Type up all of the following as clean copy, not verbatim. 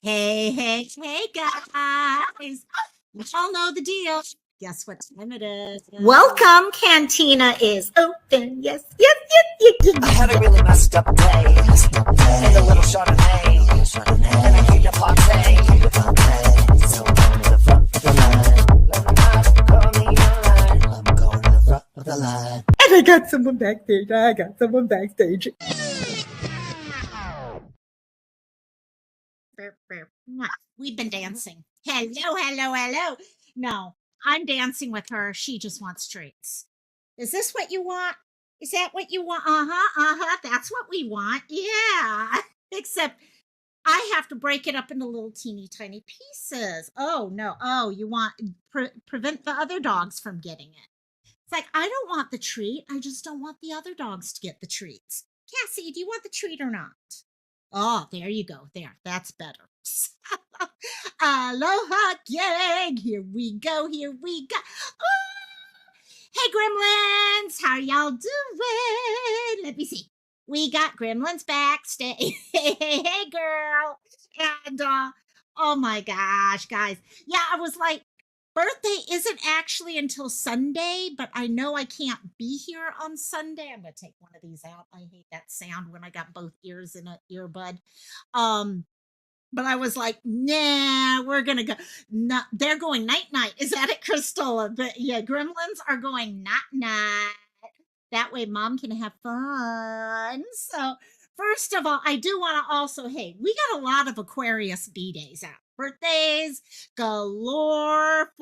Hey, guys. You all know the deal. Guess what time it is? Welcome, Cantina is open. Yes. I had a really messed up day. And a little Chardonnay. And I keep your party. So I'm going to the front of the line. Let me know, call me online. I'm going to the front of the line. And I got someone backstage. We've been dancing. Hello. No, I'm dancing with her. She just wants treats. Is this what you want? Is that what you want? That's what we want. Yeah. Except I have to break it up into little teeny tiny pieces. Oh, no. Oh, you want prevent the other dogs from getting it. It's like, I don't want the treat. I just don't want the other dogs to get the treats. Cassie, do you want the treat or not? Oh, there you go. There. That's better. Aloha, gang. Here we go. Hey, gremlins. How y'all doing? Let me see. We got gremlins backstage. Hey, girl. And, oh my gosh, guys. Yeah, I was like, birthday isn't actually until Sunday, but I know I can't be here on Sunday. I'm going to take one of these out. I hate that sound when I got both ears in an earbud. But I was like, nah, we're going to go. No, they're going night. Is that it, Crystal? But yeah, gremlins are going night. That way mom can have fun. So first of all, I do want to also, hey, we got a lot of Aquarius B-days out. Birthdays galore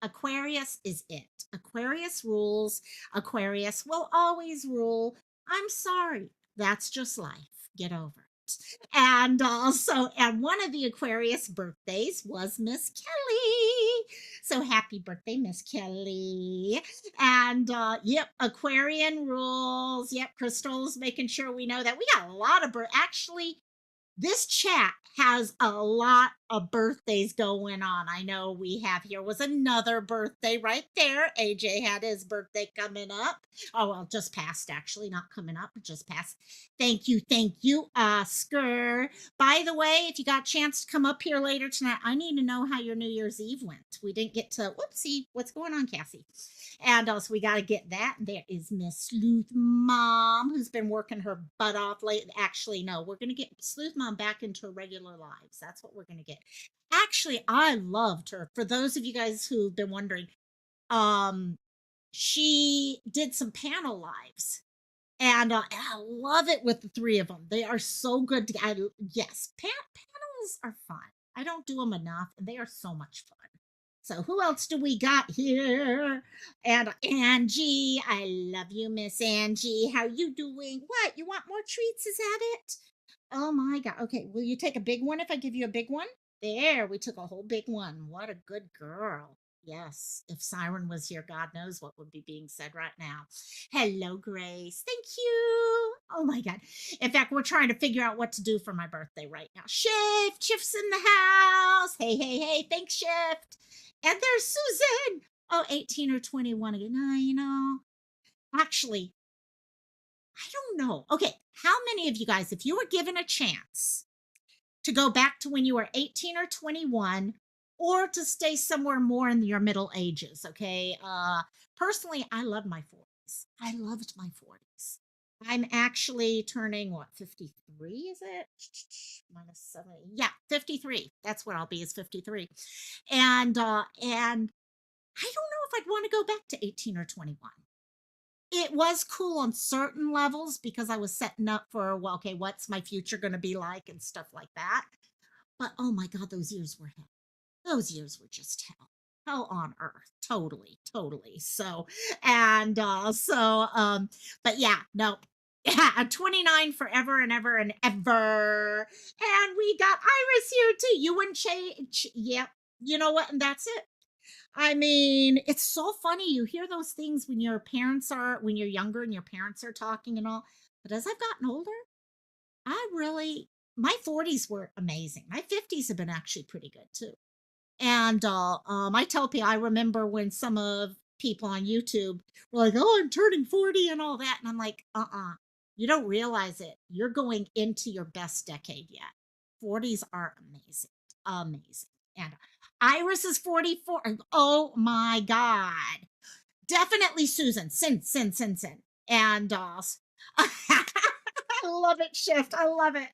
Aquarius is it. Aquarius rules. Aquarius will always rule. I'm sorry. That's just life. Get over it. And one of the Aquarius birthdays was Miss Kelly. So happy birthday, Miss Kelly. And yep, Aquarian rules. Yep, Crystal's making sure we know that. We got a lot of actually, this chat has a lot of birthdays going on. I know we have here was another birthday right there. AJ had his birthday coming up. Oh, well, just passed, actually, not coming up, but just passed. Thank you, Oscar. By the way, if you got a chance to come up here later tonight, I need to know how your New Year's Eve went. We didn't get to, whoopsie, what's going on, Cassie? And also, we got to get that. There is Miss Sleuth Mom, who's been working her butt off late. Actually, no, we're going to get Sleuth Mom back into her regular lives. That's what we're going to get. Actually, I loved her. For those of you guys who've been wondering, she did some panel lives. And I love it with the three of them. They are so good. Yes, panels are fun. I don't do them enough, and they are so much fun. So who else do we got here? And Angie, I love you, Miss Angie. How you doing? What? You want more treats? Is that it? Oh my God. Okay, will you take a big one if I give you a big one? There, we took a whole big one. What a good girl. Yes, if Siren was here, God knows what would be being said right now. Hello, Grace. Thank you. Oh my God. In fact, we're trying to figure out what to do for my birthday right now. Shift's in the house. Hey. Thanks, Shift. And there's Susan. Oh, 18 or 21 again. Actually, I don't know. Okay, how many of you guys, if you were given a chance to go back to when you were 18 or 21, or to stay somewhere more in your middle ages, okay? Personally, I love my 40s. I loved my 40s. I'm actually turning, what, 53, is it? Minus 7. Yeah, 53. That's what I'll be, is 53. And I don't know if I'd want to go back to 18 or 21. It was cool on certain levels because I was setting up for, well, okay, what's my future going to be like and stuff like that. But oh my God, those years were hell. Those years were just hell on earth. Totally. So, and but yeah, no. Yeah, 29 forever and ever and ever. And we got Iris here too. You and yep. You know what? And that's it. I mean, it's so funny. You hear those things when when you're younger and your parents are talking and all. But as I've gotten older, my 40s were amazing. My 50s have been actually pretty good too. And I tell people, I remember when some of people on YouTube were like, oh, I'm turning 40 and all that. And I'm like, you don't realize it. You're going into your best decade yet. 40s are amazing. Amazing. And Iris is 44. Oh my God. Definitely Susan. Sin. And I love it, Shift. I love it.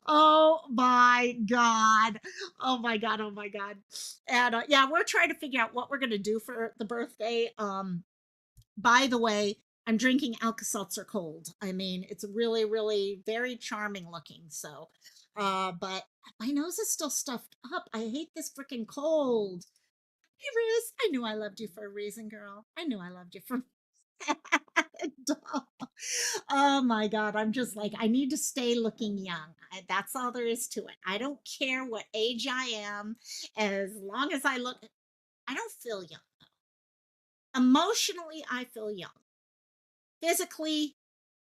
Oh my God. Oh my God. Oh my God. And yeah, we're trying to figure out what we're gonna do for the birthday. By the way, I'm drinking Alka-Seltzer cold. I mean, it's really, really very charming looking. So, but my nose is still stuffed up. I hate this freaking cold. Hey, Riz, I knew I loved you for a reason, girl. I knew I loved you for. Oh my God. I'm just like, I need to stay looking young. That's all there is to it. I don't care what age I am, as long as I look, I don't feel young. Emotionally, I feel young. Physically,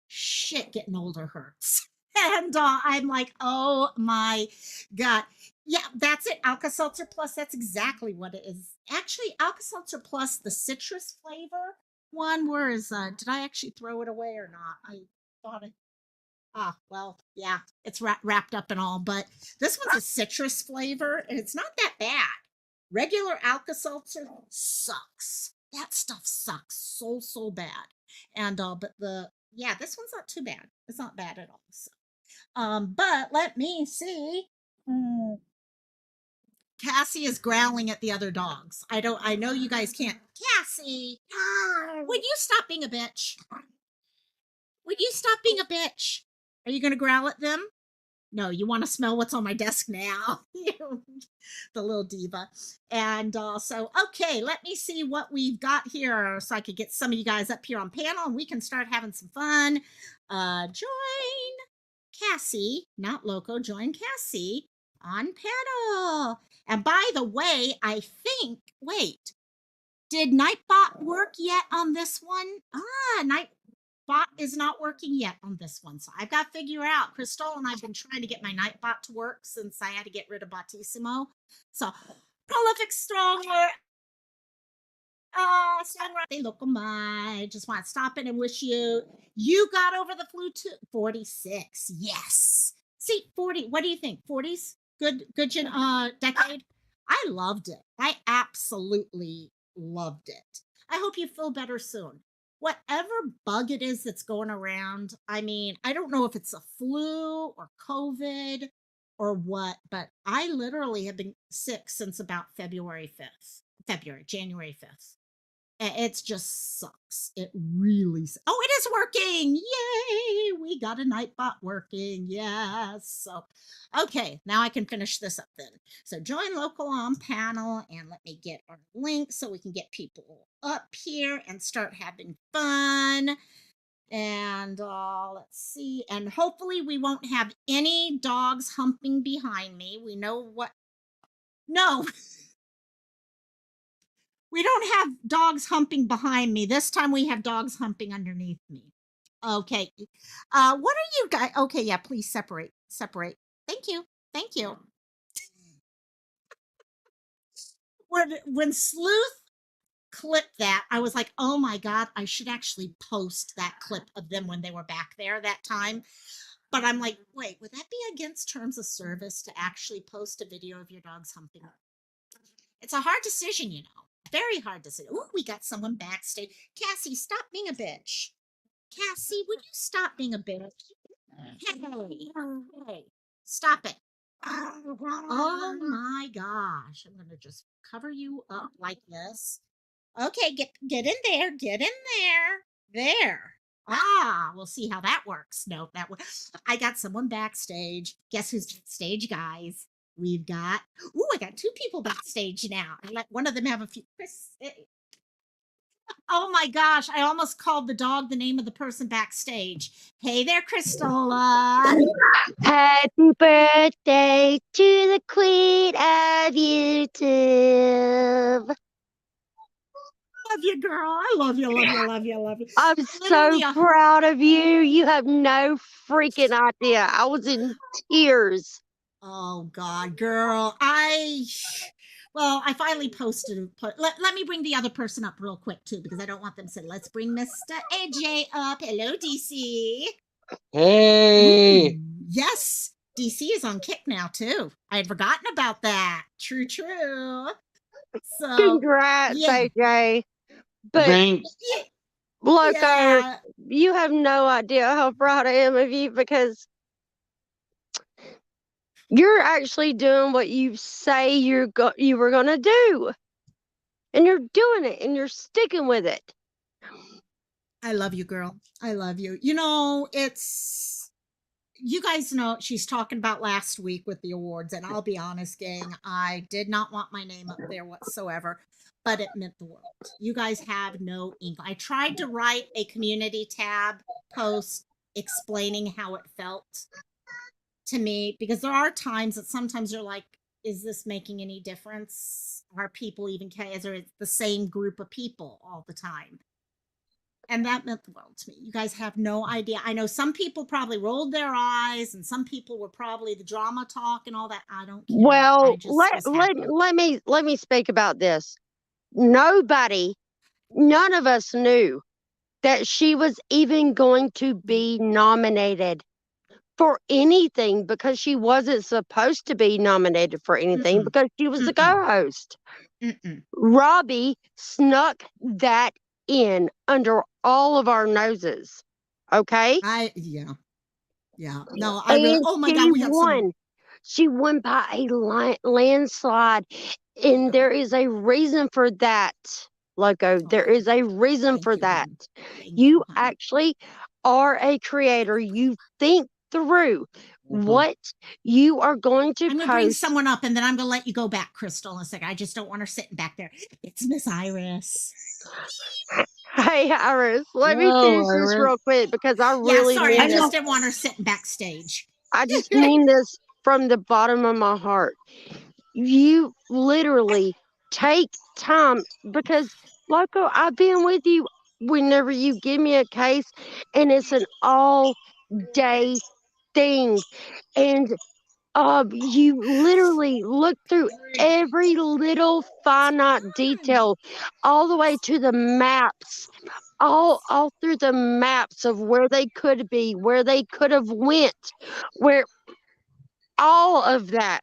shit, getting older hurts. And I'm like, oh my God. Yeah, that's it. Alka Seltzer Plus. That's exactly what it is. Actually, Alka Seltzer Plus, the citrus flavor one, where is, did I actually throw it away or not? I thought it, well, yeah, it's wrapped up and all, but this one's a citrus flavor and it's not that bad. Regular Alka Seltzer sucks. That stuff sucks so bad. And but yeah, this one's not too bad. It's not bad at all. So, but let me see. Hmm. Cassie is growling at the other dogs. I know you guys can't. Cassie, would you stop being a bitch? Would you stop being a bitch? Are you going to growl at them? No, you want to smell what's on my desk now. The little diva. And so, okay, let me see what we've got here so I could get some of you guys up here on panel and we can start having some fun. Join Cassie, not Loco, join Cassie on panel. And by the way, I think, wait, did Nightbot work yet on this one? Nightbot is not working yet on this one. So I've got to figure out. Crystal and I've been trying to get my Nightbot to work since I had to get rid of Bottissimo. So, prolific stronger. Songwriter Lokomai. Just want to stop it and wish you got over the flu too. 46. Yes. See, 40. What do you think? 40s? Good decade. I loved it. I absolutely loved it. I hope you feel better soon. Whatever bug it is that's going around, I mean, I don't know if it's a flu or COVID or what, but I literally have been sick since about January 5th. It just sucks. It really oh, it is working. Yay, we got a Nightbot working. Yes. So okay, now I can finish this up then. So join local on panel and let me get our link so we can get people up here and start having fun. And let's see, and hopefully we won't have any dogs humping behind me. We know what, no. We don't have dogs humping behind me. This time we have dogs humping underneath me. Okay. What are you guys? Okay, yeah, please separate. Thank you. When Sleuth clipped that, I was like, oh my God, I should actually post that clip of them when they were back there that time. But I'm like, wait, would that be against terms of service to actually post a video of your dogs humping? It's a hard decision, you know. Very hard to say. Oh, we got someone backstage. Cassie, stop being a bitch. Cassie, would you stop being a bitch? Hey, stop it. Oh my gosh. I'm going to just cover you up like this. Okay, get in there. Get in there. There. We'll see how that works. No, I got someone backstage. Guess who's backstage, guys? We've got, I got 2 people backstage now. I let one of them have a few. Oh my gosh, I almost called the dog the name of the person backstage. Hey there, Cristola. Happy birthday to the Queen of YouTube. Love you, girl. I love you. I'm so proud of you. You have no freaking idea. I was in tears. Oh God, girl. I finally posted. Let me bring the other person up real quick too, because I don't want them to say, let's bring Mr. AJ up. Hello, DC. Hey. Yes, DC is on kick now too. I had forgotten about that. True, true. So Congrats, yeah, AJ. But Thanks. yeah, Loco, yeah. you have no idea how proud I am of you because you're actually doing what you say you were gonna do, and you're doing it, and you're sticking with it. I love you, girl. I love you. You know, it's you guys know she's talking about last week with the awards, and I'll be honest, gang, I did not want my name up there whatsoever, but it meant the world. You guys have no ink. I tried to write a community tab post explaining how it felt to me because there are times that sometimes you're like, is this making any difference? Are people even care? Is it the same group of people all the time? And that meant the world to me. You guys have no idea. I know some people probably rolled their eyes and some people were probably the drama talk and all that. I don't care. I Well, just was happy. let me speak about this. Nobody, none of us knew that she was even going to be nominated for anything because she wasn't supposed to be nominated for anything Mm-mm. because she was the Mm-mm. co-host. Mm-mm. Robbie snuck that in under all of our noses. Okay? Yeah. No, I really, And oh my she God, we had some, won. She won by a landslide. And there is a reason for that, Loco. oh, There is a reason thank for you, that. hon. Thank you, You hon. actually are a creator. You think through what you are going to I'm going to bring post. someone up and then I'm going to let you go back, Crystal, in a second. I just don't want her sitting back there. It's Miss Iris. Hey, Iris, let me No, finish this Iris. real quick because I Yeah, really sorry. I I mean this. just know. didn't want her sitting backstage. I just mean this from the bottom of my heart. You literally take time because, Loco, I've been with you whenever you give me a case and it's an all day thing. And you literally look through every little finite detail, all the way to the maps, all through the maps of where they could be, where they could have went, where all of that.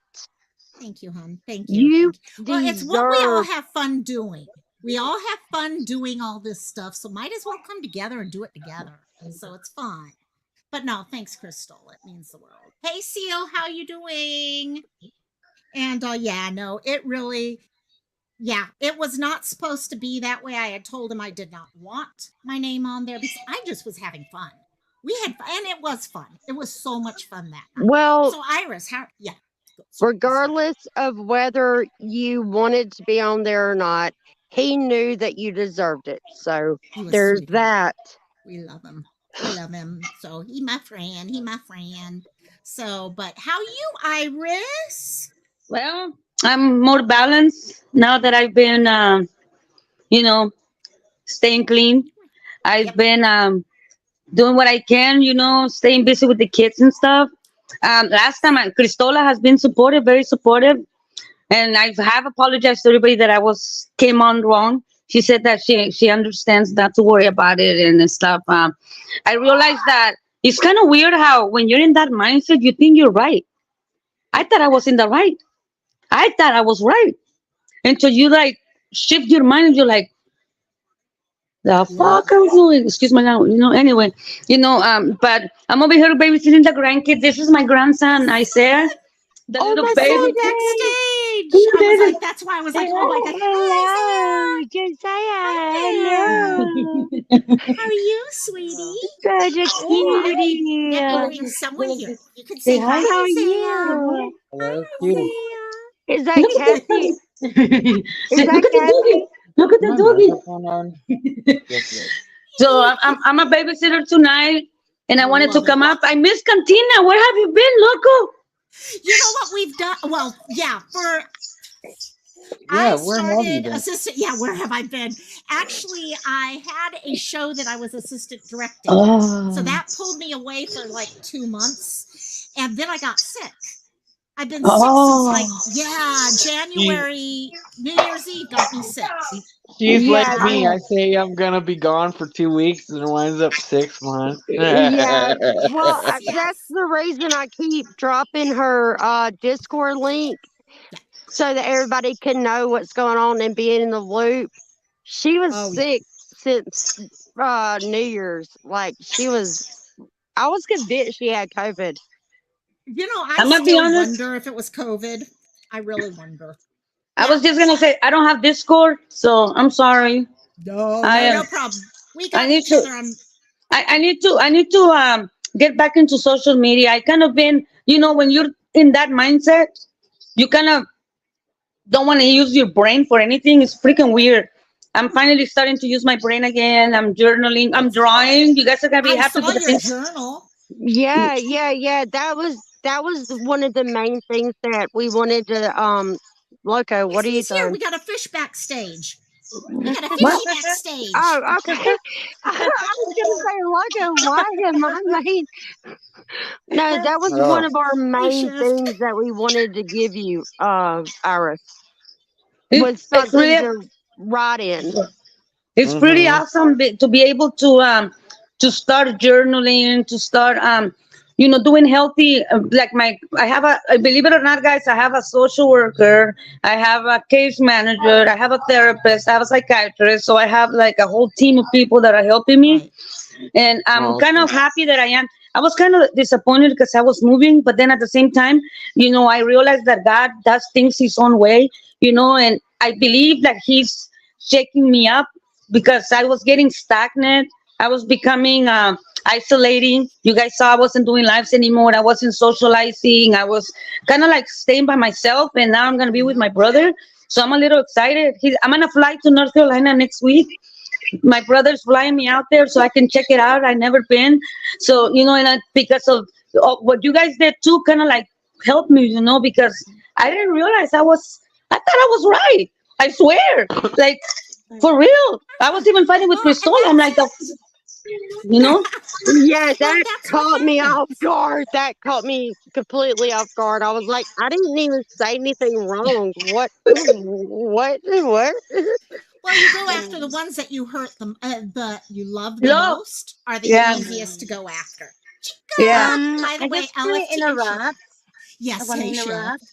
Thank you, hon. Thank you. You Thank you. Well, it's what we all deserve. have fun doing. We all have fun doing all this stuff, so might as well come together and do it together. So it's fun. But no, thanks, Crystal. It means the world. Hey, Seal, how you doing? And yeah, no, it really, yeah, it was not supposed to be that way. I had told him I did not want my name on there because I just was having fun. We had fun, and it was fun. It was so much fun that night. Well, So, Iris, how, yeah, sorry. regardless of whether you wanted to be on there or not, he knew that you deserved it. So He was there's sweetheart. that. We love him. We love him. So he my friend. He my friend. So, but how you, Iris? Well, I'm more balanced now that I've been, you know, staying clean. I've Yep. been doing what I can, staying busy with the kids and stuff. Last time, Cristola has been supportive, very supportive, and I have apologized to everybody that came on wrong. She said that she understands not to worry about it and stuff. I realized that it's kind of weird how when you're in that mindset, you think you're right. I thought I was in the right. I thought I was right until you like shift your mind and you're like, the Yep. fuck I'm doing? Excuse my language, anyway, but I'm over here babysitting the grandkids. This is my grandson, Isaiah, the Oh little my I saw baby. him goodness! backstage. I was like, that's why I was like, oh my God. Hello, Hi, Josiah. Isaiah. Hi Hello. there. How are you, sweetie? Such a Hi. cutie. Let me bring someone here. You can Say say hi. hi, How are Isaiah. you? Hi, Cutie. Is that Look at the Cassie? doggy. Is Look that at the Cassie? doggy. Look at the doggy. So I'm a babysitter tonight, and I wanted to Love it. come up. I miss Cantina. Where have you been, loco? You know what we've done? Well, yeah, Yeah, I where have you started been? assistant. Yeah, where have I been? Actually, I had a show that I was assistant directing. So Oh, that pulled me away for like 2 months. And then I got sick. I've been sick since like, Oh, yeah, She's January, New Year's Eve got me sick. she's like Yeah, me. I say I'm gonna be gone for 2 weeks, and it winds up 6 months. yeah. Well, Yes, that's yes. the reason I keep dropping her Discord link Yeah. so that everybody can know what's going on and be in the loop. She was Oh, yeah. sick since New Year's. Like she was, I was convinced she had COVID. I I'm gonna be still honest. wonder if it was COVID. I really wonder. I Yeah. was just gonna say I don't have Discord, so I'm sorry. No, I no, am. no problem. We I got need each to. other on. I need to get back into social media. I kind of been, when you're in that mindset, you kind of don't want to use your brain for anything. It's freaking weird. I'm finally starting to use my brain again. I'm journaling. I'm That's drawing. You guys are gonna be I happy saw because your journal. Yeah, yeah, yeah. That was one of the main things that we wanted to Loco, what are you He's here. doing? We got a fish backstage. We got a what? fishy backstage. Oh, okay. I was gonna say, Loco, why am I main? No, that was one Oh, of our Hey, main Shift. things that we wanted to give you, Iris, was It's something really to write in. It's pretty mm-hmm. awesome to be able to start journaling, to start doing healthy like my I have a believe it or not, guys, I have a social worker, I have a case manager, I have a therapist, I have a psychiatrist, so I have like a whole team of people that are helping me, Right. and I'm kind Awesome. of happy that I am. I was kind of disappointed because I was moving, but then at the same time, I realized that God does things His own way, and I believe that He's shaking me up because I was getting stagnant. I was becoming isolating. You guys saw I wasn't doing lives anymore. I wasn't socializing. I was kind of like staying by myself, and now I'm gonna be with Yep. my brother. So I'm a little excited. I'm gonna fly to North Carolina next week. My brother's flying me out there so I can check it out. I never been, so because of what you guys did too, kind of like helped me, because I didn't realize I thought I was right. I swear, like for real. I was even fighting with Well, and Crystal. I'm that's like, it. you know, Yeah, Well, that that's what caught me off happens. guard. That caught me completely off guard. I was like, I didn't even say anything wrong. What? What? What? Well, you go after the ones that you love the no, most are the yeah, easiest to go after. yeah. Chica. By the I way, just want to LFT and Shift. interrupt. I Yes, want to hey Shift. interrupt.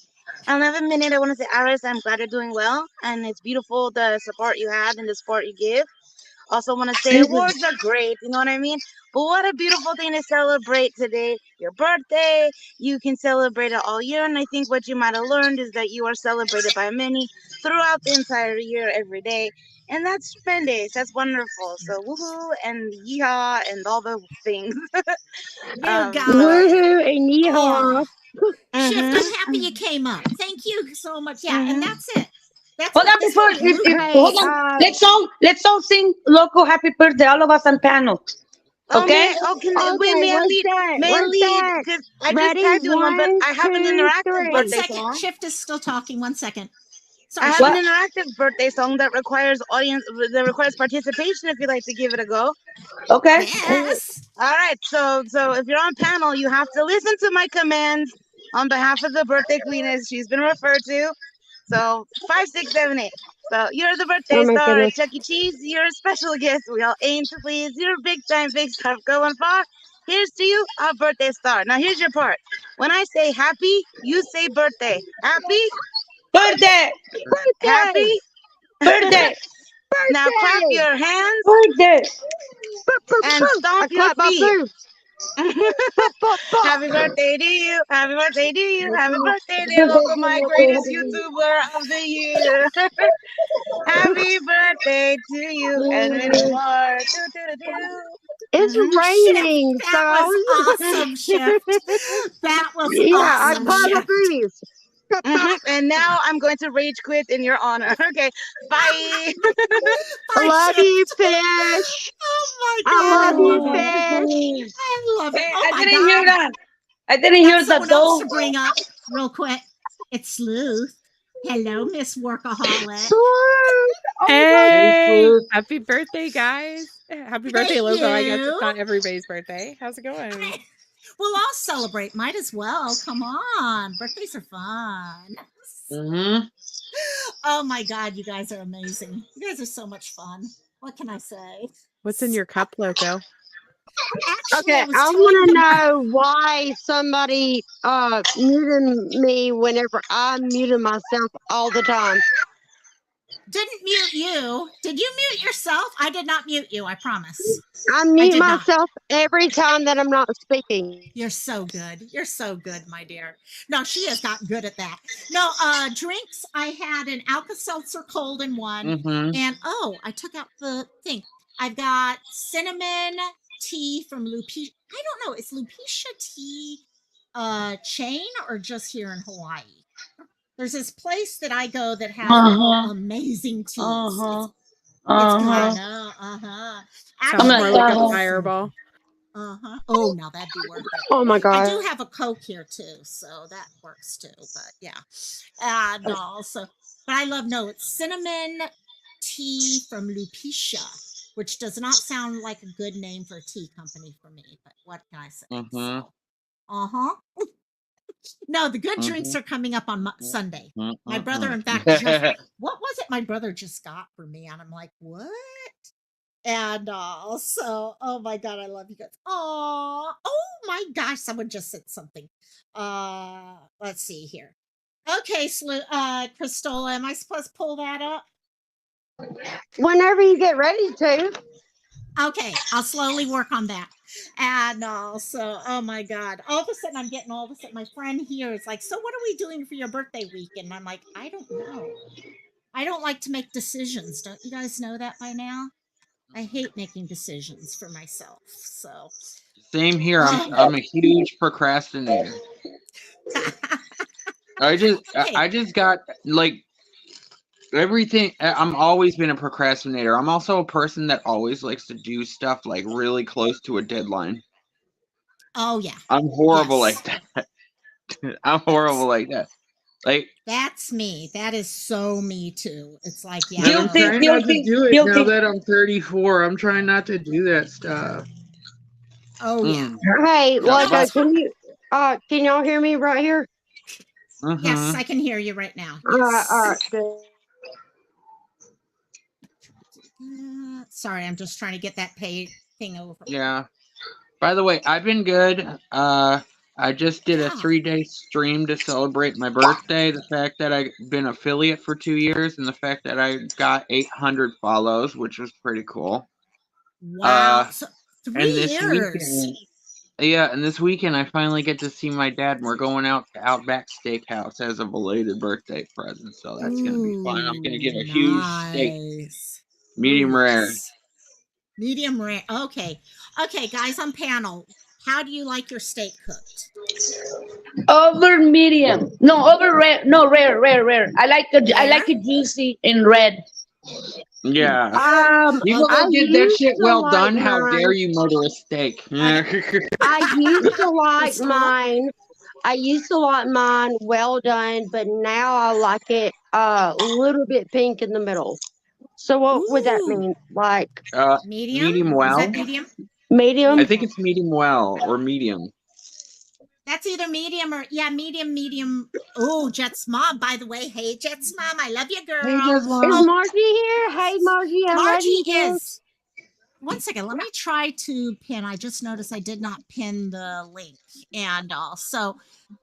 I'll have a minute. I want to say, Iris, I'm glad you're doing well, and it's beautiful the support you have and the support you give. Also, want to say Thank you. awards are great. You know what I mean? But what a beautiful thing to celebrate today, your birthday. You can celebrate it all year, and I think what you might have learned is that you are celebrated by many throughout the entire year, every day, and that's tremendous. That's wonderful. So woohoo and yeehaw and all the things. You got So it. Woohoo and Oh, yeehaw. Shift, I'm mhm happy you came up. Thank you so much. Yeah, and mhm. that's it. That's Hold what on, this before whole if, group if Hey, hold on, let's all sing "Loco Happy Birthday," all of us on panel, Oh, okay? wait, okay, let's may I let's lead? start. Because I just Ready? tagged you in one, but 1, I have an 2, interactive 1 3. birthday second. song. Shift is still talking. 1 second. I Sorry, have an What? Shift. interactive birthday song that requires participation if you'd like to give it a go. Okay. Yes. All right, so if you're on panel, you have to listen to my commands on behalf of the birthday queen as she's been referred to. So 5, 6, 7, 8. So you're the Oh birthday my star goodness. at Chuck E. Cheese. You're a special guest. We all aim to please. You're a big time big star going far. Here's to you, our birthday star. Now here's your part. When I say happy, you say birthday. Happy, Birthday, Birthday! happy. birthday, Now clap Birthday! your hands birthday. Boop, boop, and boop. I stomp your clap my feet. boots. Boop, boop, boop. Happy birthday to you. Happy birthday to you. Happy birthday, dear Lokomai, greatest YouTuber of the year. Happy birthday to you and many more. Do, do, do, do. It's Shift. raining, so That I was was. awesome, Shift. That was Yeah, I awesome, clap my Shift. booties. Boop, boop. And now I'm going to rage quit in your honor. Okay, bye. Bye, Love you, Shift. fish. Oh my I God, I love you, love it. fish. I love it. Hey, Oh I my didn't hear God. that. I didn't Got hear the someone else dough. to bring up real quick. It's Sleuth. Hello, Miss Workaholic. Swoop. Oh my god. Hey, Hey, Sleuth. happy birthday, guys. Happy birthday, Thank Logo. I guess it's you. not everybody's birthday. How's it going? We'll all celebrate. Might as well. Come on. Birthdays are fun. Mm-hmm. Oh my God, you guys are amazing. You guys are so much fun. What can I say? What's in your cup, Loco? Actually, Okay, I was I telling want to them. know why somebody muted me whenever I muted myself all the time. Didn't mute you. Did you mute yourself? I did not mute you, I promise. I I mute did not. myself every time that I'm not speaking. You're so good. You're so good, my dear. No, she has got good at that. No, drinks. I had an Alka-Seltzer cold in one. Mm-hmm. And oh, I took out the thing. I've got cinnamon tea from Lupicia. I don't know. Is Lupicia tea chain or just here in Hawaii? There's this place that I go that has Uh-huh. amazing teas. Uh-huh. It's good. I Uh-huh. know. Uh-huh. Sounds I'm more like, like a uh-huh. fireball. Uh-huh. Oh, now that'd be worth it. Oh my I god. do have a Coke here too, so that works too. But yeah, and also, but I love no. It's cinnamon tea from Lupicia, which does not sound like a good name for a tea company for me. But what can I say? Mm-hmm. So, uh-huh. No, the good drinks Mm-hmm. are coming up on Sunday. My brother, in fact, just Mm-hmm. what was it? My brother just got for me, and I'm like, what? And so, oh my God, I love you guys. Oh my gosh, someone just said something. Let's see here. Okay, Cristola, am I supposed to pull that up? Whenever you get ready to. Okay, I'll slowly work on that. And so, oh my God, all of a sudden I'm getting all of a sudden my friend here is like, so what are we doing for your birthday weekend? And I'm like, I don't know. I don't like to make decisions. Don't you guys know that by now? I hate making decisions for myself. So, Same here. oh. I'm a huge procrastinator. Okay. I just got like everything. I'm always been a procrastinator. I'm also a person that always likes to do stuff like really close to a deadline. Oh yeah. I'm horrible Yes. like that. I'm horrible like that. Like That's me. That is so me too. It's like, yeah, and I'm no. Guilty, trying not to guilty, do it now guilty. that I'm 34. I'm trying not to do that stuff. Oh yeah. Hey, No, Loco, it's fine. can y'all hear me right here? Yes, Mm-hmm. I can hear you right now. All Yes. right, good. Sorry, I'm just trying to get that pay thing over. Yeah. By the way, I've been good. I just did a Yeah. 3-day stream to celebrate my birthday. The fact that I've been affiliate for 2 years, and the fact that I got 800 follows, which was pretty cool. Wow. So And 3 this years. weekend, yeah, and this weekend I finally get to see my dad, and we're going out to Outback Steakhouse as a belated birthday present. So that's gonna be fun. I'm gonna get a huge steak, Nice. medium Ooh, rare. yes. Medium rare. Okay. Okay, guys on panel. How do you like your steak cooked? Over medium. No, over rare. No, rare, rare, rare. I like Rare? it juicy in red. Yeah. People I that get that used shit to well like done, how dare mine. you murder a steak? I used to like Cristola? mine. I used to like mine well done, but now I like it a little bit pink in the middle. So what would that Ooh. mean? Like Medium? Medium Is that well? medium? medium? I think it's medium well or medium. That's either medium or yeah, medium. Oh, Jet's mom, by the way. Hey, Jet's mom, I love you, Hey, girl. just Is mom. Margie here? Hey, Margie, I love Margie you, girl. is. One second, let me try to pin. I just noticed I did not pin the link. And so,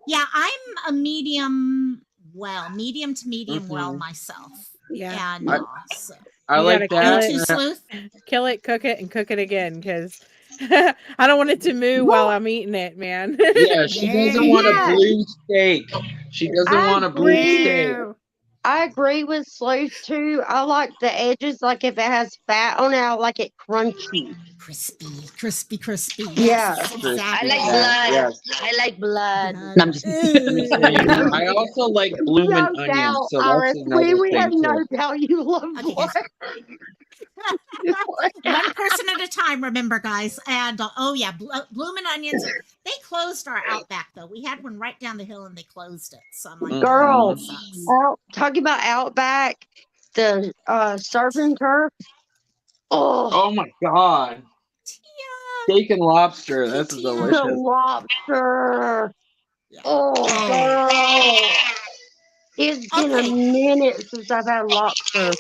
yeah, I'm a medium to medium well Mhm. myself. Yeah. And so, I You like gotta you kill that. too, it, Sleuth? kill it, cook it, and cook it again, because I don't want it to moo while I'm eating it, man. Yeah, she doesn't want a Yeah, blue steak. She doesn't I want a blue agree. steak. No. I agree with Sleuth too. I like the edges, like if it has fat on it, I like it crunchy. Crispy. Yeah. Yes, I Crispy like exactly. fat, blood. yes. I like blood. Blood. No, I'm just I'm the same. I also like bloomin' No onions, doubt, so that's Iris. another We have thing no too. doubt you love Okay, blood. guys. One person at a time, remember, guys. And oh yeah, Bloomin' Onions. They closed our Outback though. We had one right down the hill, and they closed it. So I'm like, oh, Girl, that sucks. talking about Outback, the surf and turf. Oh, Oh my god. Steak and lobster. That's Tia. The delicious. lobster. Yeah. Oh, Oh. girl. It's been a Okay. minute since I've had I lobster. know.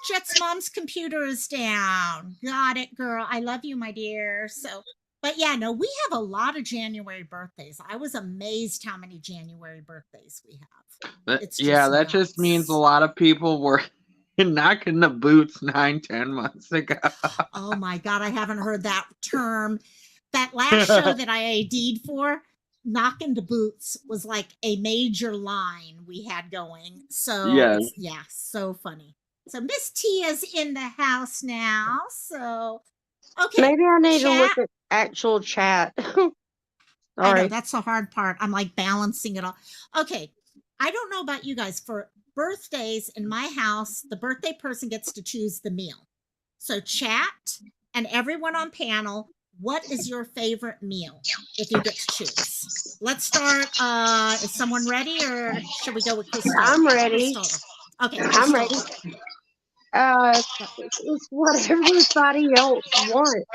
Jet's mom's computer is down. Got it, girl. I love you, my dear. So, but yeah, no, we have a lot of January birthdays. I was amazed how many January birthdays we have. It's Yeah, just that just means a nuts. lot of people were knocking the boots 9, 10 months ago. Oh my God, I haven't heard that term. That last show that I AD'd for, knocking the boots was like a major line we had going. So Yes. it's, yeah, so funny. So Miss Tia's in the house now. So, okay, Maybe I need to look chat. at actual chat. I know Sorry. that's the hard part. I'm like balancing it all. Okay. I don't know about you guys. For birthdays in my house, the birthday person gets to choose the meal. So chat and everyone on panel, what is your favorite meal if you get to choose? Let's start. Is someone ready or should we go with Crystal? I'm ready. Crystal. Okay, I'm ready. Crystal. It's what everybody else wants.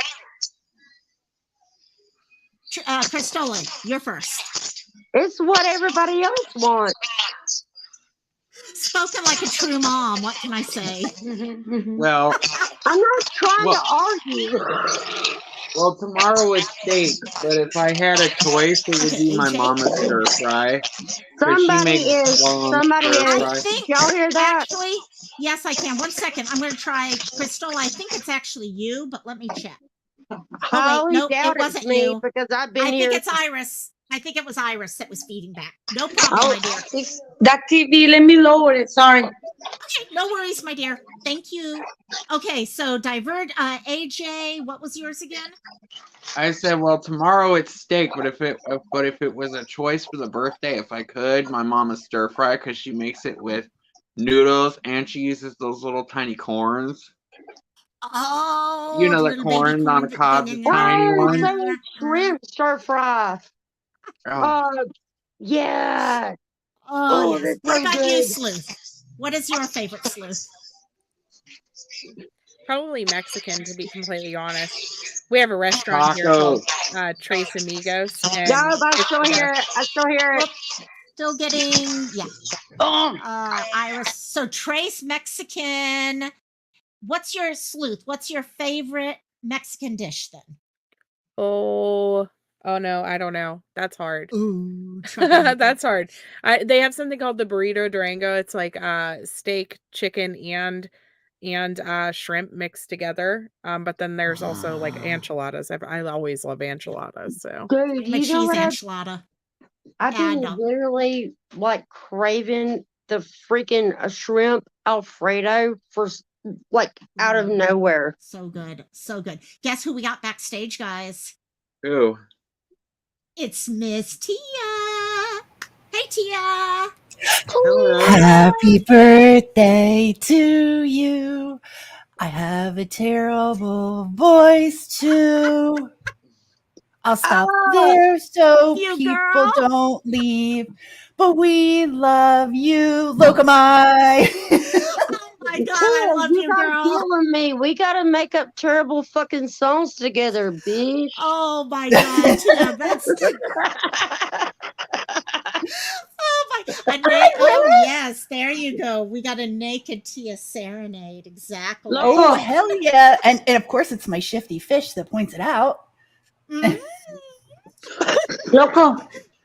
Cristola, you're first. It's what everybody else wants. Spoken like a true mom. What can I say? Well, I'm not trying Well- to argue. well, tomorrow it's steak, but if I had a choice, it would Okay, be my AJ? mama's stir fry. Somebody is. Somebody stir is. fry. I think, Did y'all hear that? actually, yes, I can. 1 second. I'm going to try Crystal. I think it's actually you, but let me check. Oh, Highly wait. Nope, doubt it wasn't it's me you. because I've been I here. think it's Iris. I think it was Iris that was feeding back. No problem, Oh, my dear. That TV, let me lower it. Sorry. Okay, no worries, my dear. Thank you. Okay, so divert. AJ, what was yours again? I said, well, tomorrow it's steak, but if it was a choice for the birthday, if I could, my mama's stir fry because she makes it with noodles and she uses those little tiny corns. Oh, You know the little corn baby on corn. the cob, the tiny oh, one. so it's shrimp stir fry. Oh, Yeah. Oh, yes. that's What so about you, good. Sleuth? What is your favorite, Sleuth? Probably Mexican, to be completely honest. We have a restaurant here called Tres Amigos, and No, but I it's still the hear best. it. I still hear it. Whoops. Still getting, yeah. Iris. So Trace Mexican. What's your Sleuth? What's your favorite Mexican dish then? Oh no, I don't know. That's hard. Ooh, That's hard. They have something called the burrito Durango. It's like steak, chicken, and shrimp mixed together. But then there's also like enchiladas. I always love enchiladas. So Dude, I'm a you know cheese what? enchilada. I've been And literally like craving the freaking shrimp Alfredo for like out of nowhere. so good. So good. Guess who we got backstage, guys? Ooh. It's Miss Tia. Hey, Tia. Hello. Happy birthday to you. I have a terrible voice too. I'll stop there so You people girl. don't leave. But we love you, Lokomai. Oh my God, I love you, guys girl. killing me. We gotta make up terrible fucking songs together, bitch. Oh my God, Tia, that's. Oh my! Oh yes, there you go. We got a naked Tia serenade. Exactly. Oh, hell yeah. And of course, it's my shifty fish that points it out. Mhm. Loco,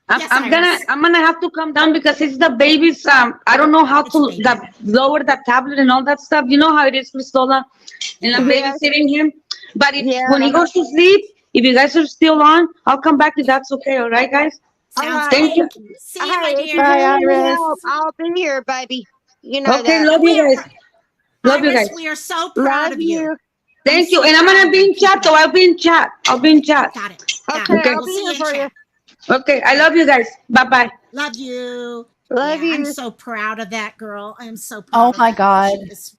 Yes, I'm Iris. gonna have to come down because it's the baby's. I don't know how It's a to baby. lower the tablet and all that stuff. You know how it is, Cristola, and I'm Yes. babysitting him. But Yeah. when he goes to sleep, if you guys are still on, I'll come back if that's okay. All right, guys. Sounds Thank great. you. See you, my Hey, if you dear. Bye, need any Iris. help, I'll be here, baby. You know Okay, that. love you We're- guys. Love you Iris, guys. we are so proud Love of you. Thank I'm you. so And I'm proud gonna of be you. in chat, so I'll be in chat. I'll be in chat. Got it. Got Okay, it. I'll We'll be see here you in for you. chat. Okay, I love you guys. Bye bye. Love you. Love Yeah, I'm you. so proud of that girl. I'm so proud Oh of my her. God. She is-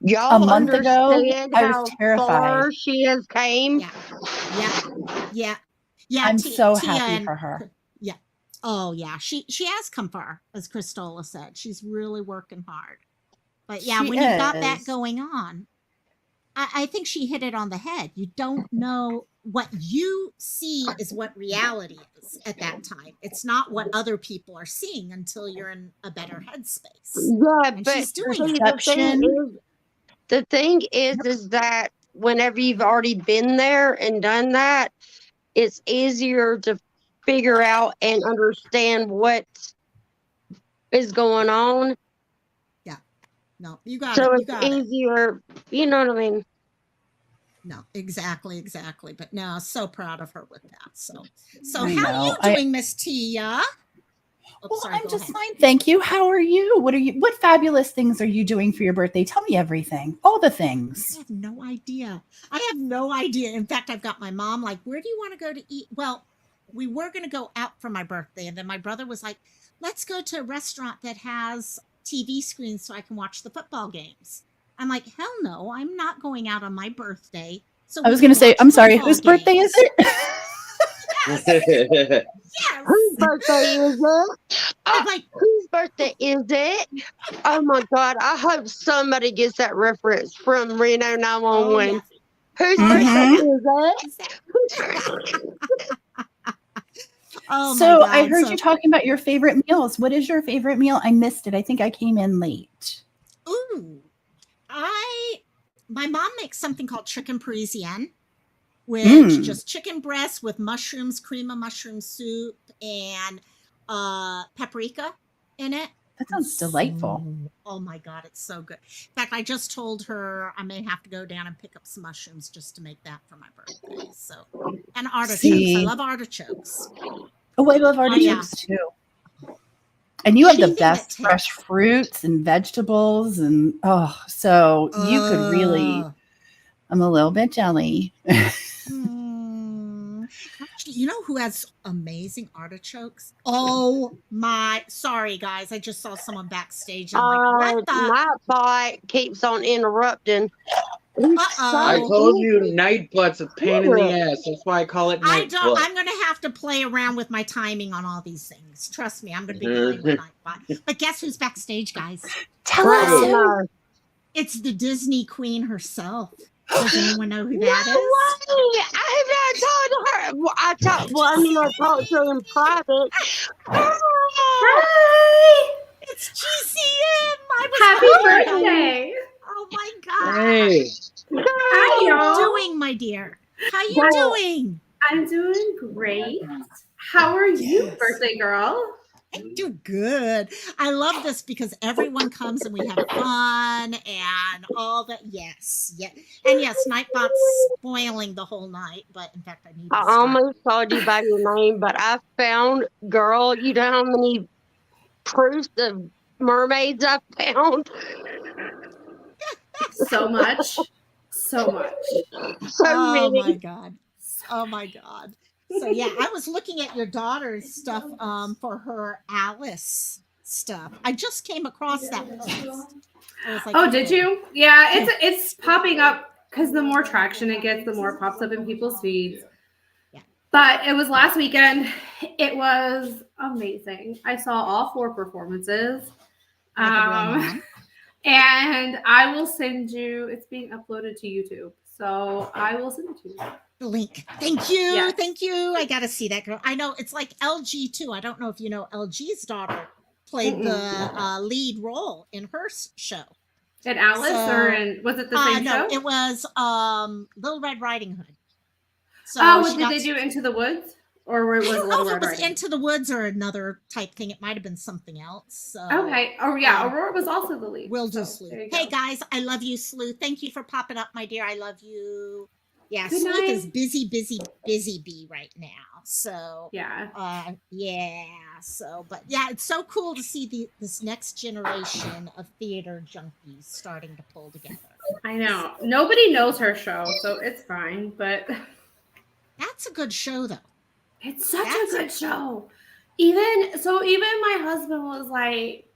Y'all A month ago, understand I was how terrified. far she has came? yeah. I'm so Tia happy and for her. yeah. Oh yeah, she has come far, as Cristola said. She's really working hard. But yeah, She when you've got that is. going on, I think she hit it on the head. You don't know what you see is what reality is at that time. It's not what other people are seeing until you're in a better headspace. Yeah, And but she's doing see, it. Perception. the thing is that whenever you've already been there and done that, it's easier to figure out and understand what is going on. Yeah. No, you got it. So You it's got it. easier, you know what I mean? No, exactly. But no, so proud of her with that. So I how are know. you doing, Miss Tia? Oh, Well, sorry, I'm go just ahead. fine, thank you. How are you? What fabulous things are you doing for your birthday? Tell me everything. All the I things. have no idea. I have no idea. In fact, I've got my mom like, where do you want to go to eat? Well, we were going to go out for my birthday. And then my brother was like, let's go to a restaurant that has TV screens so I can watch the football games. I'm like, hell no, I'm not going out on my birthday. So I we was going can to say, watch I'm sorry, football whose birthday is games. it? Yes. Whose Yes. birthday is it? I'm like, Whose birthday is it? Oh my God, I hope somebody gets that reference from Reno oh 911. yes. Whose Oh birthday yeah. Mhm. is it? Is that- oh my So I God. heard So you talking about your favorite meals. What is your favorite meal? I missed it. I think I came in late. ooh, my mom makes something called chicken parisienne, which Mm, just chicken breast with mushrooms, cream of mushroom soup, and paprika in it. that sounds delightful. Oh my God, it's so good. In fact, I just told her I may have to go down and pick up some mushrooms just to make that for my birthday. So, and artichokes. I See, love artichokes. oh, I love Oh yeah, artichokes too. And you have the anything that best fresh tastes. fruits and vegetables, and oh, so you could really. Uh, I'm a little bit jelly. Actually, you know who has amazing artichokes? Oh my, sorry guys, I just saw someone backstage. I'm like, what the? My bot keeps on interrupting. Uh He's I so oh. told you night butt's a pain in the good. ass. That's why I call it I night don't. butt. I'm gonna have to play around with my timing on all these things. Trust me, I'm gonna be behind with Nightbot. But guess who's backstage, guys? Tell I us don't who. know. It's the Disney Queen herself. Does anyone know who No that is? way! I have not told her. Well, I mean, I talked to her in private. Oh, Hi! It's GCM. I was Happy wondering, guys. birthday! Oh my God. Hey, Hi, How you y'all. doing, my dear? How you girl, doing? I'm doing great. How are you, Yes. birthday girl? I do good. I love this because everyone comes and we have fun and all that. Yes, yeah, and yes, Nightbot's spoiling the whole night. But in fact, I need to I start. almost called you by your name, but I found, girl, you know how many proofs of mermaids I found? So much. So much. So Oh my many. God. Oh my God. So yeah, I was looking at your daughter's stuff for her Alice stuff. I just came across that post. I was like, Oh, did okay. you? Yeah, it's popping up because the more traction it gets, the more it pops up in people's feeds. Yeah. But it was last weekend. It was amazing. I saw all 4 performances. Like a real mom. And I will send you, it's being uploaded to YouTube. So I will send it to you. The link. Thank you. Yes. Thank you. I gotta see that girl. I know it's like LG too. I don't know if you know LG's daughter played the lead role in her show. In Alice or in, was it the same no, show? it was Little Red Riding Hood. So Oh, did they do Into the Woods? Or was I it don't know Little if it Red was Riding? Into the Woods or another type thing. It might have been something else. So Okay. Oh yeah, Aurora was also the lead. We'll do so, Sleuth. there you Hey go. guys, I love you, Sleuth. Thank you for popping up, my dear. I love you. Yeah, Good Sleuth is night. busy bee right now. So Yeah. yeah. So, but yeah, it's so cool to see this next generation of theater junkies starting to pull together. I know. Nobody knows her show, so it's fine, but That's a good show, though. it's such a good show. Even my husband was like,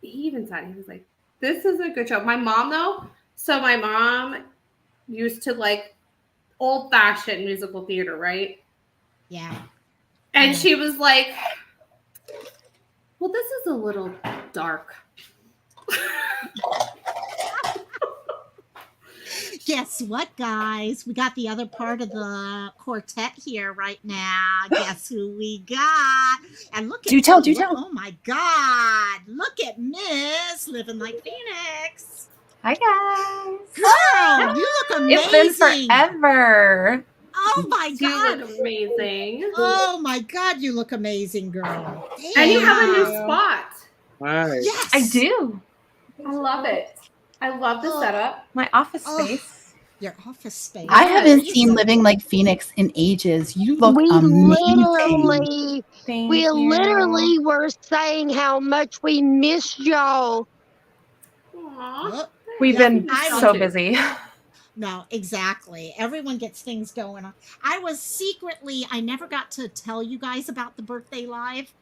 he even said, he was like, this is a good show. My mom though, so my mom used to like old-fashioned musical theater, right? Yeah. And she was like, well, this is a little dark. Guess what, guys? We got the other part of the quartet here right now. Guess who we got? And look at Do tell, oh, do look- tell. oh my God! Look at Miss living like Phoenix. Hi guys. Girl, you look It's been amazing. forever. Oh my You God! look amazing. Oh my God, you look amazing, girl. And you have a new Damn. spot. Right. Yes, I do. I love it. I love the setup. My office Oh. space. Your office space. I haven't Amazing. seen Living Like Phoenix in ages. You look We amazing. Thank we you. literally were saying how much we missed y'all. Aw. Oh, We've yeah, been I so was- busy. No, exactly. Everyone gets things going on. I never got to tell you guys about the birthday live.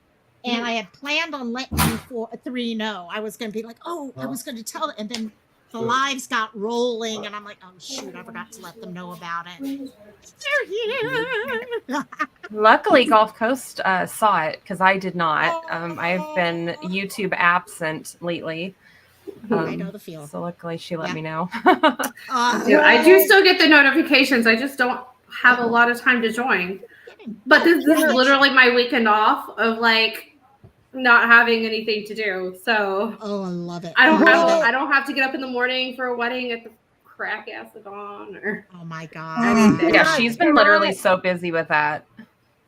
And I had planned on letting you three know. I was going to be like, oh, I was going to tell it. And then the lives got rolling. And I'm like, oh, shoot, I forgot to let them know about it. They're here. Luckily, Gulf Coast saw it because I did not. I've been YouTube absent lately. I know the feel. So luckily, she let Yeah. me know. Dude, I do still get the notifications. I just don't have a lot of time to join. But this is literally my weekend off of like not having anything to do. So Oh, I love it. I don't love have it. I don't have to get up in the morning for a wedding at the crack ass of dawn or Oh my God. Yeah, she's been literally so busy with that.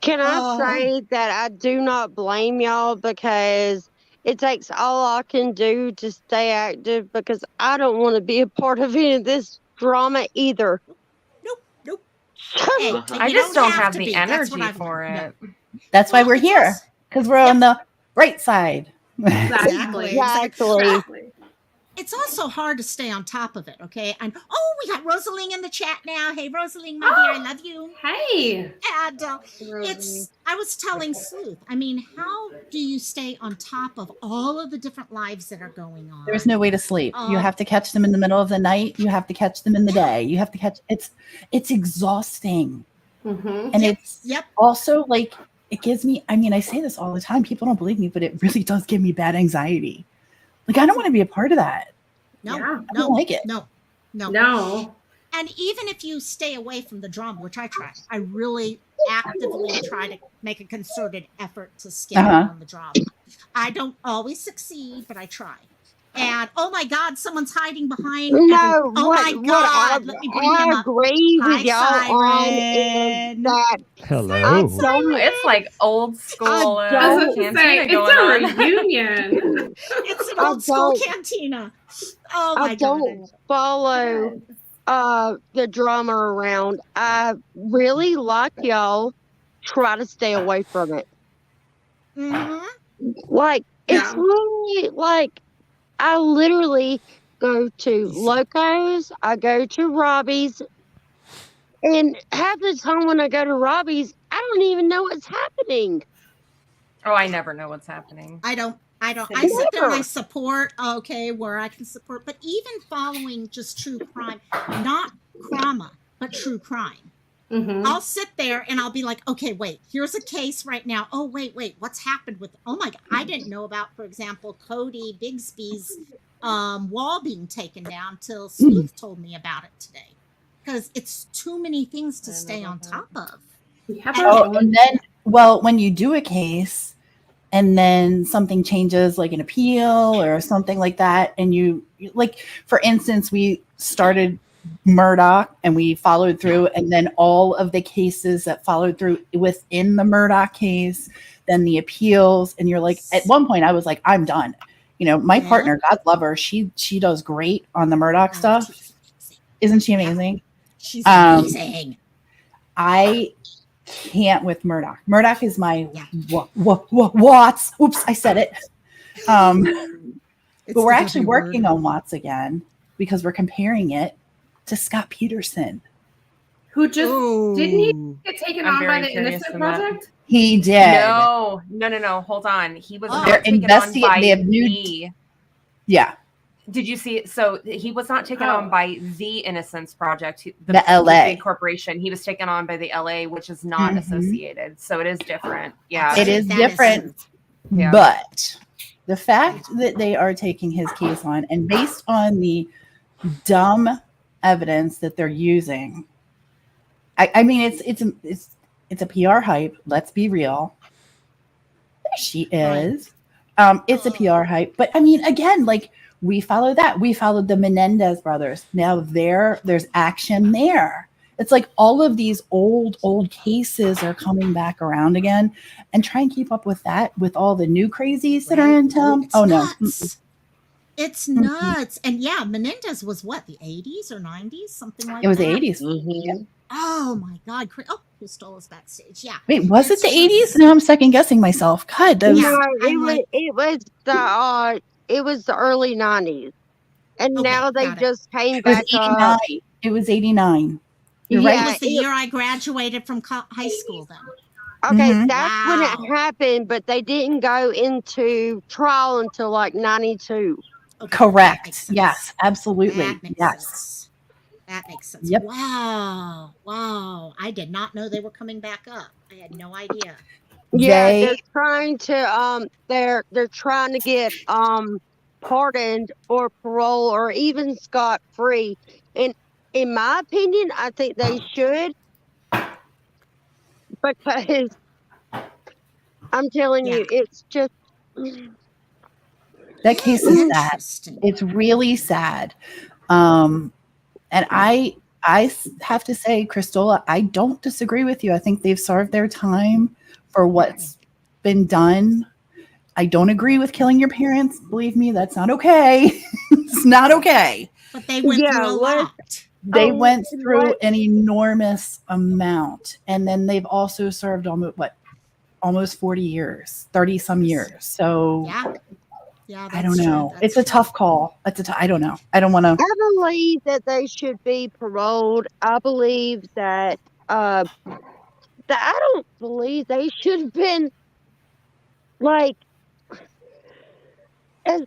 Can I Oh. say that I do not blame y'all because it takes all I can do to stay active because I don't want to be a part of any of this drama either. Nope. Hey, I you just don't have to the be. That's what energy I've for learned. it. That's why Well, we're it's here. also- Because we're on the right side. Exactly. Exactly. It's also hard to stay on top of it, okay? And we got Rosalie in the chat now. Hey, Rosalie, my dear, I love you. Hey. And I was telling Sleuth, I mean, how do you stay on top of all of the different lives that are going on? There's no way to sleep. You have to catch them in the middle of the night. You have to catch them in the day. You have to catch it's exhausting. Mm-hmm. And it's also like it gives me, I mean, I say this all the time. People don't believe me, but it really does give me bad anxiety. Like, I don't want to be a part of that. No, Yeah. I don't like it. No. No. And even if you stay away from the drama, which I try, I really actively try to make a concerted effort to skip on the drama. I don't always succeed, but I try. And oh my God, someone's hiding behind. No, my God, let me bring him I up. agree Hi, with y'all on Siren. is that Hello. It's like old school I was about to cantina say, going it's a on. reunion. It's an old school cantina. Oh my I God. don't follow the drama around. I really like y'all try to stay away from it. Mm-hmm. Like it's really like I literally go to Locos, I go to Robbie's, and half the time when I go to Robbie's, I don't even know what's happening. Oh, I never know what's happening. I don't. I sit there and I support, where I can support, but even following just true crime, not crama, but true crime. Mm-hmm. I'll sit there and I'll be like, okay, wait, here's a case right now. Oh, wait, what's happened with, oh my God, I didn't know about, for example, Cody Bigsby's wall being taken down till Sleuth told me about it today. Because it's too many things to stay on top of. And then, well, when you do a case and then something changes, like an appeal or something like that, and you like, for instance, we started Murdoch and we followed through, and then all of the cases that followed through within the Murdoch case, then the appeals, and you're like, at one point I was like, I'm done. You know, my partner, God love her, she does great on the Murdoch stuff. Isn't she amazing? She's amazing. I can't with Murdoch. Murdoch is my Watts. Oops, I said it. But we're actually working on Watts again because we're comparing it to Scott Peterson. Who just didn't he get taken on by the curious Innocent in that. Project? He did. No. Hold on. He was not They're taken on investigating. by They have new. the. Yeah. Did you see? So he was not taken on by the Innocence Project, The LA. big corporation. He was taken on by the LA, which is not Mhm. associated. So it is different. Yeah, It is different. Yeah. But the fact that they are taking his case on, and based on the dumb evidence that they're using. I mean, it's a PR hype. Let's be real. There she is. It's a PR hype, but I mean, again, like we follow that. We followed the Menendez brothers. Now there's action there. It's like all of these old cases are coming back around again, and try and keep up with that with all the new crazies that are in town. Oh no. Nuts. It's nuts. And yeah, Menendez was what, the 80s or 90s? Something like that. It was the 80s. Mm-hmm. Oh my God. Oh, Cristola's backstage. Yeah. Wait, was it the 80s? Now I'm second guessing myself. God, those... No, it was the early 90s. And Okay, now they got it. just came It was back 89. up. It was 89. You're It right. was the year I graduated from high school then. Okay, Mhm. that's when Wow. it happened, but they didn't go into trial until like 92. Okay, that makes Correct. sense. Yes, absolutely. That makes Yes. sense. That makes sense. Yep. Wow. Wow. I did not know they were coming back up. I had no idea. Yeah, They- they're trying to they're trying to get pardoned or parole or even scot free. And in my opinion, I think they should, because I'm telling you, it's just That case is sad. Interesting. It's really sad. And I have to say, Cristola, I don't disagree with you. I think they've served their time for what's been done. I don't agree with killing your parents. Believe me, that's not okay. It's not okay. But they went through a lot. They Oh, went through what? an enormous amount. And then they've also served almost 40 years, 30 some years. So Yeah. Yeah. I don't that's know. true. It's That's a tough call. I don't know. I don't want to. I believe that they should be paroled. I believe that I don't believe they should have been, like, as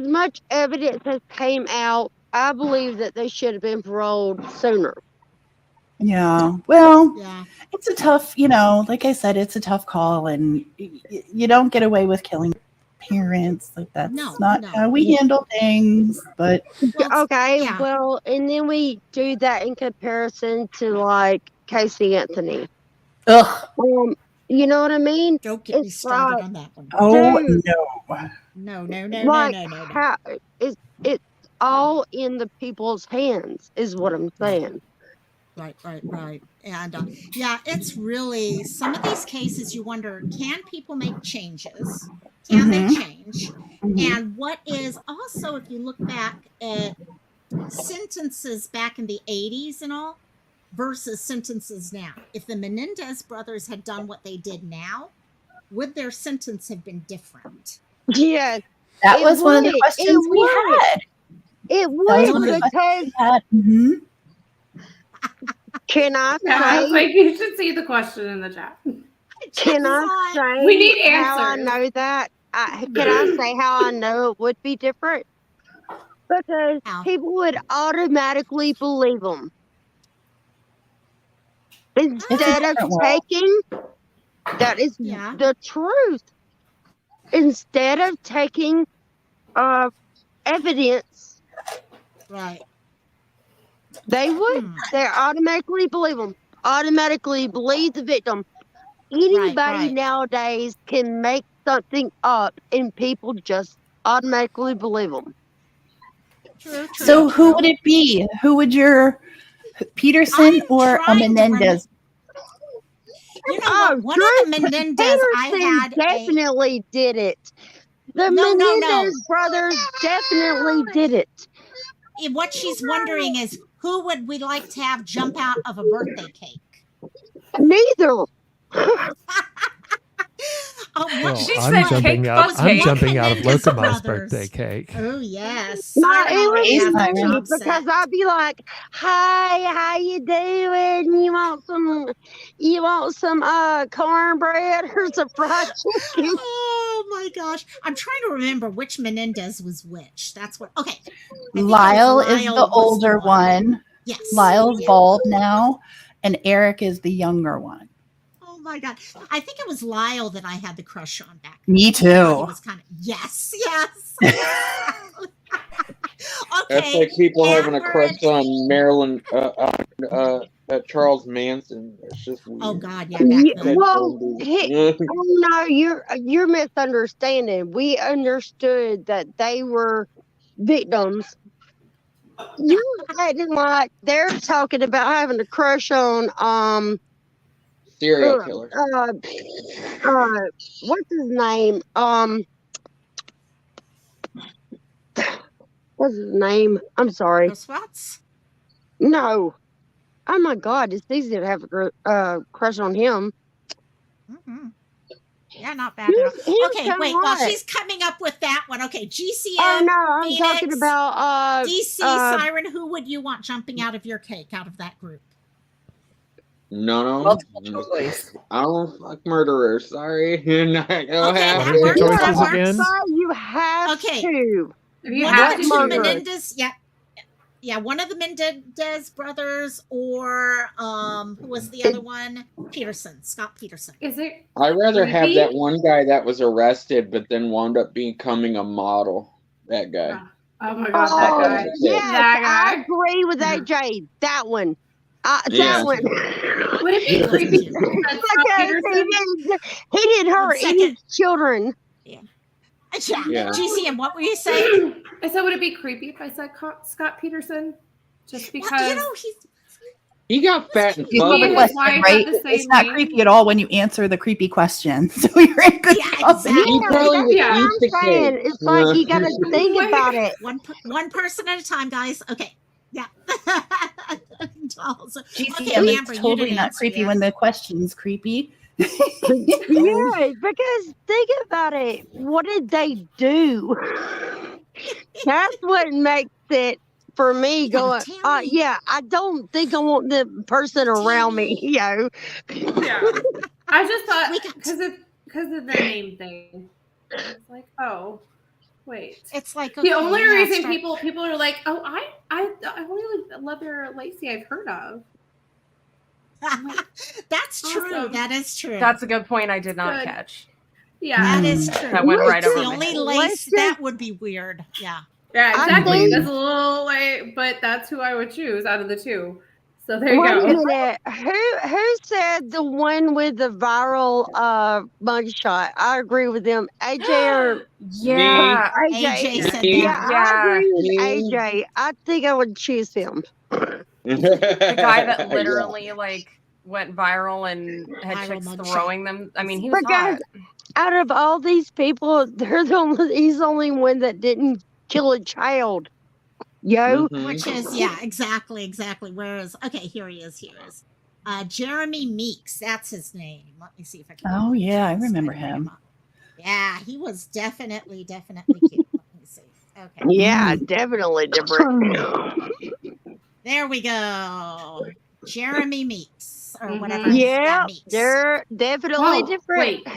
much evidence has came out. I believe that they should have been paroled sooner. Yeah. Well, Yeah. it's a tough, like I said, it's a tough call, and you don't get away with killing parents. Like, that's No, not no. how we handle things. But Well, Okay, yeah. well, and then we do that in comparison to like Casey Anthony. ugh. You know what I mean? Don't get me It's started like, on that one. Oh dude, no. No, no, no, like no, no, no, no. how it's all in the people's hands, is what I'm saying. Right. And yeah, it's really some of these cases you wonder, can people make changes? Can they change? And what is also, if you look back at sentences back in the 80s and all versus sentences now, if the Menendez brothers had done what they did now, would their sentence have been different? Yes, That it was one of the would. questions It we would. had. It That was one would, of the questions because we had. can I Yeah, I was say? like, you should see the question in the chat. Can I say We need how I answers. know that? Can I say how I know it would be different? Because How? people would automatically believe them. Instead of different world. taking, that is Yeah. the truth. Instead of taking evidence, Right. they would. They automatically believe them. Automatically believe the victim. Anybody right. nowadays can make something up, and people just automatically believe them. True. So who would it be? Who would your Peterson I'm or a trying to Menendez? You know what? One of the Menendez I Peterson had definitely did it. The No. Menendez brothers definitely did it. What she's wondering is who would we like to have jump out of a birthday cake? Neither. Well, She I'm said jumping cake out. buzz I'm cake. jumping out of Menendez Lokomai's brothers. birthday cake. Oh yes. No, Siren it already has was the me, job set. because I'd be like, "Hi, how you doing? You want some cornbread or some fried chicken?" Oh my gosh. I'm trying to remember which Menendez was which. That's what okay. I think it was Lyle is Lyle the was older one. Yes. Lyle's Yeah. bald now, and Eric is the younger one. Oh my god. I think it was Lyle that I had the crush on back then. Me He too. was kind of yes. That's Okay, like people having a Amber crush and on Marilyn, Charles Manson. It's just oh weird. God, yeah, back then. Well, Yeah. oh no, you're misunderstanding. We understood that they were victims. Yeah. You're acting like they're talking about having a crush on Serial uh, killer. what's his name? What's his name? I'm sorry. Chris Watts. No. Oh my God, it's easy to have a crush on him. Hmm. Yeah, not bad at all. He was Okay, kind of wait. While hot. she's coming up with that one, okay, Oh GCM, no, I'm talking Phoenix, about DC, Siren. Who would you want jumping out of your cake out of that group? No. Multiple choice. I don't fuck murderers. Sorry. I don't Okay, have that What are works. your That choices works. again? you have Okay. to. If you One have of the to two choose. Menendez, yeah, one of the Mendez brothers, or who was the other one? Peterson, Scott Peterson. Is it I'd rather have creepy? that one guy that was arrested but then wound up becoming a model. That guy. Oh my God, that Oh guy. yes, That I guy. agree with AJ. That one. That Yeah. one. Would it be creepy? That Scott Because Peterson? he didn't hurt any second. children. Yeah. Yeah. GCM, what were you saying? I said, would it be creepy if I said Scott Peterson? Just because. Well, you know, he's He got fat and You saw the and fuzzy. his question, wife right? had the It's same not name. creepy at all when you answer the creepy question. So you're in good Yeah, company. exactly. He probably would Yeah. eat the I'm saying cake. it's like you got to think Wait. about it. one person at a time, guys. Okay. Yeah. Also, GCM okay, is Amber, you totally didn't not answer creepy yet. when the question's creepy. Yeah, because think about it. What did they do? That's what makes it for me You gotta going. tell me. Yeah, I don't think I want the person around me. Yo. Yeah. I just thought We got- because of the name thing. It's like, oh, wait. It's like The okay, only yeah, reason start- people are like, oh, I only Leather Lacey I've heard of. That's true. Awesome. That is true. That's a good point I did not Good. catch. Yeah. That is true. That went right It's over the my only head. lace Let's that just- would be weird. Yeah. Yeah, I exactly. think- That's a little like, but that's who I would choose out of the two. So there you Wait a go. minute. Who said the one with the viral mugshot? I agree with them. AJ or Yeah. AJ said that. Yeah, Yeah. I agree with Me. AJ. I think I would choose him. The guy that Yeah. literally like went viral and had Viral chicks mugshot. throwing them. I mean, he was Because hot. out of all these people, he's the only one that didn't kill a child. Yo. Mhm. Which is, yeah, exactly. Whereas, okay, here he is. Jeremy Meeks, that's his name. Let me see if I can. Oh, yeah, I this remember guy him. up. Yeah, he was definitely cute. Let me see. Okay, Yeah, definitely different. there we go. Jeremy Meeks, or whatever. Mhm. Yeah, Meeks. they're definitely Whoa, different. wait.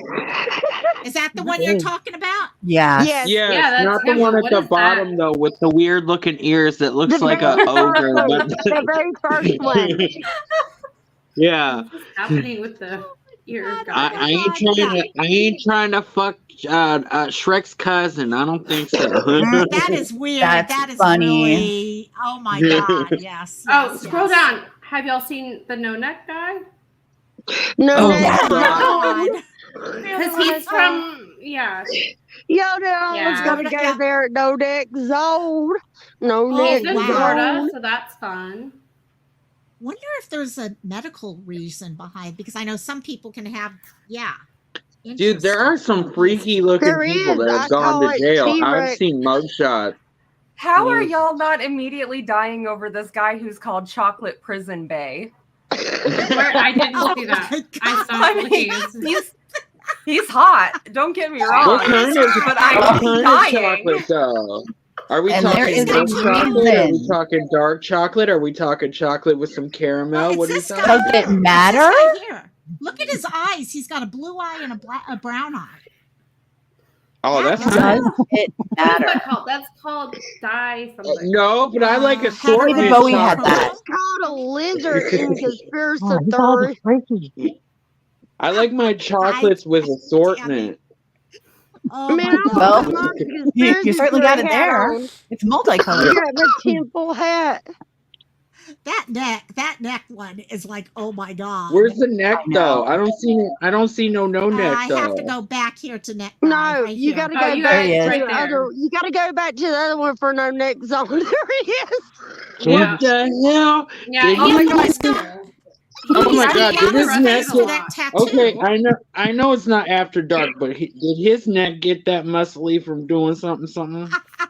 Is that the one you're talking about? Yeah. Yes. Yes, Yeah, that's not the him. one at What the is bottom that? though, with the weird looking ears that looks like a ogre. But The very first one. yeah, What's happening with the ear guy? I ain't trying to fuck Shrek's cousin. I don't think so. That is weird. That's that is funny. really. Oh my god! Yes. Oh, yes, scroll yes. down. Have y'all seen the no neck guy? No, Oh, no, yeah. God. Because he's from Yo, no, I was Yeah. going to go Yeah. there. No neck zone. No Oh, neck he's in wow. Florida, so that's fun. Wonder if there's a medical reason behind, because I know some people can have, yeah. Dude, there are some freaky looking There people is. that I have gone call to it jail. I've T-Rex. seen mugshots. How are Mm. y'all not immediately dying over this guy who's called Chocolate Prison Bay? Where I didn't Oh see that. my I God. stopped I looking. mean, he's hot. Don't get me wrong. What kind of But I'm what kind of dying. chocolate though? Are we And there talking is a milk chocolate? Are we reason. talking dark chocolate? Are we talking chocolate with some caramel? It's What are you this talking? guy Does it here. It's this matter? guy here. Look at his eyes. He's got a blue eye and a brown eye. Oh, that's Yeah. nice. Does it What's matter? that called? That's called dye something. No, but I like Heather assortment David Bowie had chocolate. that. It's called a lizard in conspiracy Oh, he's all theory. freaky. I like my chocolates with assortment. Oh Man, my I Well, look god. because you there's a certainly gray got it hat there. on. It's multicolored. You got the temple hat. That neck one is like, oh my god. Where's the neck I though? know. I don't see no neck I have to though. go back here to neck guy. No, Right you here. got to Oh, go you There back he to is. right the there. other. You got to go back to the other one for no neck zone. There he is. Yeah. What the hell? Yeah, Did Oh my he- god, he's got, Oh my he's god, got did his his neck face to get that tattoo. okay? I know it's not after dark, but did his neck get that muscly from doing something?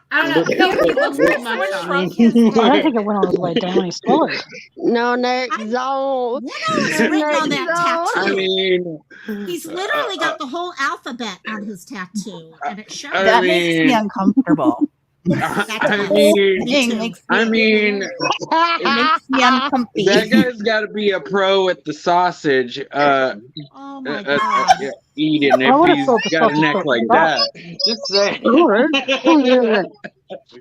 I don't know. He looks Someone like mugshot. shrunk his I don't neck. think it went all the way down when he swallowed. No neck I- zone. What else written on that I tattoo? mean, He's literally got the whole alphabet on his tattoo, and it shows. I That makes me mean- uncomfortable. I does. mean, Me Thing too. makes I mean, it makes me uncomfy. that guy's got to be a pro at the sausage. Oh my god. Eating I if would've he's thought the got a sausage neck got like fat. that. Just saying.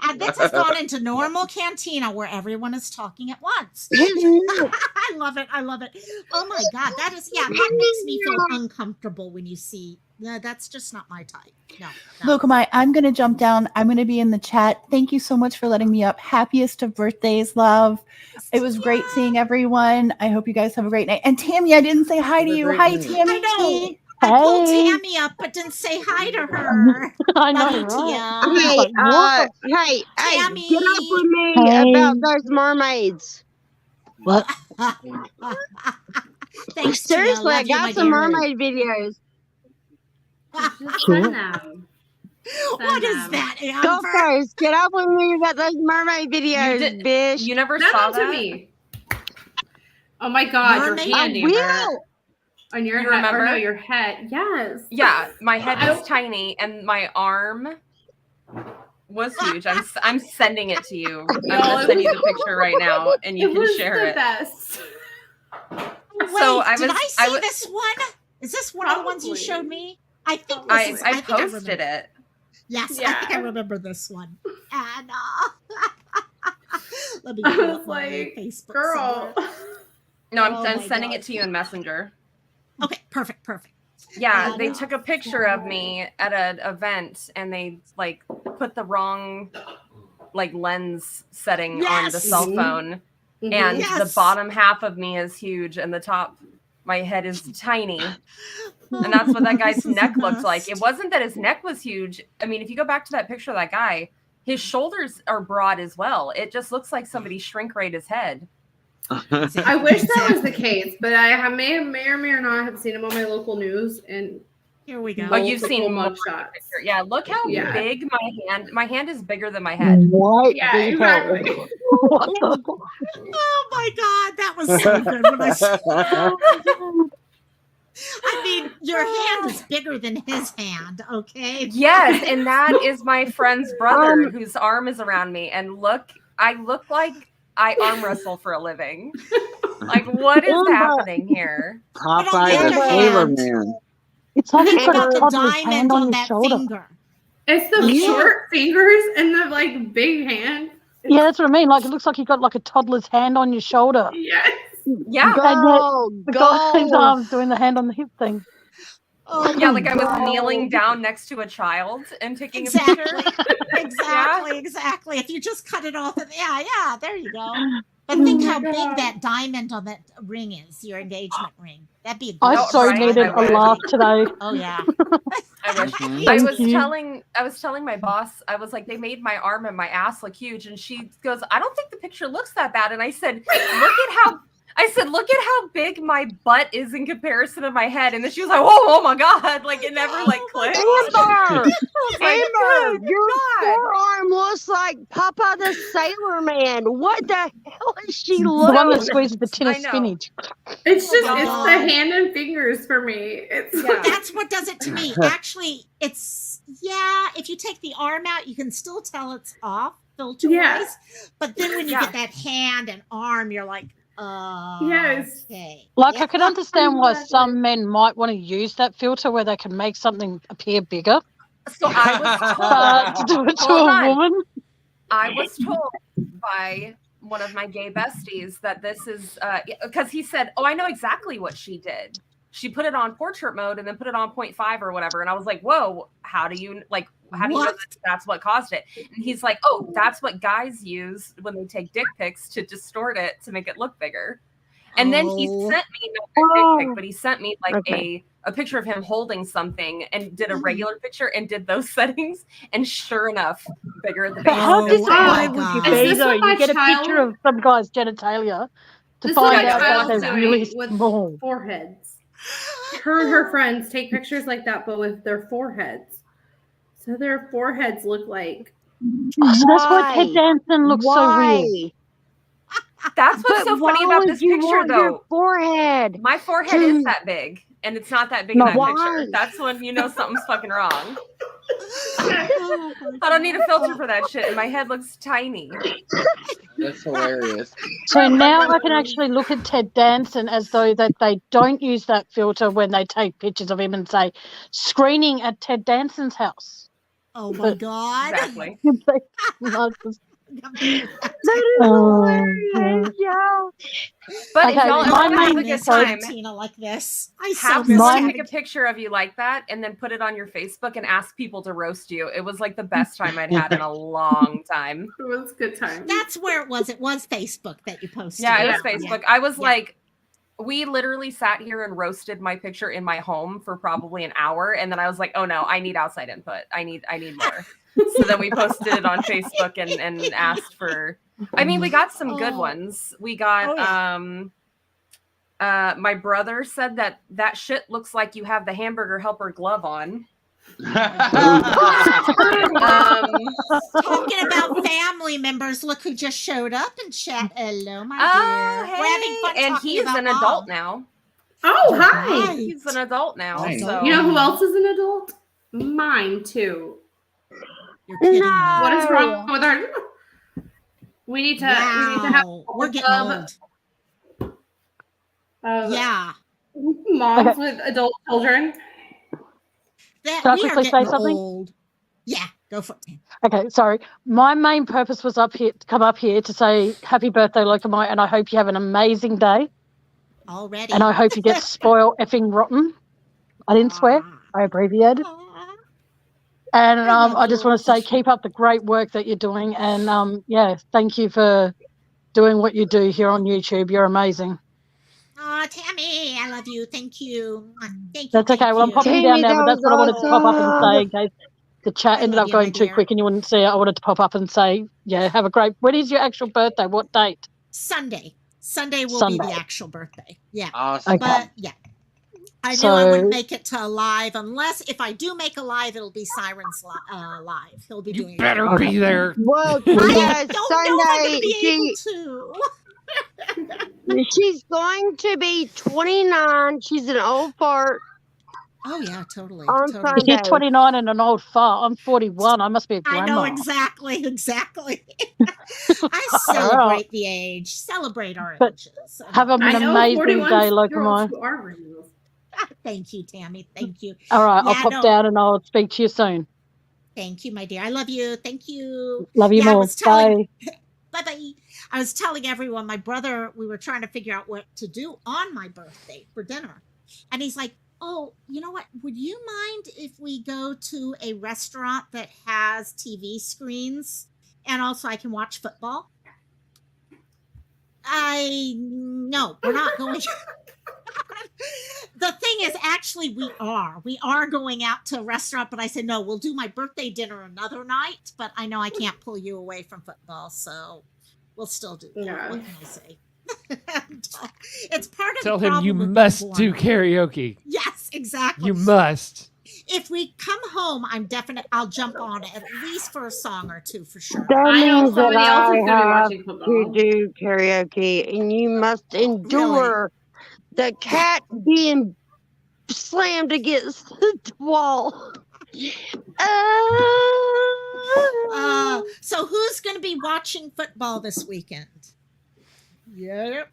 And this has gone into normal cantina where everyone is talking at once. I love it. I love it. Oh my god, that makes me feel uncomfortable when you see. No, that's just not my type. No. Lokomai, I'm going to jump down. I'm going to be in the chat. Thank you so much for letting me up. Happiest of birthdays, love. It was great seeing everyone. I hope you guys have a great night. And Tammy, I didn't say hi to you. Hi, Tammy. I know. I pulled Hey. Tammy up, but didn't say hi to her. I Love know, you, right? Tia. Hey, Like, what? hey, Tammy. get up with me Hey. about those mermaids. What? Thanks, Tia. Seriously, I Love you, my got some dear. mermaid videos. Just Sure. send them. What is them. that, Go Amber? first. Get up with me about those mermaid videos, did- bitch. You never Send saw them to that? me. Oh my god, Mermaid? your hand, I Amber. will. On your You head. Or remember? no, your head. Yes. Yeah, my head I was don't- tiny and my arm was huge. I'm sending it to you. I'm No, gonna it send you the was- picture right now, and you it can was share the it. best. Wait, So I did was- I I see was- this one? Is this one of the ones you Probably. showed me? I think I this is. think posted remember. it. Yes, I Yeah. think I remember this one. And let me I pull was up my like, Facebook. girl. somewhere. No, Oh I'm my sending God. it to you in Messenger. Okay, perfect. Yeah, they Oh, took a picture of me at an event and they like put the wrong like lens setting on the Yes. cell Mhm. phone, Mhm. and the Yes. bottom half of me is huge and the top, my head is tiny. And that's what that guy's This is neck the looked like. It best. wasn't that his neck was huge. I mean, if you go back to that picture of that guy, his shoulders are broad as well. It just looks like somebody shrink rayed his head. I wish that was the case, but I may or may not have seen him on my local news, and Here we go. Oh, you've seen more multiple of the mugshots. picture. Yeah, look how Yeah. big my hand is bigger than my head. What? Yeah, the hell? exactly. What the? Oh my God, that was so good. When I mean, your hand is bigger than his hand. Okay. Yes, and that is my friend's brother whose arm is around me. And look, I look like I arm wrestle for a living. Like, what is Amber. happening here? Popeye the Amber. Sailor Man. It's like Think he's got about a the toddler's hand diamond on on your that shoulder. finger. It's the Yeah. short fingers and the like big hand. Yeah, that's what I mean. Like it looks like you got like a toddler's hand on your shoulder. Yes. Yeah. Go, The guy his go. arms doing the hand on the hip thing. Oh Yeah, my like I was God. kneeling down next to a child and taking a Exactly. picture. Exactly. If you just cut it off, yeah, there you go. But think how big that diamond on that ring is, your engagement ring. That'd be a I Oh, so right, needed I a would. laugh today. Oh yeah. I wish. Mhm. I Thank was telling my boss, I was like, they made my arm and my ass look huge, and she goes, I don't think the picture looks that bad. And I said, look at how big my butt is in comparison to my head. And then she was like, oh my God, like it never like clicked. Amber, Like, Amber, good your God. forearm looks like Papa the Sailor Man. What the hell is she The one that looking? squeezes the tin I of know. spinach. It's just God. it's the hand and fingers for me. It's Yeah. That's what does it to me. Actually, it's if you take the arm out, you can still tell it's off filter Yeah. wise. But then when you Yeah. get that hand and arm, you're like, Yes. okay. Like Yeah. I could understand why Exactly. some men might want to use that filter where they can make something appear bigger. So I was To do it to Hold a on. woman. I was told by one of my gay besties that this is because he said, oh, I know exactly what she did. she put it on portrait mode and then put it on 0.5 or whatever. And I was like, whoa, how do you know that's what caused it? And he's like, oh, that's what guys use when they take dick pics to distort it to make it look bigger. And then he sent me not a dick pic, but he sent me like a picture of him holding something and did a regular picture and did those settings. And sure enough, bigger the But how base. disappointed would you be though? You get a picture of some guy's genitalia to find out that they're really small. Foreheads. Her and her friends take pictures like that, but with their foreheads. So their foreheads look like. Oh, so that's why Ted Danson looks so weird. That's what's so funny about this picture, though. Your forehead. My forehead is that big, and it's not that big in that picture. That's when you know something's fucking wrong. I don't need a filter for that shit, and my head looks tiny. That's hilarious. So now I can actually look at Ted Danson as though that they don't use that filter when they take pictures of him and say, screening at Ted Danson's house. Oh my God. Exactly. That is hilarious. Yeah. But if y'all ever my have a main good time, Tina like this. have someone take a picture of you like that and then put it on your Facebook and ask people to roast you. It was like the best time I'd had in a long time. It was a good time. That's where it was. It was Facebook that you posted. Yeah, it was Facebook. I was like, we literally sat here and roasted my picture in my home for probably an hour. And then I was like, oh no, I need outside input. I need more. So then we posted it on Facebook and asked for, I mean, we got some good ones. We got, my brother said that shit looks like you have the hamburger helper glove on. Talking about family members, look who just showed up and chat. Hello, my dear. Hey. We're having fun and talking he's about an mom. adult now. Oh, hi. He's an adult now. Nice. So You know who else is an adult? Mine, too. You're kidding me. What is wrong with our... We need to have... We're getting old. Yeah. Moms with adult children. That Can I we are quickly say getting something? old. Yeah, go for it. Okay, sorry. My main purpose was to come up here to say happy birthday, Lokomai, and I hope you have an amazing day. Already. And I hope you get spoiled effing rotten. I didn't swear. I abbreviated. And I just want to say keep up the great work that you're doing. And, thank you for doing what you do here on YouTube. You're amazing. Oh, Tammy, I love you. Thank you. Thank you. That's okay. Well, I'm popping down now, but that's what I wanted to pop up and say in case the chat ended up going too quick and you wouldn't see it. I wanted to pop up and say, have a great... When is your actual birthday? What date? Sunday. Sunday will be the actual birthday. Yeah. Awesome. Okay. But, yeah. I knew I wouldn't make it to a live unless if I do make a live, it'll be Siren's live. He'll be doing. Better be there. Well, I don't Sunday, know if I'm gonna be able to. she's going to be 29. She's an old fart. Oh yeah, totally. On totally. She's 29 and an old fart. I'm 41. I must be a grandma. I know exactly. I celebrate the age. Celebrate our ages. Have an amazing day, Lokomai. Thank you, Tammy. Thank you. All right, I'll pop down and I'll speak to you soon. Thank you, my dear. I love you. Thank you. Love you more. Bye. Bye-bye. I was telling everyone, my brother, we were trying to figure out what to do on my birthday for dinner. And he's like, oh, you know what? Would you mind if we go to a restaurant that has TV screens and also I can watch football? No, we're not going. The thing is, actually, we are going out to a restaurant, but I said, no, we'll do my birthday dinner another night, but I know I can't pull you away from football, so we'll still do that. Yeah. What can I say? It's part of Tell the him you must do karaoke. Yes, exactly. You must. If we come home, I'll jump on at least for a song or two for sure. That means that I have to do karaoke, and you must endure the cat being slammed against the wall. So who's going to be watching football this weekend? Yep.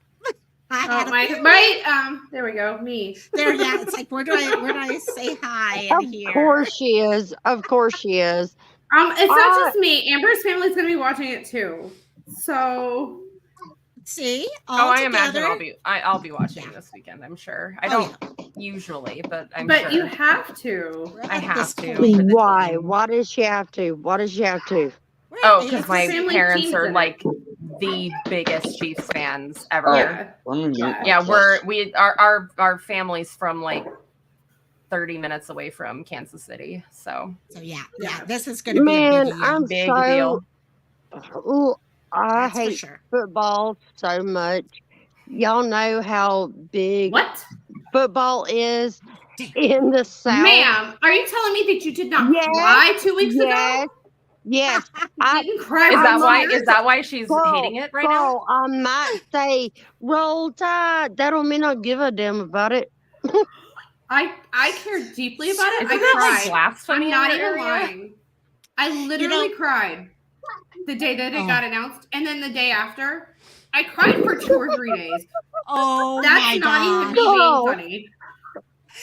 There we go. Me. There, yeah. It's like where do I say hi? Of course she is. Of course she is. It's not just me. Amber's family's gonna be watching it too. So see, I imagine I'll be watching this weekend. I'm sure. I don't. usually, but I'm But sure. you have to. I have to. Why? Why does she have to? Why does she have to? Oh, It's because the my family parents Chiefs are in it. like the biggest Chiefs fans ever. Oh, Yeah. let me mute Yeah, myself. our family's from like 30 minutes away from Kansas City. So yeah, this is going to be a Man, big I'm big so. deal. Ooh, I That's for hate sure. football so much. Y'all know how big football is in the South. Ma'am, are you telling me that you did not Yes, cry 2 weeks yes, ago? yes. You didn't cry Is for that why? years? Is that why she's hating it right now? So I might say roll tide. That don't mean I give a damn about it. I care deeply about it. Isn't I that like cried. blasphemy I'm in not your even area? lying. I literally cried the day that it got announced, and then the day after, I cried for 2 or 3 days. Oh That's my not even gosh. me being funny.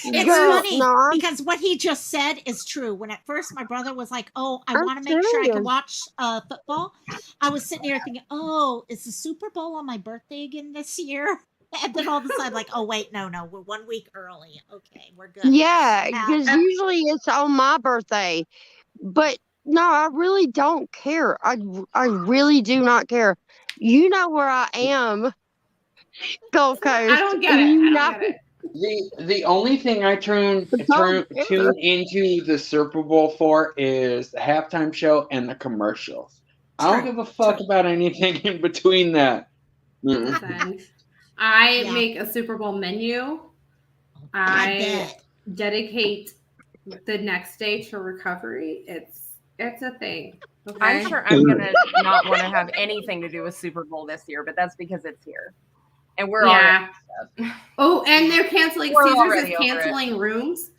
It's Girl, funny no, because what he just said is true. When at first my brother was like, "Oh, I I'm want to make sure I can serious. watch football," I was sitting here thinking, "Oh, is the Super Bowl on my birthday again this year?" And then all of a sudden, like, "Oh wait, no, we're 1 week early. Okay, we're good." Yeah, because usually it's on my birthday. But no, I really don't care. I really do not care. You know where I am, Gold Coast. I don't get it. I don't get it. The only thing I tune into the Super Bowl for is the halftime show and the commercials. I don't give a fuck about anything in between that. Listen, I make a Super Bowl menu. I dedicate the next day to recovery. It's a thing. Okay? I'm sure I'm gonna not want to have anything to do with Super Bowl this year, but that's because it's here, and we're already. Oh, and they're canceling. We're Caesars is already over it. canceling rooms.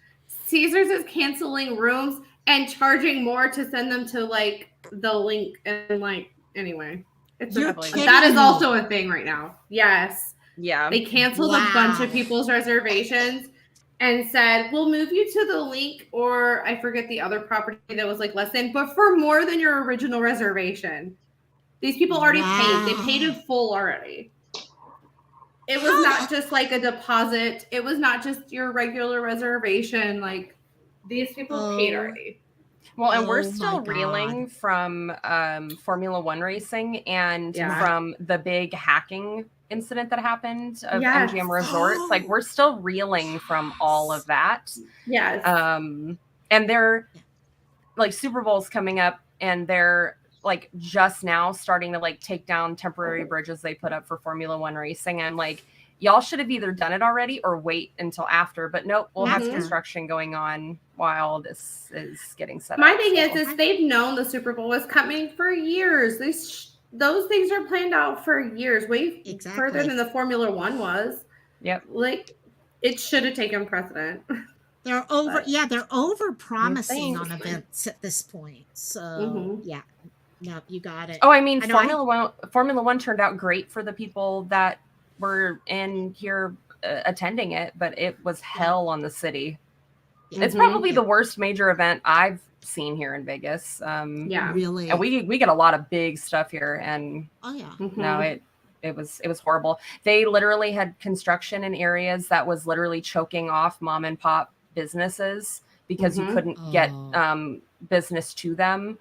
Caesars is canceling rooms and charging more to send them to like the link and like anyway. That is also a thing right now. Yes. Yeah. They canceled a bunch of people's reservations and said, we'll move you to the link, or I forget the other property that was like less than, but for more than your original reservation. These people already paid. They paid in full already. It was not just like a deposit. It was not just your regular reservation. Like these people paid already. Well, and we're still reeling from Formula One racing and from the big hacking incident that happened of MGM Resorts. Like we're still reeling from all of that. Yes. And they're like Super Bowl's coming up, and they're like just now starting to like take down temporary bridges they put up for Formula One racing. I'm like, y'all should have either done it already or wait until after. But nope, we'll have construction going on while this is getting set up. My thing is they've known the Super Bowl was coming for years. Those things are planned out for years, way further than the Formula One was. Yep. Like it should have taken precedent. They're over. Yeah, they're over promising on events at this point. So yeah. No, you got it. Oh, I mean, Formula One turned out great for the people that were in here attending it, but it was hell on the city. It's probably the worst major event I've seen here in Vegas. Really. And we get a lot of big stuff here, and no, it was horrible. They literally had construction in areas that was literally choking off mom and pop businesses because you couldn't get business to them.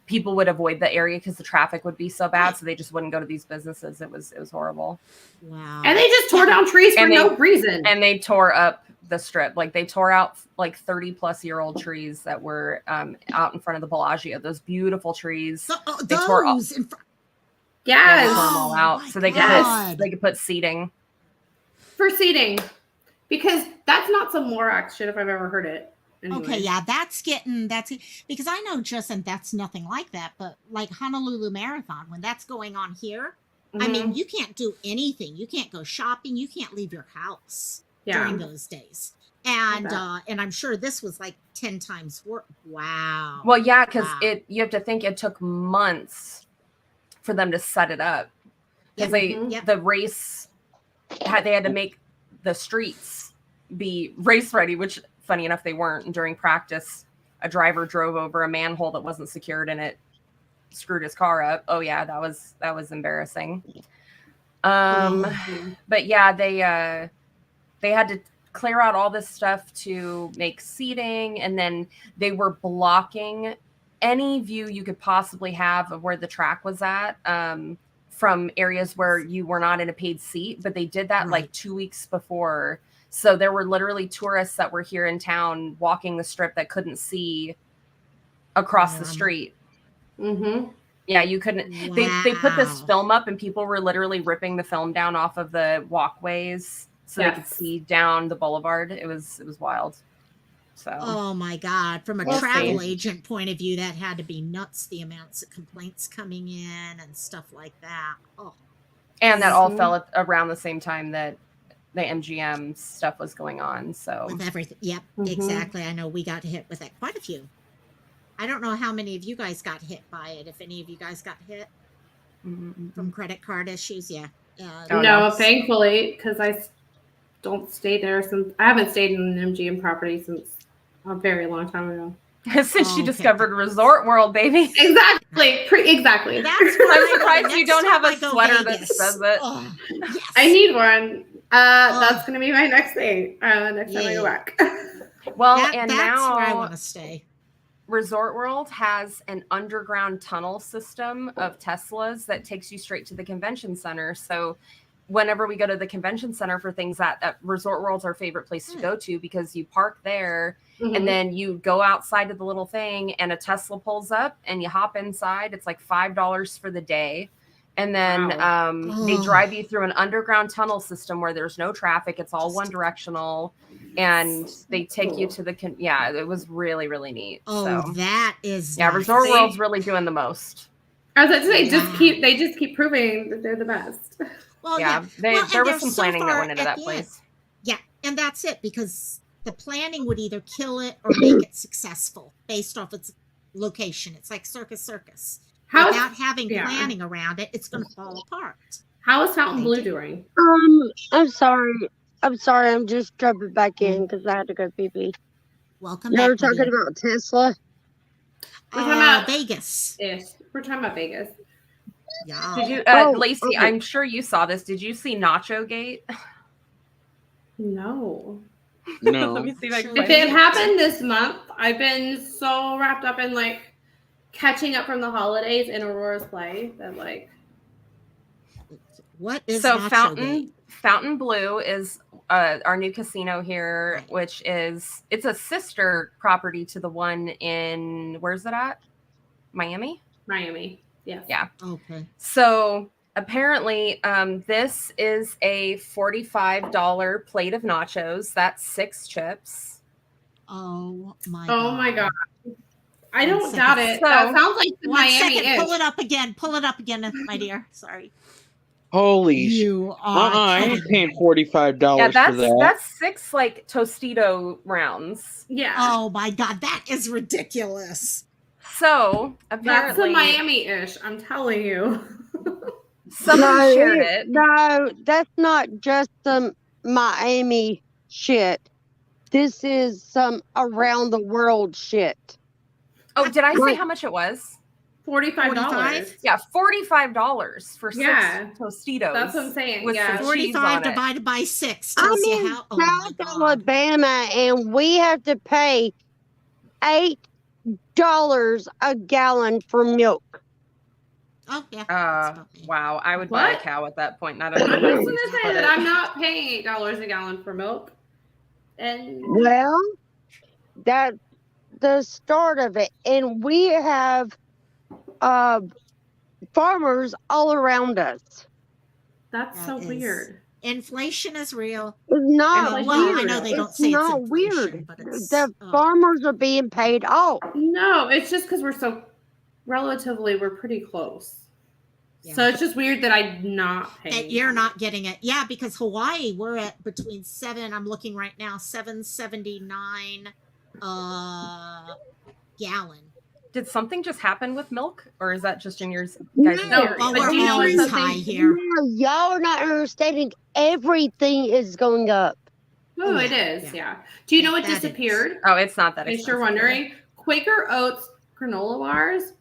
People would avoid the area because the traffic would be so bad, so they just wouldn't go to these businesses. It was horrible. Wow. And they just tore down trees for no reason. And they tore up the strip. Like they tore out like 30-plus-year-old trees that were out in front of the Bellagio. Those beautiful trees. They tore all, those. Yeah, they tore them all out so they could put seating. For seating, because that's not some Lorax shit if I've ever heard it. Anyway. Okay, yeah, that's because I know and that's nothing like that, but like Honolulu Marathon, when that's going on here, I mean, you can't do anything. You can't go shopping. You can't leave your house during those days. And I'm sure this was like 10 times worse. Wow. Well, yeah, because you have to think it took months for them to set it up. Because the race they had to make the streets be race ready, which funny enough, they weren't. During practice, a driver drove over a manhole that wasn't secured and it screwed his car up. Oh yeah, that was embarrassing. But yeah, they had to clear out all this stuff to make seating, and then they were blocking any view you could possibly have of where the track was at, from areas where you were not in a paid seat. But they did that like 2 weeks before. So there were literally tourists that were here in town walking the strip that couldn't see across the street. Mm-hmm. Yeah, you couldn't. Wow. They put this film up, and people were literally ripping the film down off of the walkways so they could see down the boulevard. It was wild. So. Oh my God! From a We'll travel see. agent point of view, that had to be nuts. The amounts of complaints coming in and stuff like that. Oh, And that all fell at around the same time that the MGM stuff was going on. So with everything. Yep, exactly. I know we got hit with that. Quite a few. I don't know how many of you guys got hit by it. If any of you guys got hit from credit card issues, yeah. No, thankfully, because I don't stay there since I haven't stayed in an MGM property since a very long time ago. Since you discovered Resort World, baby. Exactly. Exactly. That's I'm surprised you don't have a sweater that says it. Oh, yes. I need one. That's gonna be my next thing. Next time I go back. Well, that's now where I want to stay. Resort World has an underground tunnel system of Teslas that takes you straight to the convention center. So whenever we go to the convention center for things, that Resort World's our favorite place to go to, because you park there and then you go outside of the little thing and a Tesla pulls up and you hop inside. It's like $5 for the day. And then they drive you through an underground tunnel system where there's no traffic. It's all one directional. And they take you to the, it was really, really neat. Oh, so. that is Yeah, Resort World's really doing the most. I was about to say, they just keep proving that they're the best. Well, Yeah, there was some planning that went into that place. Yeah, and that's it, because the planning would either kill it or make it successful based off its location. It's like circus. Without having planning around it, it's going to fall apart. How is Fountain Blue doing? I'm sorry. I'm just jumping back in because I had to go pee pee. Welcome you back. We're talking about Tesla. We're talking about Vegas. We're talking about Vegas. Yeah. Did you, Lacey? okay. I'm sure you saw this. Did you see Nacho Gate? No. No. Let me see if I can If find it it. happened this month, I've been so wrapped up in like catching up from the holidays in Aurora's play that like. What is So Nacho Fountain Blue is our new casino here, which is it's a sister property to the one in where's it at? Miami. Yes. Yeah. Okay. So apparently, this is a $45 plate of nachos. That's 6 chips. Oh my God. I One don't second. doubt it. That sounds like the One Miami second. is. Pull it up again, my dear. Sorry. Holy You are I ain't kidding paying $45 Yeah, for that. that's 6 like Tostito rounds. Yeah. Oh my God, that is ridiculous. So That's apparently, the Miami-ish. I'm telling you. somebody shared it. No, that's not just some Miami shit. This is some around the world shit. Oh, did I say how much it was? $45. Yeah, $45 for 6 Yeah. Tostitos. That's what I'm saying. with Yeah. some cheese 45 on it. divided by 6 I'm tells you in how. Oh my South God. Alabama, and we have to pay $8 a gallon for milk. Oh yeah. Wow, I would buy a What? cow at that point. Not I'm just a gonna say that I'm not paying $8 a gallon for milk. And Well, that's the start of it, and we have farmers all around us. that's so weird. Inflation is real. It's not Well, weird. I know they don't it's say it's not inflation, weird. but it's, The farmers are being paid off. No, it's just because we're pretty close. So it's just weird that I'm not paying. That you're not getting it. Yeah, because Hawaii, we're at between I'm looking right now, $7.79 gallon. Did something just happen with milk, or is that just in yours? No, Guys' well, we're always high here. No, y'all are not understanding. Everything is going up. Oh, it is. Yeah. Do you know what that disappeared? Oh, it's not that In case expensive. you're wondering, Quaker Oats granola bars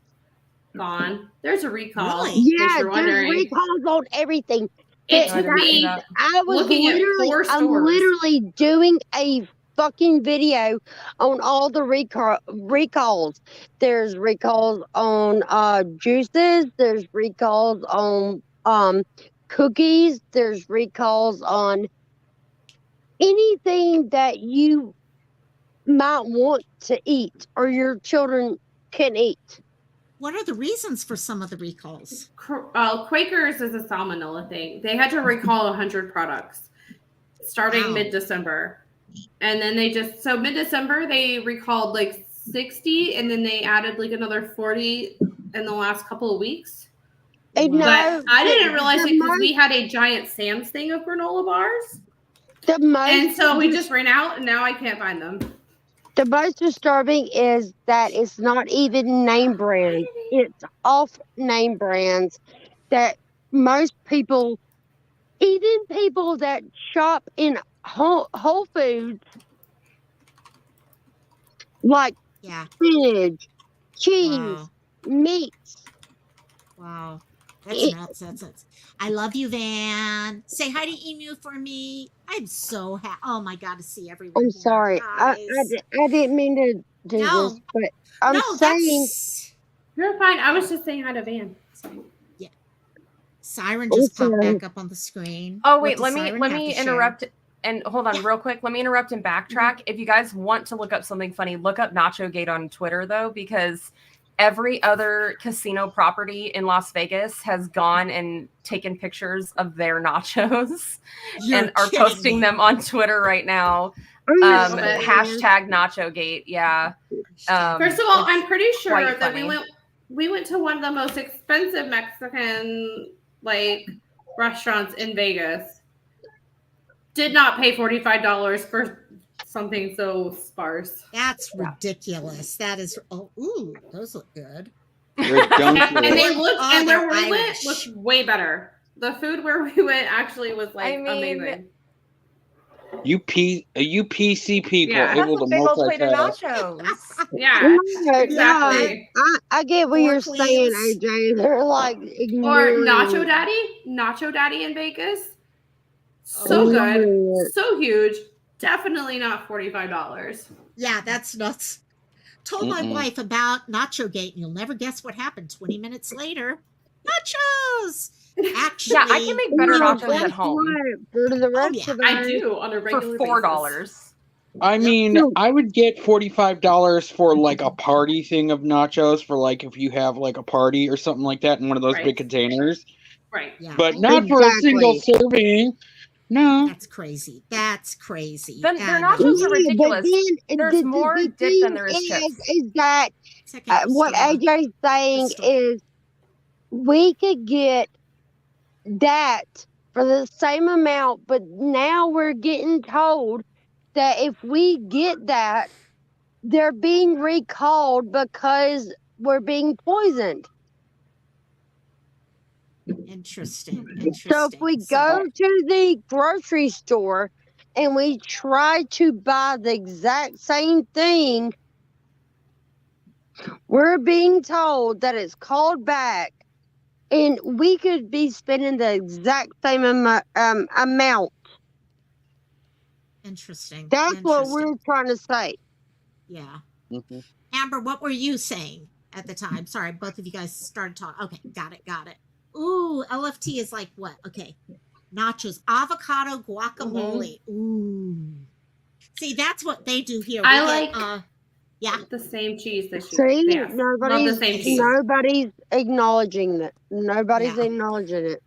gone. There's a recall. Really? in case Yeah, you're there's wondering. recalls on everything. It That, took me I was looking at 4 I'm stores. literally doing a fucking video on all the recalls. There's recalls on juices. There's recalls on cookies. There's recalls on anything that you might want to eat or your children can eat. What are the reasons for some of the recalls? Quakers is a salmonella thing. They had to recall 100 products starting mid-December. And then so mid-December, they recalled like 60, and then they added like another 40 in the last couple of weeks. And But no, I didn't realize the it because we had a giant Sam's thing of granola bars. And so we just ran out, and now I can't find them. The most disturbing is that it's not even name brand. It's off name brands that most people, even people that shop in Whole Foods, like spinach, cheese, meats. Wow. That's nuts. That's nuts. I love you, Van. Say hi to Emu for me. I'm so happy. Oh my God, to see everyone. I'm sorry. I didn't mean to do this, but I'm saying. You're fine. I was just saying hi to Van. Yeah. Siren just popped back up on the screen. Oh wait, let me interrupt and hold on real quick. Let me interrupt and backtrack. If you guys want to look up something funny, look up Nacho Gate on Twitter though, because every other casino property in Las Vegas has gone and taken pictures of their nachos and are posting them on Twitter right now. Hashtag Nacho Gate. Yeah. First of all, I'm pretty sure that we went to one of the most expensive Mexican restaurants in Vegas. Did not pay $45 for something so sparse. That's ridiculous. That is. Oh, ooh, those look good. And they looked, and where we went looked way better. The food where we went actually was amazing. You PC people able to big old plate of multitask. nachos. Yeah, exactly. I get what you're saying, AJ. They're like or Nacho Daddy in Vegas. So good, so huge. Definitely not $45. Yeah, that's nuts. Told my wife about Nacho Gate, and you'll never guess what happened. 20 minutes later, nachos. Actually, yeah, I can make better nachos at home. I do on a regular for $4. I mean, I would get $45 for like a party thing of nachos for like if you have like a party or something like that in one of those big containers. Right. Yeah. But not for a single serving. No. That's crazy. That's crazy. Then their nachos are ridiculous. There's more dip than there is chips. Is that what AJ's saying is we could get that for the same amount, but now we're getting told that if we get that, they're being recalled because we're being poisoned. Interesting. So if we go to the grocery store and we try to buy the exact same thing, we're being told that it's called back, and we could be spending the exact same amount. Interesting. That's what we're trying to say. Yeah. Amber, what were you saying at the time? Sorry, both of you guys started talking. Okay, got it. Ooh, LFT is like what? Okay. Nachos, avocado, guacamole. Ooh. See, that's what they do here. I like the same cheese that you See, yes. nobody's acknowledging that. Nobody's acknowledging it.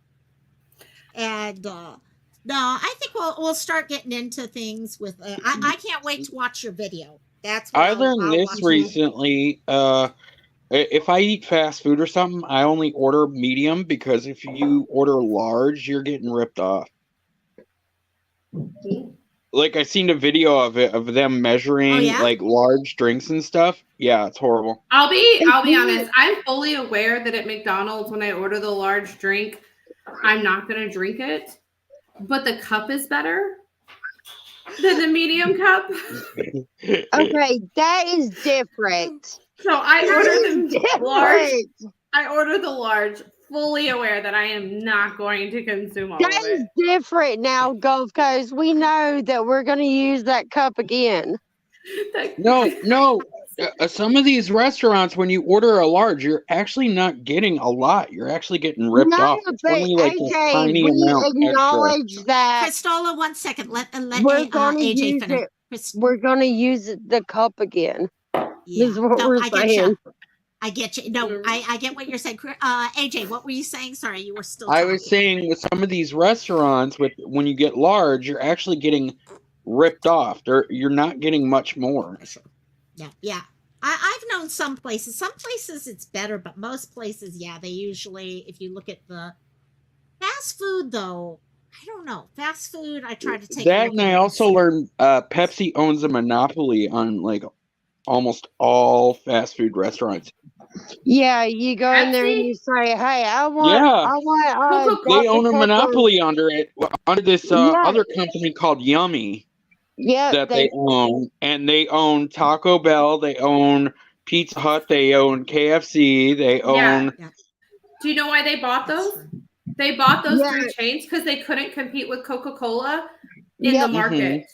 And no, I think we'll start getting into things with. I can't wait to watch your video. That's what I learned this recently. If I eat fast food or something, I only order medium because if you order large, you're getting ripped off. Like I seen a video of them measuring like large drinks and stuff. Yeah, it's horrible. I'll be honest. I'm fully aware that at McDonald's when I order the large drink, I'm not gonna drink it, but the cup is better than the medium cup. Okay, that is different. So I order the large fully aware that I am not going to consume all of That's it. different now, Gulf Coast. We know that we're going to use that cup again. No. Some of these restaurants, when you order a large, you're actually not getting a lot. You're actually getting ripped No, off. It's but only like this AJ, tiny we amount extra. acknowledge that Christola, 1 second. Let we're going to AJ use finish. it. We're going to use the cup again. Yeah. This is what No, we're I get saying. you. I get you. No, I get what you're saying. AJ, what were you saying? Sorry, you were still I talking. was saying with some of these restaurants, when you get large, you're actually getting ripped off. You're not getting much more. Yeah. I've known some places. Some places it's better, but most places, yeah, they usually, if you look at the fast food, though, I don't know. Fast food, I try to take a That, look and at I it. also learned Pepsi owns a monopoly on like almost all fast food restaurants. Yeah, you go in there and you say, "Hey, I want They own Dr. a Pepper." monopoly under this Yeah. other company called Yummy. Yeah, that they own, and they own Taco Bell, they own Pizza Hut, they own KFC, they own. Do you know why they bought those? They bought those Yeah. 3 chains because they couldn't compete with Coca-Cola in the Yep. market.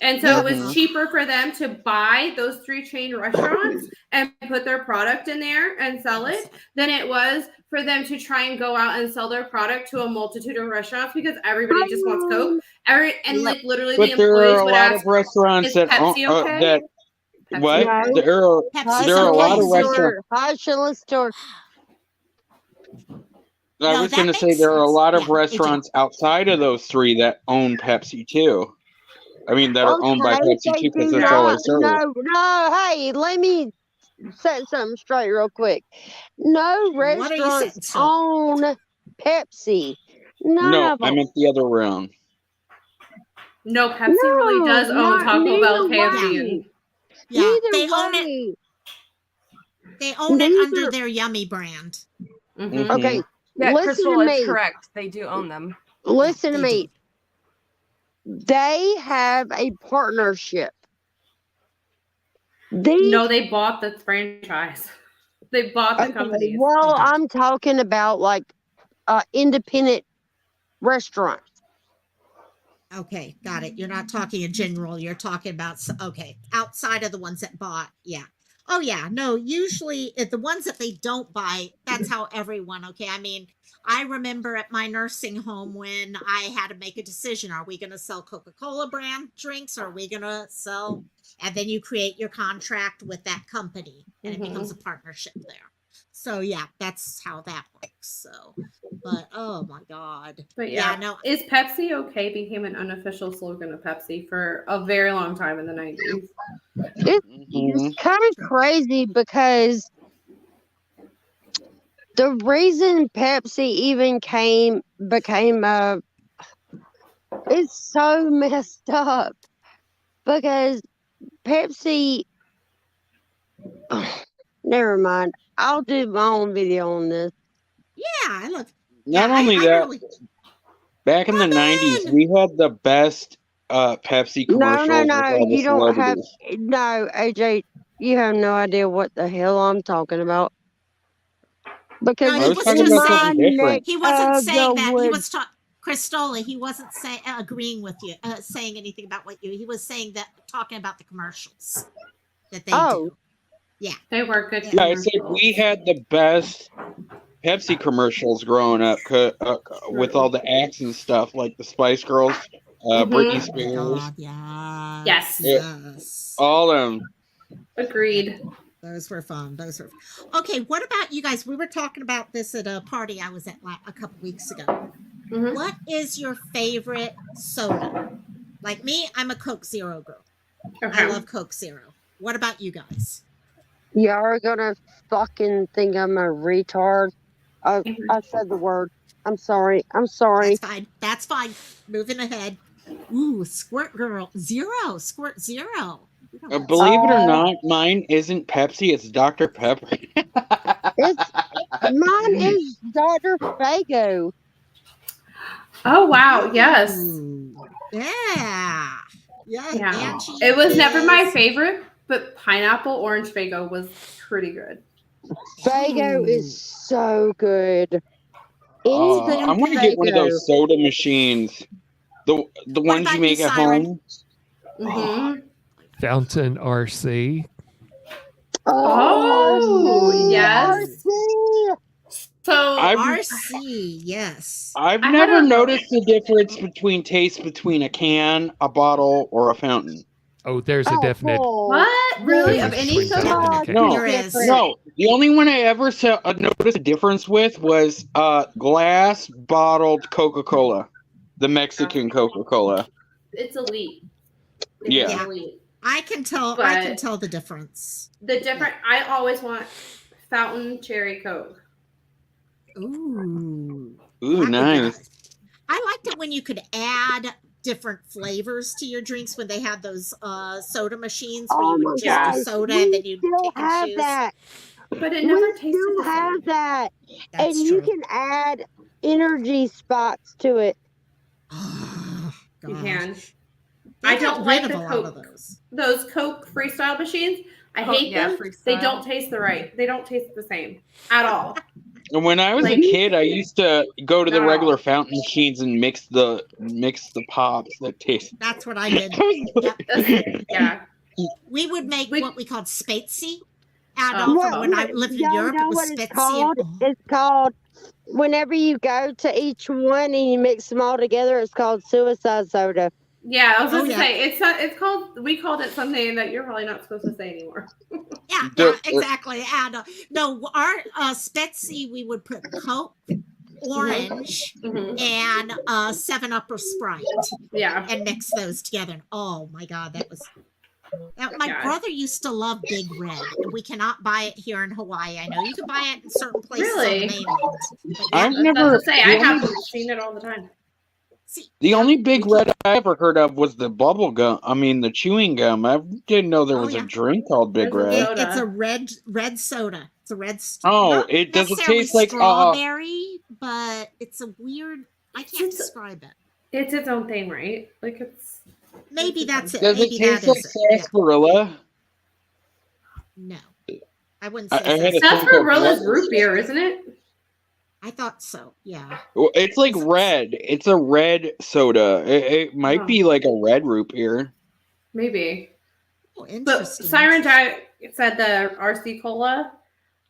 And so it was cheaper for them to buy those 3 chain restaurants and put their product in there and sell it than it was for them to try and go out and sell their product to a multitude of restaurants because everybody just wants Coke. Like literally But the there are employees a would lot ask, of restaurants "Is that Pepsi own, okay?" that Pepsi what okay? there are a lot of restaurants. I was going to say there are a lot of restaurants outside of those 3 that own Pepsi too. I mean, that are owned by Pepsi they too, because do that's all they not. serve. No. Hey, let me set something straight real quick. No What are you saying, restaurants own Pepsi. None No, of I them. meant the other round. No, Pepsi really does own Taco Bell, KFC, and Yeah, Neither they own way. it. They own it under their Yummy brand. Okay, Yeah, listen Crystal to is me. correct. They do own them. Listen to me. They have a partnership. No, they bought the franchise. They bought the companies. Well, I'm talking about like independent restaurants. Okay, got it. You're not talking in general. You're talking about outside of the ones that bought. Yeah. Oh yeah. No. Usually, the ones that they don't buy, that's how everyone. Okay. I mean, I remember at my nursing home when I had to make a decision: are we going to sell Coca-Cola brand drinks? Or are we going to sell? And then you create your contract with that company, and it becomes a partnership there. So yeah, that's how that works. So, but oh my god. But yeah, no. Is Pepsi okay became an unofficial slogan of Pepsi for a very long time in the 90s. It's kind of crazy because the reason Pepsi even became it's so messed up because Pepsi. Never mind. I'll do my own video on this. Yeah, look. Not only that, back in the 90s, we had the best Pepsi commercials with all the You don't have. celebrities. No, AJ, you have no idea what the hell I'm talking about. Because No, he it's was talking in just about my something different. neck He wasn't of saying the that. He woods. was talking. Cristola, he wasn't agreeing with you, saying anything about what you. He was saying that talking about the commercials that they do. Yeah, they were good. Yeah, I said we had the best Pepsi commercials growing up with all the acts and stuff, like the Spice Girls, Britney Spears. Yes. All of them. Agreed. Those were fun. Okay. What about you guys? We were talking about this at a party I was at a couple weeks ago. What is your favorite soda? Like me, I'm a Coke Zero girl. I love Coke Zero. What about you guys? Y'all are gonna fucking think I'm a retard. I said the word. I'm sorry. That's fine. Moving ahead. Ooh, Squirt Girl Zero. Squirt Zero. Believe it or not, mine isn't Pepsi, it's Dr. Pepper. Mine is Dr. Fago. Oh wow, yes. Yeah. Yeah. It was never my favorite, but pineapple orange Fago was pretty good. Fago is so good. Anything I'm gonna get one of Fago. those soda machines. The What ones about you you, make at Siren? home. Mm-hmm. Fountain RC. Oh, yes. RC. So RC, yes. I've I had never a noticed the difference between taste between a can, a bottle, or a fountain. Oh, there's a definite what? Really? Of difference any between fountain soda? and can. No, There is. no. The only one I ever noticed a difference with was glass bottled Coca-Cola, the Mexican Coca-Cola. It's elite. It's Yeah. elite. I can tell the difference. The different I always want fountain cherry Coke. Ooh. Ooh, nice. I liked it when you could add different flavors to your drinks when they had those soda machines where Oh you my would just gosh. do soda We and then you'd still pick and have choose. that. But it never tasted still the have same. that. That's and you true. can add energy spots to it. You can. They I got don't rid like of the a lot Coke. of those. Those Coke freestyle machines. I Oh, hate yeah, them. freestyle. They don't taste They don't taste the same at all. And when I was a Like- kid, I used to go to the No. regular fountain machines and mix the pops that taste. That's what I did. Yep. Yeah. We would make what we called spezi. And Oh. from when I lived in y'all Europe, know it was what it's spezi. called? It's called, whenever you go to each one and you mix them all together, it's called suicide soda. Yeah, I was Oh, going to yeah. say it's called. We called it something that you're probably not supposed to say anymore. Yeah, exactly. And no, our spezi, we would put Coke, orange, and 7-Up or Sprite. Yeah. And mix those together. And oh my God, that was. My Yeah. brother used to love Big Red, and we cannot buy it here in Hawaii. I know you can buy it in certain places on Really? the mainland. But I've yeah, never. Say I haven't seen it all the time. The only big red I ever heard of was the bubble gum. I mean, the chewing gum. I didn't know there was a drink called Big Red. It's a red soda. It's a red. Oh, not it does it necessarily taste like strawberry, but it's a weird. I can't describe it. It's its own thing, right? Like it's. Maybe that's it. Does Maybe it taste that like is it. sarsaparilla? No, I wouldn't I say had a think of Sarsaparilla's what- root beer, isn't it? I thought so. Yeah. Well, it's like red. It's a red soda. It might Oh. be like a red root beer. Maybe. Oh, But interesting. Siren said the RC Cola.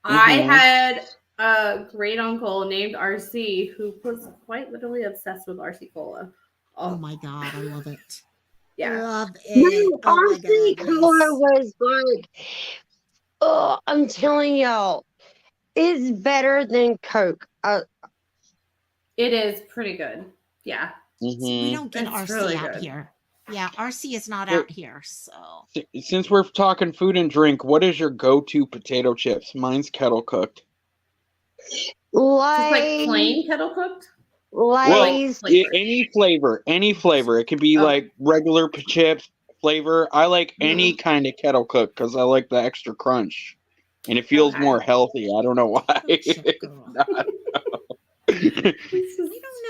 I had a great uncle named RC who was quite literally obsessed with RC Cola. Oh my God, I love it. Yeah. Love it. Oh my RC God, Cola was like, oh, I'm telling y'all, it's better than Coke. It is pretty good. Yeah. We don't get It's RC really out good. here. Yeah, RC is not Well, out here. So Since we're talking food and drink, what is your go-to potato chips? Mine's kettle cooked. Just like plain kettle cooked? Well, Lay's. any flavor. It could be like regular chips flavor. I like any kind of kettle cook because I like the extra crunch, and it feels more healthy. I don't know why. I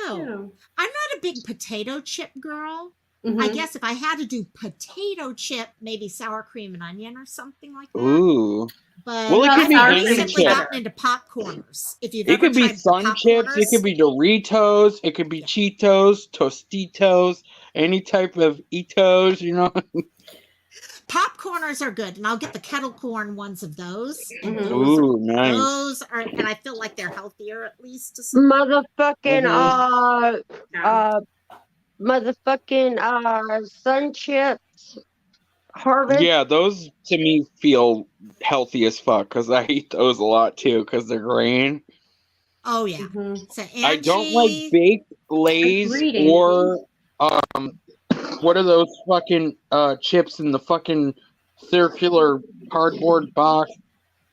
don't know. I'm not a big potato chip girl. I guess if I had to do potato chip, maybe sour cream and onion or something like that. Ooh. But Well, it could be I've any recently chip. gotten into popcorners. If you've It ever could be tried Sun chips. It could be Doritos. It could be Cheetos, Tostitos, any type of Etos. You know. Popcorners are good, and I'll get the kettle corn ones of those. And Ooh, nice. Those are, and I feel like they're healthier at least. To some Motherfucking Sun chips. Harvest. Yeah, those to me feel healthy as fuck because I eat those a lot too because they're grain. Oh yeah. So I don't like baked Lays Agreed, or what are those fucking chips in the fucking circular cardboard box?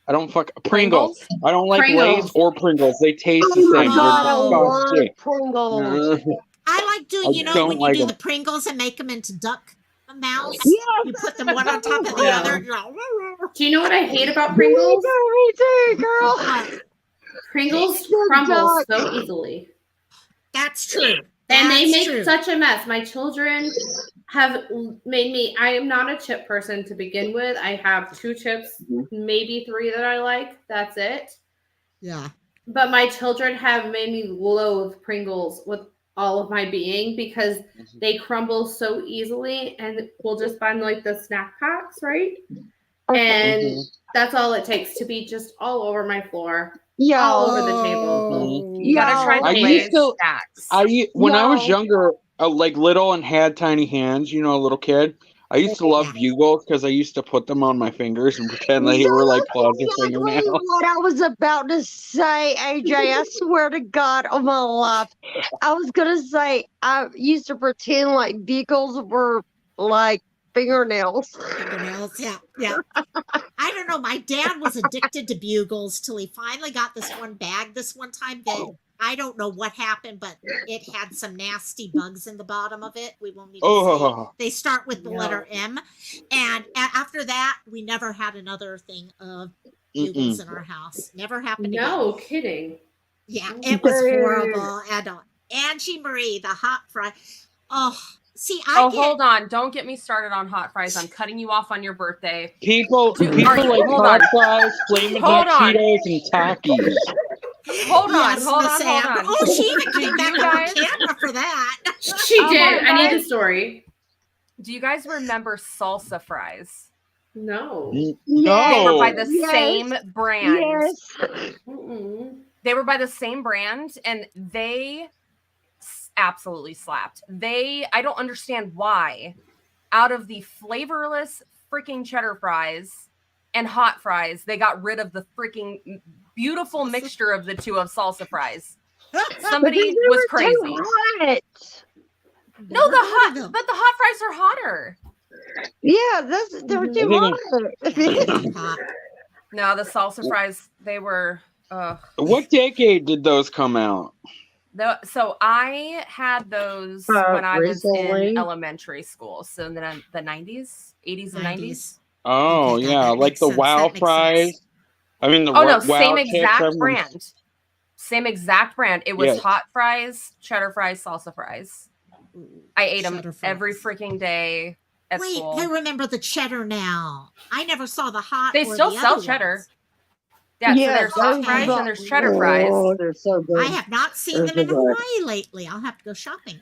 I don't Pringles. I don't like Pringles. Lays or Pringles. They taste Oh the my same. God, I They're love disgusting. Pringles. I like doing, I you know, don't when you like do them. the Pringles and make them into duck mouths. Yes. You put them one on top of the Yeah. other. Do you know what I hate about Pringles? Me too, girl. Pringles The crumble duck. so easily. That's true. And they That's make true. such a mess. My children have made me. I am not a chip person to begin with. I have 2 chips, maybe 3 that I like. That's it. Yeah. But my children have made me loathe Pringles with all of my being because they crumble so easily, and we'll just find like the snack packs, right? And that's all it takes to be just all over my floor, all over the table. You gotta try I the used Lay's to, snacks. when I was younger, like little and had tiny hands, a little kid. I used to love bugles because I used to put them on my fingers and pretend they were like claws of Exactly fingernails. what I was about to say, AJ. I swear to God on my life. I was gonna say I used to pretend like beagles were like fingernails. Fingernails, yeah, yeah. I don't know. My dad was addicted to bugles till he finally got this one bag this one time that I don't know what happened, but it had some nasty bugs in the bottom of it. We won't even say. They start with the letter M. And after that, we never had another thing of bugles in our house. Never happened again. No kidding. Yeah, it was horrible. And Angie Marie, the hot fry. Oh, see, hold on. Don't get me started on hot fries. I'm cutting you off on your birthday. People like hold hot on. fries, flaming Hold hot on. Cheetos, and Takis. Hold on, Yes, hold Miss on, hold Amber. on. Oh, she even Do came back you on guys- camera for that. She did. I need the story. Do you guys remember salsa fries? No. No. They were by the same brand. Yes. They were by the same brand, and they absolutely slapped. I don't understand why, out of the flavorless freaking cheddar fries and hot fries, they got rid of the freaking beautiful mixture of the two of salsa fries. Somebody Because they was were crazy. too hot. No, but the hot fries are hotter. Yeah, they were too hot. No, the salsa fries, they were. What decade did those come out? So I had those when I was in elementary school. So in the 90s, 80s and 90s. Oh, yeah, like the Wow fries. I mean, the Oh no, Wow same chips, exact everyone- brand. Same exact brand. It was Yes. hot fries, cheddar fries, salsa fries. I ate them Cheddar fries. every freaking day at Wait, school. I remember the cheddar now. I never saw the hot. They or still the sell other cheddar. ones. Yeah, so Yeah, there's hot those fries are- and there's cheddar fries. Oh, they're so good. I have not seen Those them in are good. Hawaii lately. I'll have to go shopping.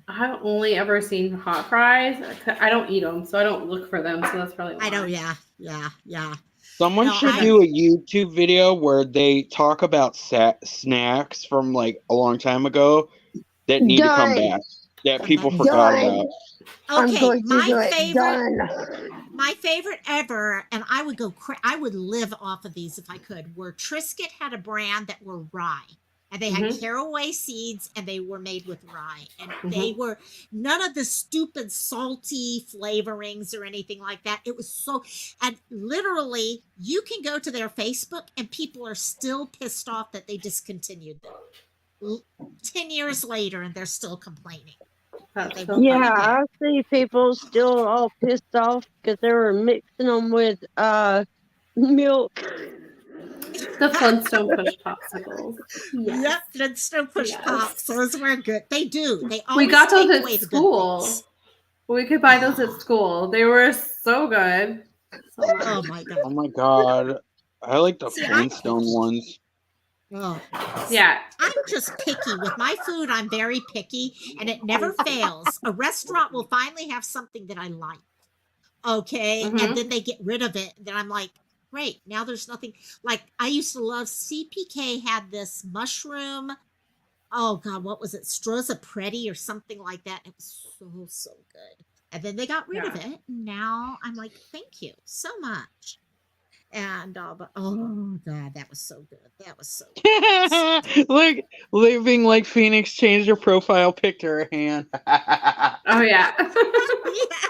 I've only ever seen hot fries. I don't eat them, so I don't look for them. So that's probably why. I know, yeah. Someone No, should I- do a YouTube video where they talk about snacks from like a long time ago that need to come Done. back that people forgot about. I'm Okay, going to do my it. favorite, Done. my favorite ever, and I would go. I would live off of these if I could. Were Triscuit had a brand that were rye, and they had caraway seeds, and they were made with rye, and they were none of the stupid salty flavorings or anything like that. It was so, and literally, you can go to their Facebook, and people are still pissed off that they discontinued them. 10 years later, and they're still complaining. They won't Yeah, buy them. I see people still all pissed off because they were mixing them with milk. The Flintstone push popsicles. Yes. Yep, Flintstone push Yes. pops. Those were good. They do. They We always got those take away at the good school. things. We could buy those at school. They were so good. So much. Oh my god. Oh my god. I like the See, Flintstone ones. Oh. Yeah. I'm just picky. With my food, I'm very picky, and it never fails. A restaurant will finally have something that I like. Okay. And then they get rid of it. Then I'm like, great. Now there's nothing. Like, I used to love CPK had this mushroom. Oh God, what was it? Stroza Preti or something like that. It was so good. And then they got rid of it. Now I'm like, thank you so much. And but oh god, that was so good. That was so good. Like living like Phoenix changed her profile picture a hand. Oh yeah.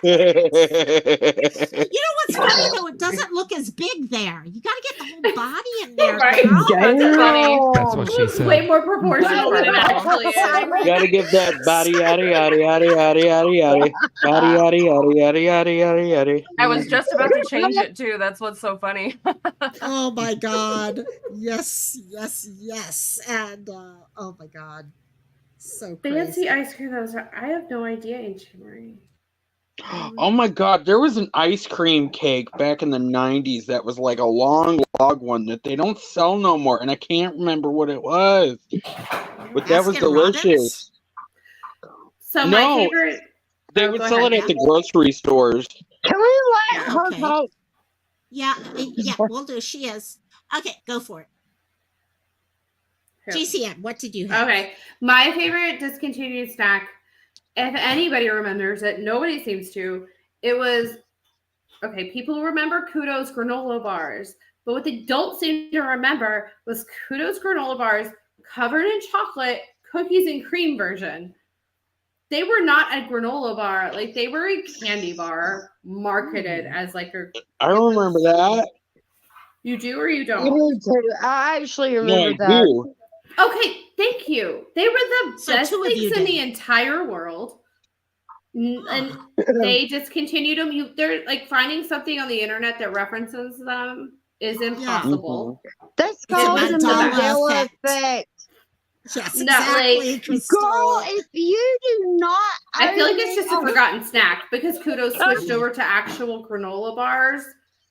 You know what's funny though? It doesn't look as big there. You got to get the whole body in there. Right. girl. That's funny. That's what she said. Way more proportional than it actually is. Gotta give that body yaddy yaddy yaddy yaddy yaddy yaddy body yaddy yaddy yaddy yaddy yaddy yaddy. I was just about to change it too. That's what's so funny. Oh my god. Yes. And oh my god. So crazy. Fancy ice cream. I have no idea, Ancient Marie. Oh my god, there was an ice cream cake back in the 90s that was like a long log one that they don't sell no more, and I can't remember what it was. But that was Baskin Robbins? delicious. So my No, favorite. they Oh, would go sell ahead. it at the grocery stores. Can we let her Okay. talk? Yeah, yeah, we'll do. She is. Okay, go for it. Here. GCN, what did you have? Okay, my favorite discontinued snack, if anybody remembers it, nobody seems to. It was okay. People remember Kudos granola bars, but what they don't seem to remember was Kudos granola bars covered in chocolate, cookies and cream version. They were not a granola bar, like they were a candy bar marketed as like a. I remember that. You do or you don't? Me too. I actually No, remember I that. do. Okay, thank you. They were the So best two of you things in did. the entire world. And they discontinued them. They're like finding something on the internet that references them is impossible. That's It's a called the Mandela Mandela effect. effect. Yes, No, exactly, like- Crystal. Girl, if you do not, I feel like it's just a forgotten snack because Kudos Oh. switched over to actual granola bars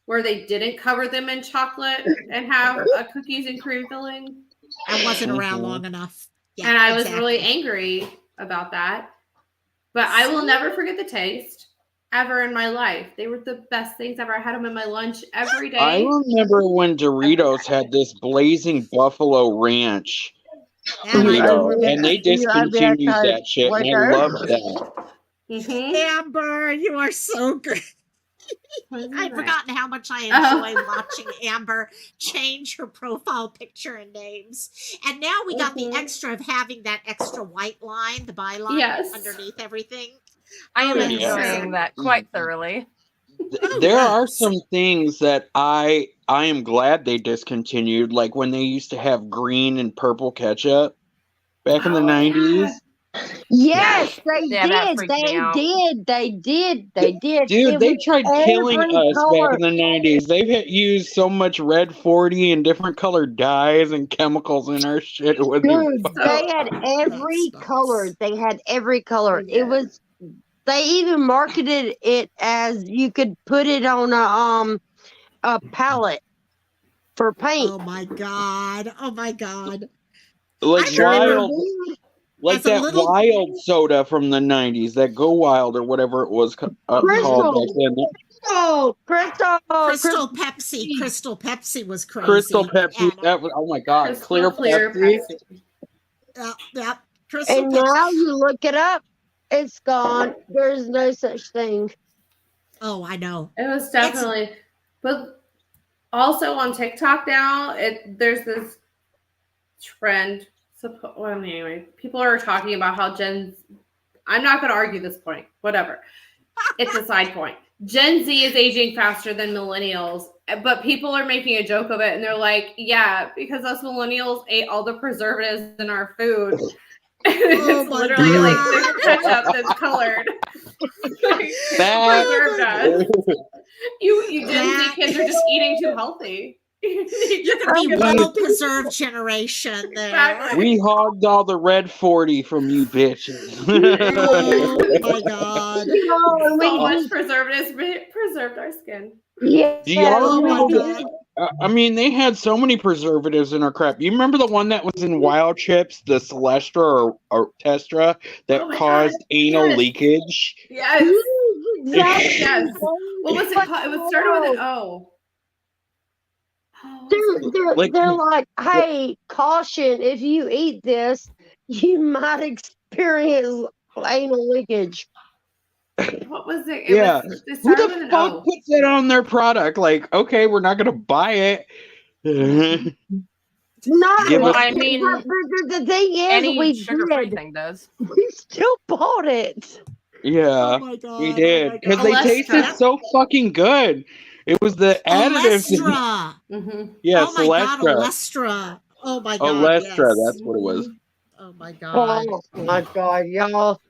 where they didn't cover them in chocolate and have a cookies and cream filling. I wasn't around Mhm. long enough. Yeah, And I was exactly. really angry about that. But I will never forget the taste ever in my life. They were the best things ever. I had them in my lunch every day. I remember when Doritos had this blazing buffalo ranch That I do Dorito, remember. and they discontinued that shit, and I loved that. Mhm. Amber, you are so good. Wasn't I'd it? forgotten how much I Oh. enjoy watching Amber change her profile picture and names. And now we got the Mhm. extra of having that extra white line, the byline Yes. underneath everything. I am Oh, Yeah. enjoying that quite thoroughly. Oh, There are yes. some things that I am glad they discontinued, like when they used to have green and purple ketchup back in the Oh, 90s. Yes, they Yeah, that did. freaked me They out. did. They did. They did. Dude, It they was tried killing every us back color. in the 90s. They've used so much red 40 and different colored dyes and chemicals in our shit. It wasn't even Dude, fun. they had every That's color. nuts. They had every color. Yeah. It was. They even marketed it as you could put it on a palette for paint. Oh my god. Oh my god. Like I remember wild, like as a that little wild soda from the 90s, that Go Wild or whatever it was called back Crystal, then. Crystal, Crystal Pepsi was crazy. Crystal Pepsi. And, That was, oh my god, Crystal clear clear Pepsi. Pepsi. yeah, Crystal and Pepsi. now you look it up, it's gone. There's no such thing. Oh, I know. It was definitely, but also on TikTok now, there's this trend. Well, anyway, people are talking about how I'm not going to argue this point. Whatever. It's a side point. Gen Z is aging faster than millennials, but people are making a joke of it, and they're like, "Yeah, because us millennials ate all the preservatives in our food." Oh It's my literally like God. the ketchup that's colored. That- Preserved us. You Gen Z That- kids are just eating too healthy. You could be well preserved generation there. Exactly. We hogged all the red 40 from you bitches. Oh my god. So much preservatives preserved our skin. Yeah. Do y'all Oh my remember? god. I mean, they had so many preservatives in our crap. You remember the one that was in Wild Chips, the Celestra or Testra, that Oh my caused God. anal Yes. leakage? Yes. Exactly. Yes. What was it called? It was started with an O. They're like, hey, caution, if you eat this, you might experience anal leakage. What was it? Yeah. It Who started the with an fuck O. puts it on their product? Like, okay, we're not gonna buy it. No, Give Well, us- I mean, the thing is, any we sugar-free did. thing does. We still bought it. Yeah, Oh my god. we did Oh because my they god. tasted so fucking good. It was the additives. Olestra. Mm-hmm. Yeah, Oh my god, Celestra. Olestra. Oh my god. Olestra, Yes. that's what it was. Oh my god. Oh my god, y'all.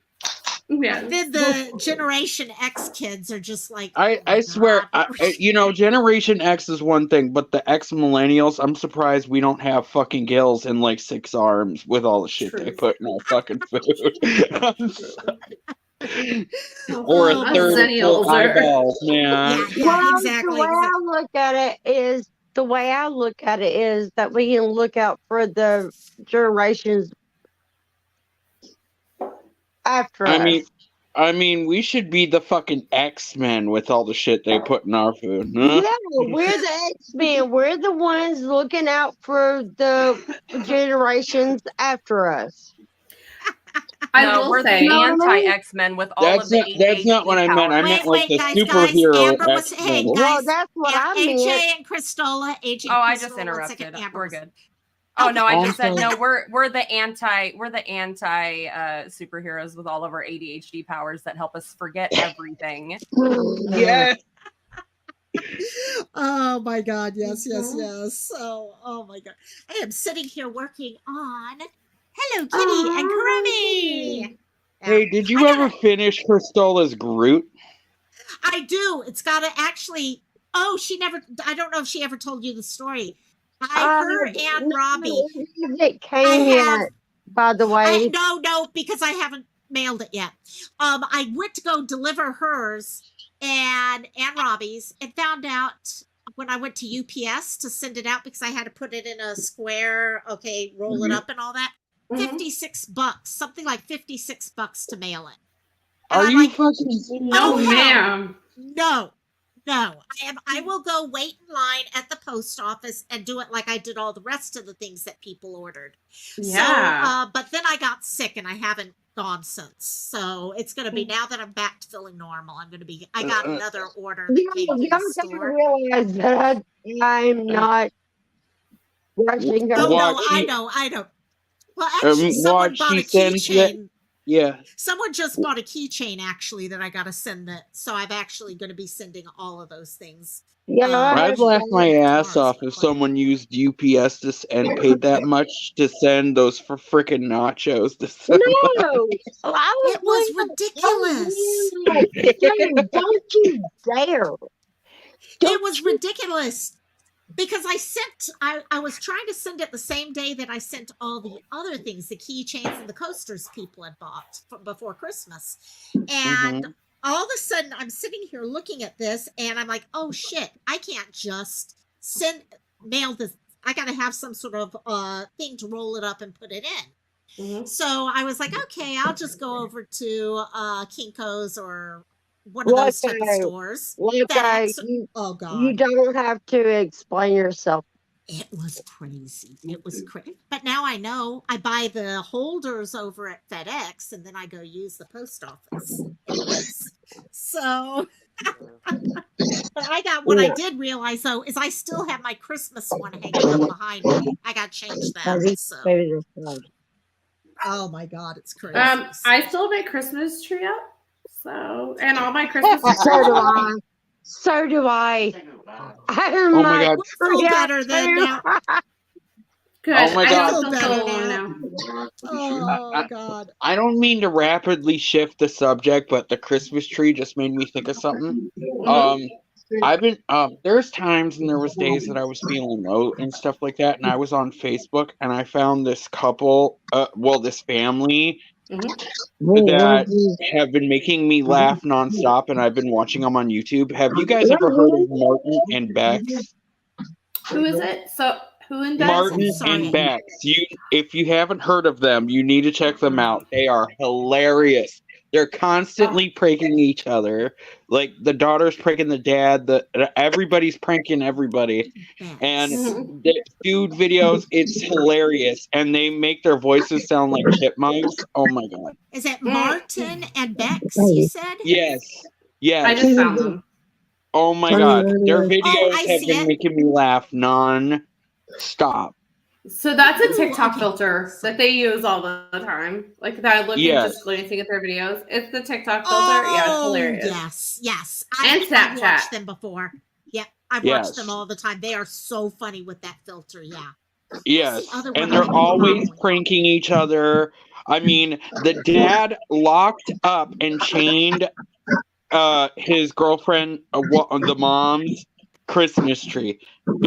Yeah. Then the Generation X kids are just like, I swear, Generation X is one thing, but the X millennials, I'm surprised we don't have fucking gills and like 6 arms with all the shit they Truth. put in our fucking food. I'm sorry. Or a Oh, third man. of Zennials four are. eyeballs, man. Yeah, Well, the exactly. way I look at it is that we can look out for the generations after I us. mean, we should be the fucking X-Men with all the shit they put in our food. Huh? Yeah, we're the X-Men. We're the ones looking out for the generations after us. I No, will we're the You know say, what I anti mean? X-Men with all of the That's not what ADHD I meant. I powers. meant Wait, like wait, the guys. superhero Amber was, hey, X-Men. Well, guys. that's what I AJ meant. and Cristola. AJ Oh, and I just Cristola. 1 second. interrupted. Amber We're was. good. Oh no, I Okay. I'm just said sorry. no. We're the anti superheroes with all of our ADHD powers that help us forget everything. Yeah. Oh my God. Yes, yes, Mhm. yes. So, oh my God. I am sitting here working on Hello Kitty and Groovy. Yeah. Hey, did you I ever gotta, finish Cristola's Groot? I do. It's gotta actually. Oh, I don't know if she ever told you the story. Her and Robbie, It I came have yet, by the way. no, because I haven't mailed it yet. I went to go deliver hers and Robbie's and found out when I went to UPS to send it out because I had to put it in a square, okay, roll it up and all that. Mhm. $56, something like $56 to mail it. And Are I'm you like, fucking? No, oh hell ma'am. no. No, I will go wait in line at the post office and do it like I did all the rest of the things that people ordered. Yeah. So, but then I got sick and I haven't gone since. So it's going to be now that I'm back to feeling normal. I got another order that came through Y'all the gotta store. realize that I'm not rushing Oh her. no, She, I know. Well, actually, someone what bought she a sends you? keychain. Yeah. Someone just bought a keychain actually that I got to send that. So I'm actually going to be sending all of those things. Yeah, I I'd laugh my ass tomorrow's off if someone used UPS and paid that much to send those for frickin' nachos to send. No, I It was was ridiculous. like, dude, don't you dare. It was ridiculous because I was trying to send it the same day that I sent all the other things, the keychains and the coasters people had bought before Christmas. And all of a sudden I'm sitting here looking at this and I'm like, oh shit, I can't just mail this. I got to have some sort of thing to roll it up and put it in. So I was like, okay, I'll just go over to Kinko's or one of those type of stores. Oh God. You don't have to explain yourself. It was crazy. It was crazy. But now I know I buy the holders over at FedEx and then I go use the post office. So, but what I did realize though is I still have my Christmas one hanging up behind me. I got to change that. So, oh my God, it's crazy. I still have my Christmas tree up. So, and all my Christmas. So do I. So do I. Oh my God. Feel better than now. Good. Oh my I God. don't feel so alone now. Oh God. I don't mean to rapidly shift the subject, but the Christmas tree just made me think of something. I've been there's times and there was days that I was feeling low and stuff like that, and I was on Facebook and I found this couple, this family that have been making me laugh nonstop, and I've been watching them on YouTube. Have you guys ever heard of Martin and Bex? Who is it? So who in Bex? Martin and Bex. If you haven't heard of them, you need to check them out. They are hilarious. They're constantly pranking each other. Like the daughter's pranking the dad. Everybody's pranking everybody, and they do videos. It's hilarious, and they make their voices sound like chipmunks. Oh my God! Is it Martin and Bex? You said? Yes. Yes. I just found them. Oh my God! Their videos I have see been it. making me laugh non-stop. So that's a TikTok filter that they use all the time. Like that I look and just glancing at their videos. It's the TikTok filter. Yeah, it's hilarious. Yes. And I've Snapchat. watched them before. Yeah, I've watched them all the time. They are so funny with that filter. Yeah. Yes, the and they're always pranking each other. I mean, the dad locked up and chained his girlfriend, the mom's Christmas tree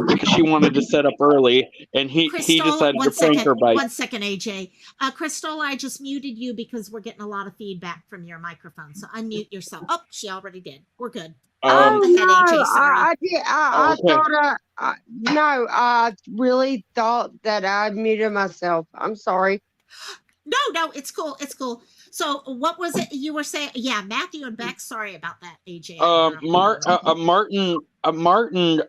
because she wanted to set up early, and he Crystal, decided to prank her by. one second, AJ. Crystal, I just muted you because we're getting a lot of feedback from your microphone. So unmute yourself. Oh, she already did. We're good. Oh Go ahead, no, AJ. Sorry. I did. I Okay. thought no, I really thought that I muted myself. I'm sorry. No, it's cool. It's cool. So what was it you were saying? Yeah, Matthew and Beck. Sorry about that, AJ. Martin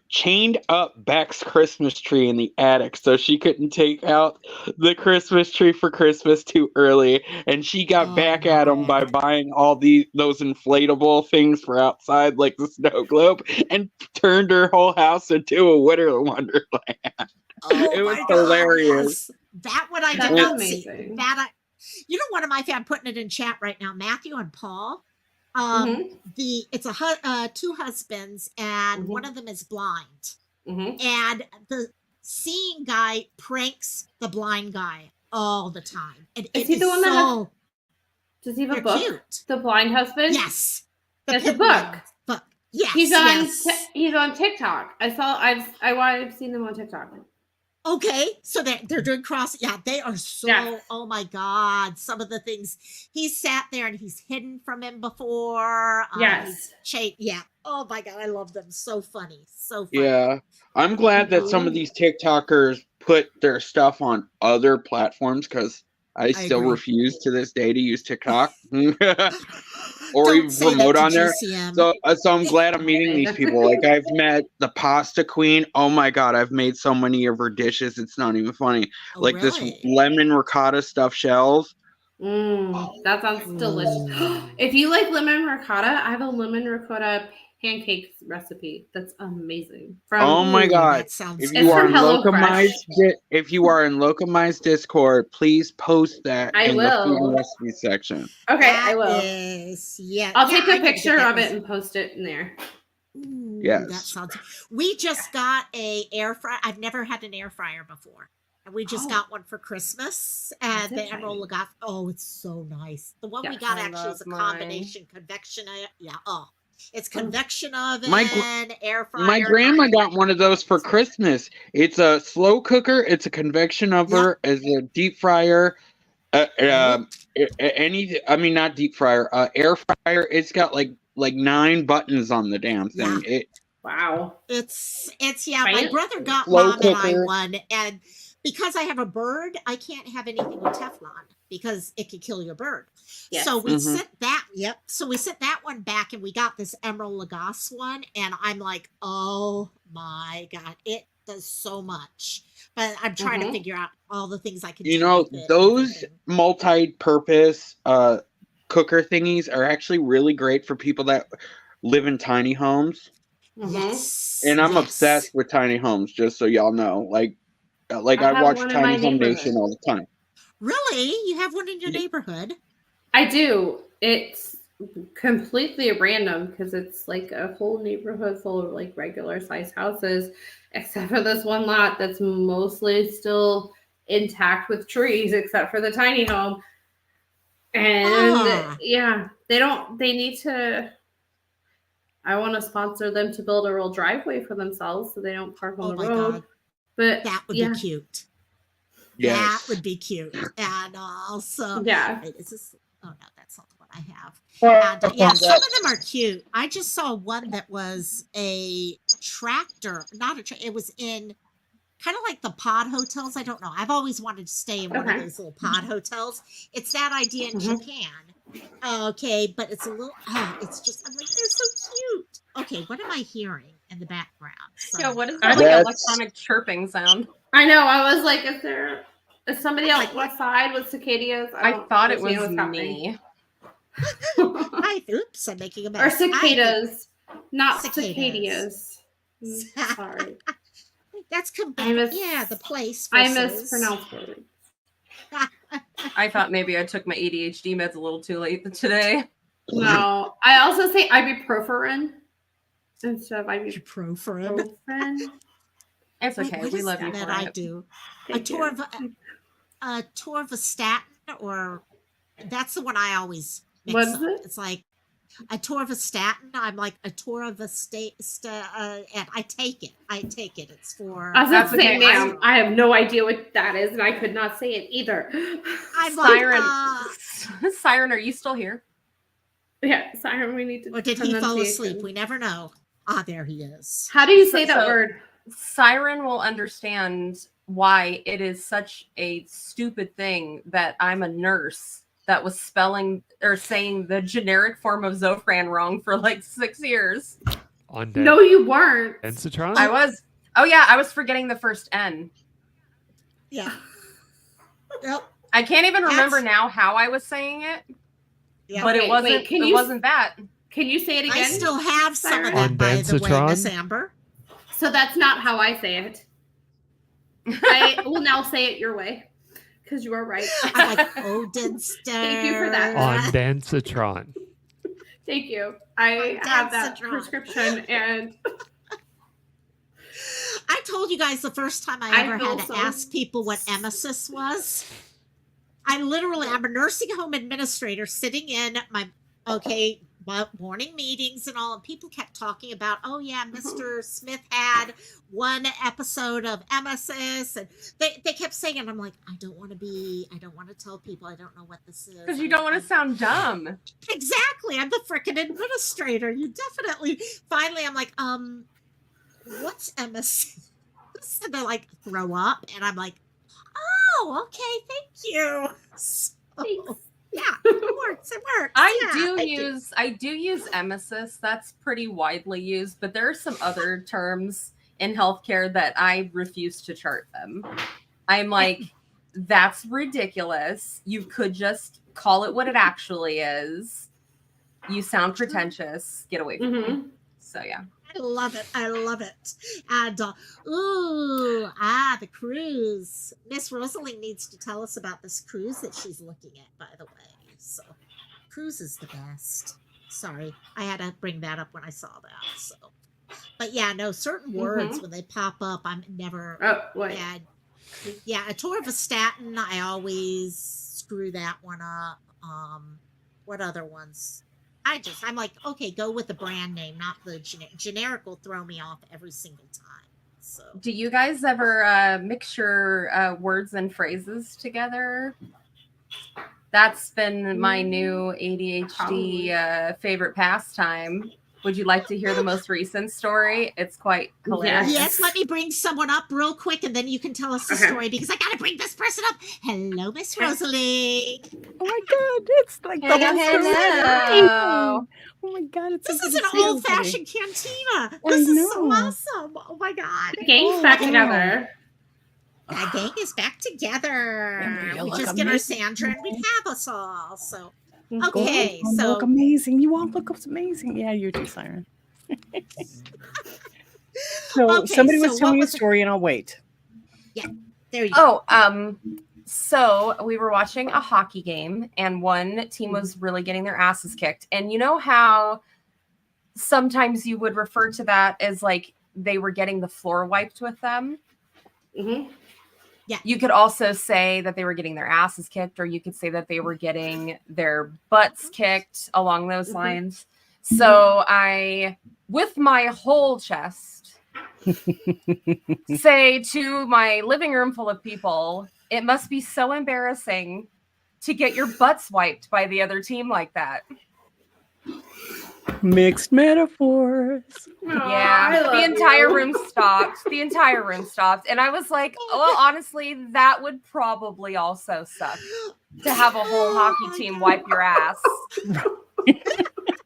chained up Beck's Christmas tree in the attic so she couldn't take out the Christmas tree for Christmas too early, and she got back at him by buying all those inflatable things for outside, like the snow globe, and turned her whole house into a winter wonderland. It was hilarious. Yes. That one I did not see. That you know, one of my I'm putting it in chat right now. Matthew and Paul. It's two husbands, and one of them is blind, and the seeing guy pranks the blind guy all the time. And is he the one that does he have a book? Cute. The Blind Husband? Yes. It's a book. Yes. He's on TikTok. I've seen them on TikTok. Okay, so they're doing cross. Yeah, they are so. Yes. Oh my God! Some of the things he's sat there and he's hidden from him before. Yes. Yeah. Oh my God, I love them. So funny. So funny. Yeah, I'm glad that some of these TikTokers put their stuff on other platforms because I still refuse to this day to use TikTok or even promote on there. So I'm glad I'm meeting these people. Like I've met the Pasta Queen. Oh my God, I've made so many of her dishes. It's not even funny. Like this lemon ricotta stuffed shells. That sounds delicious. If you like lemon ricotta, I have a lemon ricotta pancakes recipe that's amazing. Oh my God! If you are in Lokomai's Discord, please post that in the food and recipe section. Okay, I will. I'll take a picture of it and post it in there. Yes. That sounds. We just got a air fryer. I've never had an air fryer before. And we just got one for Christmas, and the Emerald Lagasse. Oh, it's so nice. The one we got actually is a combination convection. It's convection oven, air fryer. My grandma got one of those for Christmas. It's a slow cooker. It's a convection oven. It's a deep fryer. Not deep fryer. Air fryer. It's got like 9 buttons on the damn thing. Yeah. Wow. It's my brother got Mom and I one, and because I have a bird, I can't have anything with Teflon because it could kill your bird. Yes. So we sent that. Yep. So we sent that one back, and we got this Emerald Lagasse one, and I'm like, oh my God, it does so much. But I'm trying to figure out all the things I can do. You know, those multi-purpose cooker thingies are actually really great for people that live in tiny homes. Yes. And I'm obsessed with tiny homes, just so y'all know. Like I watch Tiny Home Nation all the time. Really? You have one in your neighborhood? I do. It's completely random because it's like a whole neighborhood full of like regular size houses, except for this one lot that's mostly still intact with trees, except for the tiny home. And they need to. I want to sponsor them to build a real driveway for themselves so they don't park on the road. God. But that would be cute. Yes. That would be cute. And also, wait, is this? Oh no, that's not what I have. And, some of them are cute. I just saw one that was a tractor, not a tractor. It was in kind of like the pod hotels. I don't know. I've always wanted to stay in one of those little pod hotels. It's that idea in Japan. Okay, but it's a little. It's just. I'm like, they're so cute. Okay, what am I hearing in the background? What is that electronic chirping sound? I know. I was like, is somebody else outside with cicadas? I thought it was me. Oops, I'm making a mess. Or cicadas, not cicadas. Sorry. That's the place. I mispronounced it. I thought maybe I took my ADHD meds a little too late today. No, I also say ibuprofen instead of ibuprofen. It's okay. We love you. That I do. A torvastatin, or that's the one I always mix up. It's like atorvastatin. I'm like and I take it. It's for. I was about to say, okay. ma'am, I have no idea what that is, and I could not say it either. I'm like, Siren, are you still here? Yeah, Siren, we need to. Or did he fall asleep? We never know. Ah, there he is. How do you say that word? Siren will understand why it is such a stupid thing that I'm a nurse that was spelling or saying the generic form of Zofran wrong for like 6 years. No, you weren't. Densitron? I was. Oh yeah, I was forgetting the first N. Yeah. Yep. I can't even remember now how I was saying it. Yeah. But Okay, it wasn't. wait, it wasn't that. Can you say it again? I still have some of Siren? that, by the way, Densitron? Miss Amber. So that's not how I say it. I will now say it your way, because you are right. I'm like, Odinster. Thank you for that. On Densitron. Thank you. I have that prescription, and I told you guys the first time I ever feel had to so- ask people what emesis was. I'm a nursing home administrator sitting in my morning meetings and all, and people kept talking about, oh yeah, Mr. Smith had one episode of emesis, and they kept saying it. I'm like, I don't want to tell people I don't know what this is. Because you don't want to sound dumb. Exactly. I'm the frickin' administrator. You definitely. Finally, I'm like, what's emesis? And they're like, throw up, and I'm like, oh, okay, thank you. So, yeah, it works. I do use emesis. That's pretty widely used, but there are some other terms in healthcare that I refuse to chart them. I'm like, that's ridiculous. You could just call it what it actually is. You sound pretentious. Get away from me. So yeah. I love it. And the cruise. Miss Rosalie needs to tell us about this cruise that she's looking at, by the way. So, cruise is the best. Sorry, I had to bring that up when I saw that. So, but yeah, no, certain words when they pop up, I'm never. Yeah, atorvastatin. I always screw that one up. What other ones? I'm like, okay, go with the brand name, not the generic will throw me off every single time. So, do you guys ever mix your words and phrases together? That's been my new ADHD favorite pastime. Would you like to hear the most recent story? It's quite hilarious. Yes, let me bring someone up real quick, and then you can tell us the story, because I gotta bring this person up. Hello, Miss Rosalie. Oh my God, it's like the whole story. Oh my God, it's this so is good an to see old-fashioned cantina. This is so awesome. Oh my God. The gang's back together. That gang is back together. We just get our Sandra and we have us all. So, okay. You So, look amazing. You all look amazing. Yeah, you do, Siren. So Okay, somebody so was telling what me a was the- story, and I'll wait. yeah, there you go. So we were watching a hockey game, and one team was really getting their asses kicked. And you know how sometimes you would refer to that as like they were getting the floor wiped with them? Yeah. You could also say that they were getting their asses kicked, or you could say that they were getting their butts kicked along those lines. So I, with my whole chest, say to my living room full of people, it must be so embarrassing to get your butts wiped by the other team like that. Mixed metaphors. Yeah, the entire room stopped. The entire room stopped. And I was like, well, honestly, that would probably also suck to have a whole hockey team wipe your ass.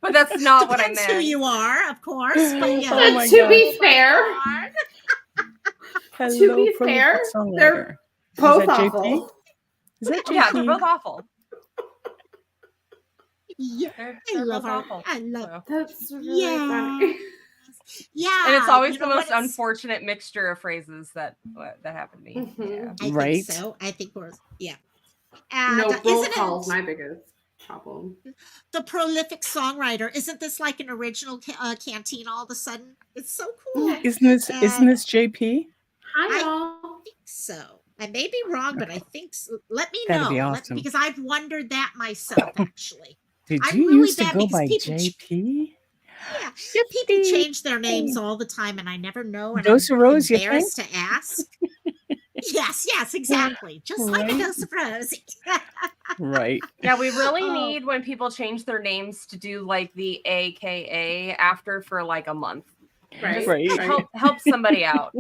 But that's not what I Depends meant. who you are, of course. But yeah. Oh my To God. be fair, Hello, be prolific fair, songwriter. they're Is both that JP? awful. Is that JP? Yeah, they're both awful. Yeah, They're I love both her. awful. I love So. That's really Yeah. funny. Yeah. And it's always you the know most what, it's- unfortunate mixture of phrases that happened to me. Yeah. I Right. think so. I think we're, yeah. And No, isn't bull it calls my biggest problem. the prolific songwriter? Isn't this like an original Cantina all of a sudden? It's so cool. Isn't this JP? Hi, I y'all. think so. I may be wrong, but I think so. Let me That'd know. be awesome. Because I've wondered that myself, actually. Did I'm you really used to bad go because by people JP? yeah, people change their names all the time, and I never know, and Dose I'm of Rose, you think? embarrassed to ask. Yes, exactly. Just like a Right? dose of rose. Right. Yeah, we really Oh. need when people change their names to do like the AKA after for like a month. Right. Right. Help somebody out.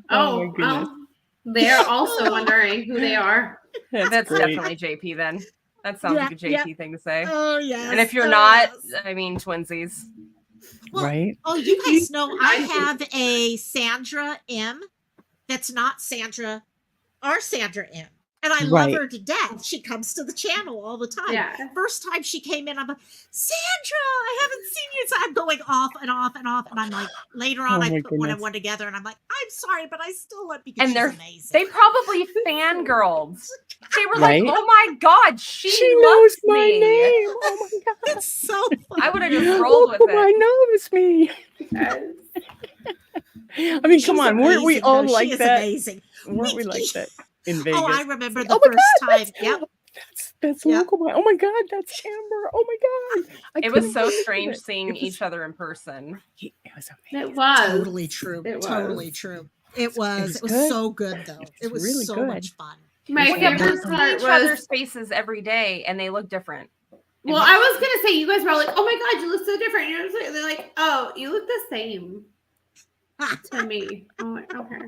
Oh my goodness. well, they're also wondering who they are. That's great. definitely JP then. That sounds like a JP thing to say. Oh yes. And if you're oh, not, yes. I mean twinsies. Well, Right? oh, you guys know I have a Sandra M. That's not Sandra, our Sandra M. And I love Right. her to death. She comes to the channel all the time. Yeah. First time she came in, I'm like, Sandra, I haven't seen you. So I'm going off and off and off. And I'm like, later on, Oh I my put one and goodness. one together. And I'm like, I'm sorry, but I still love because And she's amazing. they probably fangirled. They were Right? like, "Oh my god, she knows loves my me." name. Oh my god. It's so funny. I would have just rolled with Lokomai it. knows me. I mean, come She's on, weren't we amazing, all though. like She is that? amazing. Weren't we like that in Vegas? Oh, I remember the Oh my first God, time. Yep. That's Yep. Lokomai. Oh my god, that's Amber. Oh my god. I It was couldn't so believe strange it. seeing It was- each other in person. It was amazing. It was Totally true. It was. Totally true. It was. It was good. so good, though. It was really so good. much fun. My Well, yeah, but favorite we see part each other's was. faces every day, and they look different. Well, I was gonna say you guys were all like, "Oh my god, you look so different." You're just like, they're like, "Oh, you look the same to me." I'm like, okay.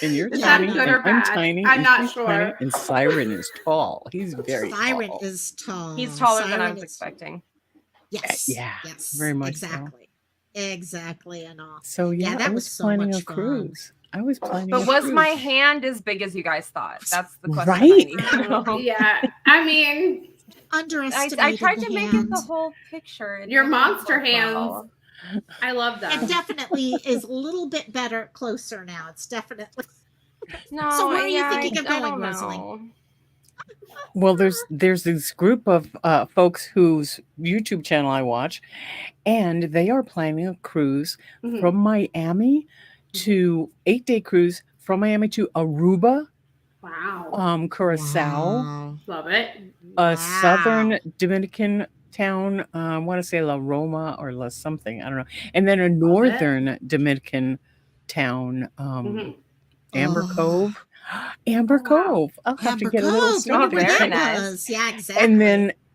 And you're Is that tiny, good and or I'm bad? tiny, I'm and not she's sure. tiny, and Siren is tall. He's very Siren tall. is tall. He's taller than I Siren was is- expecting. Yes. Yeah, Yes. very much so. Exactly. Exactly. And all. So yeah, that I was was so planning much a fun. cruise. I was planning But a was cruise. my hand as big as you guys thought? That's the question I Right? need to know. Yeah, I mean, Underestimated I tried the to make it the hand. whole picture. It your didn't monster work hands. well. I love them. It definitely is a little bit better closer now. It's definitely. No, So where are you yeah, thinking of I going, don't Rosalie? know. Well, there's this group of folks whose YouTube channel I watch, and they are planning a cruise Mhm. from Miami to 8-day cruise from Miami to Aruba, Wow. Curacao, Wow. Love it. a southern Dominican town. I want to say La Roma or La something. I don't know, and then a northern Dominican town, Mhm. Amber Oh. Cove. Amber Oh, wow. Cove. I'll have Amber to get a little Cove. study Remember very that nice. was? Yeah, exactly.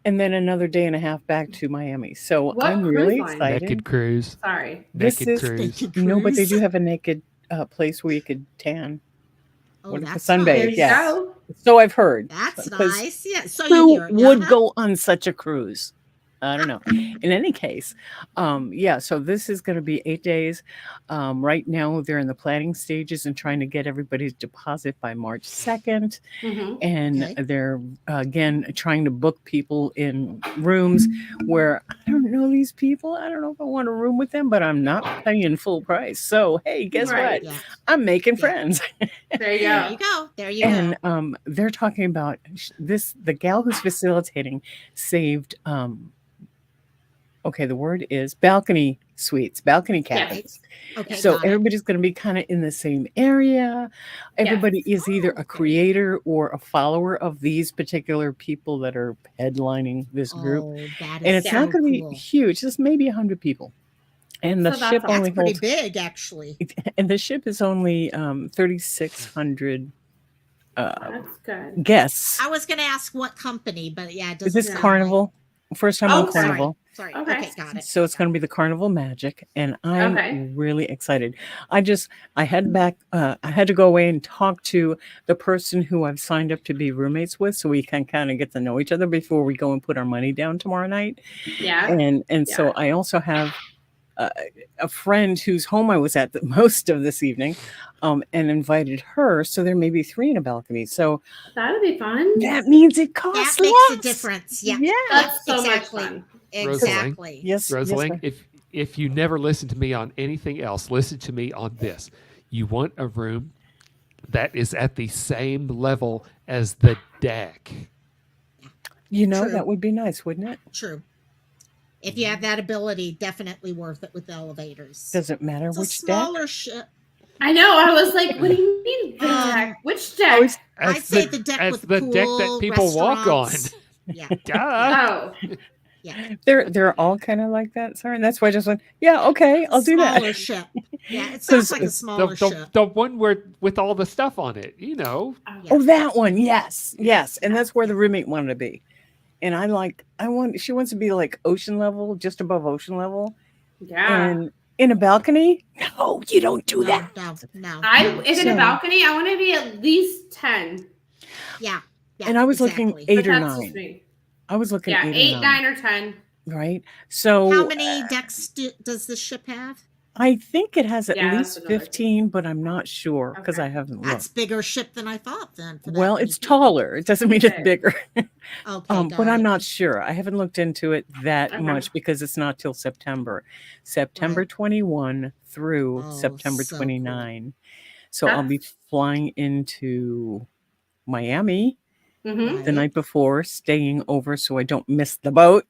and then another day and a half back to Miami. So What I'm cruise really line? excited. Naked cruise. Sorry. This Naked is cruise. Naked no, but they cruise. do have a naked place where you could tan. Oh, What if that's sunbathe? There nice. you Yes. go. So I've heard. That's Because nice. Yeah. So you who hear it. would Uh-huh. go on such a cruise? I don't know. In any case, yeah, so this is going to be 8 days. Right now, they're in the planning stages and trying to get everybody's deposit by March 2nd. Mhm. And Okay. they're, again, trying to book people in rooms where I don't know these people. I don't know if I want a room with them, but I'm not paying full price. So, hey, guess Right. what? Yeah. I'm making Yeah. friends. There you There go. you go. There you go. And they're talking about this. The gal who's facilitating saved. Okay, the word is balcony suites, balcony cabins. Okay. So Got it. everybody's going to be kind of in the same area. Everybody is either a okay. creator or a follower of these particular people that are headlining this group. Oh, that And is it's so not going to cool. be huge, just maybe 100 people. And the So that's ship awesome. only That's pretty holds, big, actually. and the ship is only 3,600 That's good. guests. I was going to ask what company, but yeah, it Is doesn't this sound Carnival? First time on Oh, Carnival. Sorry. Okay. Okay, got it. So it's going to be the Carnival Magic, and I'm Okay. really excited. I had to go away and talk to the person who I've signed up to be roommates with, so we can kind of get to know each other before we go and put our money down tomorrow night. Yeah. And so I also have a friend whose home I was at most of this evening, and invited her. So there may be 3 in a balcony. So That'd be fun. that means it That costs makes a less. difference. Yeah. Yeah. That's so exactly. much fun. Exactly. Yes, Rosalind, sir. if you never listen to me on anything else, listen to me on this. You want a room that is at the same level as the deck. You know, True. that would be nice, wouldn't it? True. If you have that ability, definitely worth it with elevators. Doesn't matter It's a which deck. smaller ship. I know. I was like, what do you mean the deck? Which deck? I'd say the deck As with the deck that pool, people walk on. restaurants. Yeah. Duh. Oh, Yeah. They're all kind of like that. Sorry, and that's why I just went, yeah, okay, I'll do that. Smaller ship. Yeah, it sounds Because like a smaller ship. The one where with all the stuff on it, you know. oh, that one, yes, yes, and that's where Yeah. the roommate wanted to be. And she wants to be like ocean level, just above ocean level, yeah. and in a balcony. No, you don't do that. No. If in a So- balcony, I want to be at least 10. Yeah. Yeah. And I was exactly. looking 8 But or that's just 9. me. I was looking Yeah, 8 8, or 9, or 10. right? So How many decks does the ship have? I think it has at Yeah, that's least another 15, but I'm not sure because I haven't That's looked. bigger ship than I thought. Then. For that Well, many it's people. taller. It doesn't mean it's Okay. bigger. Okay. But got I'm it. not sure. I haven't looked into it that Okay. much because it's not till September Right. 21 through Oh, September so cool. 29. So I'll be flying into Miami Mm-hmm. the night before, staying over so I don't miss the boat.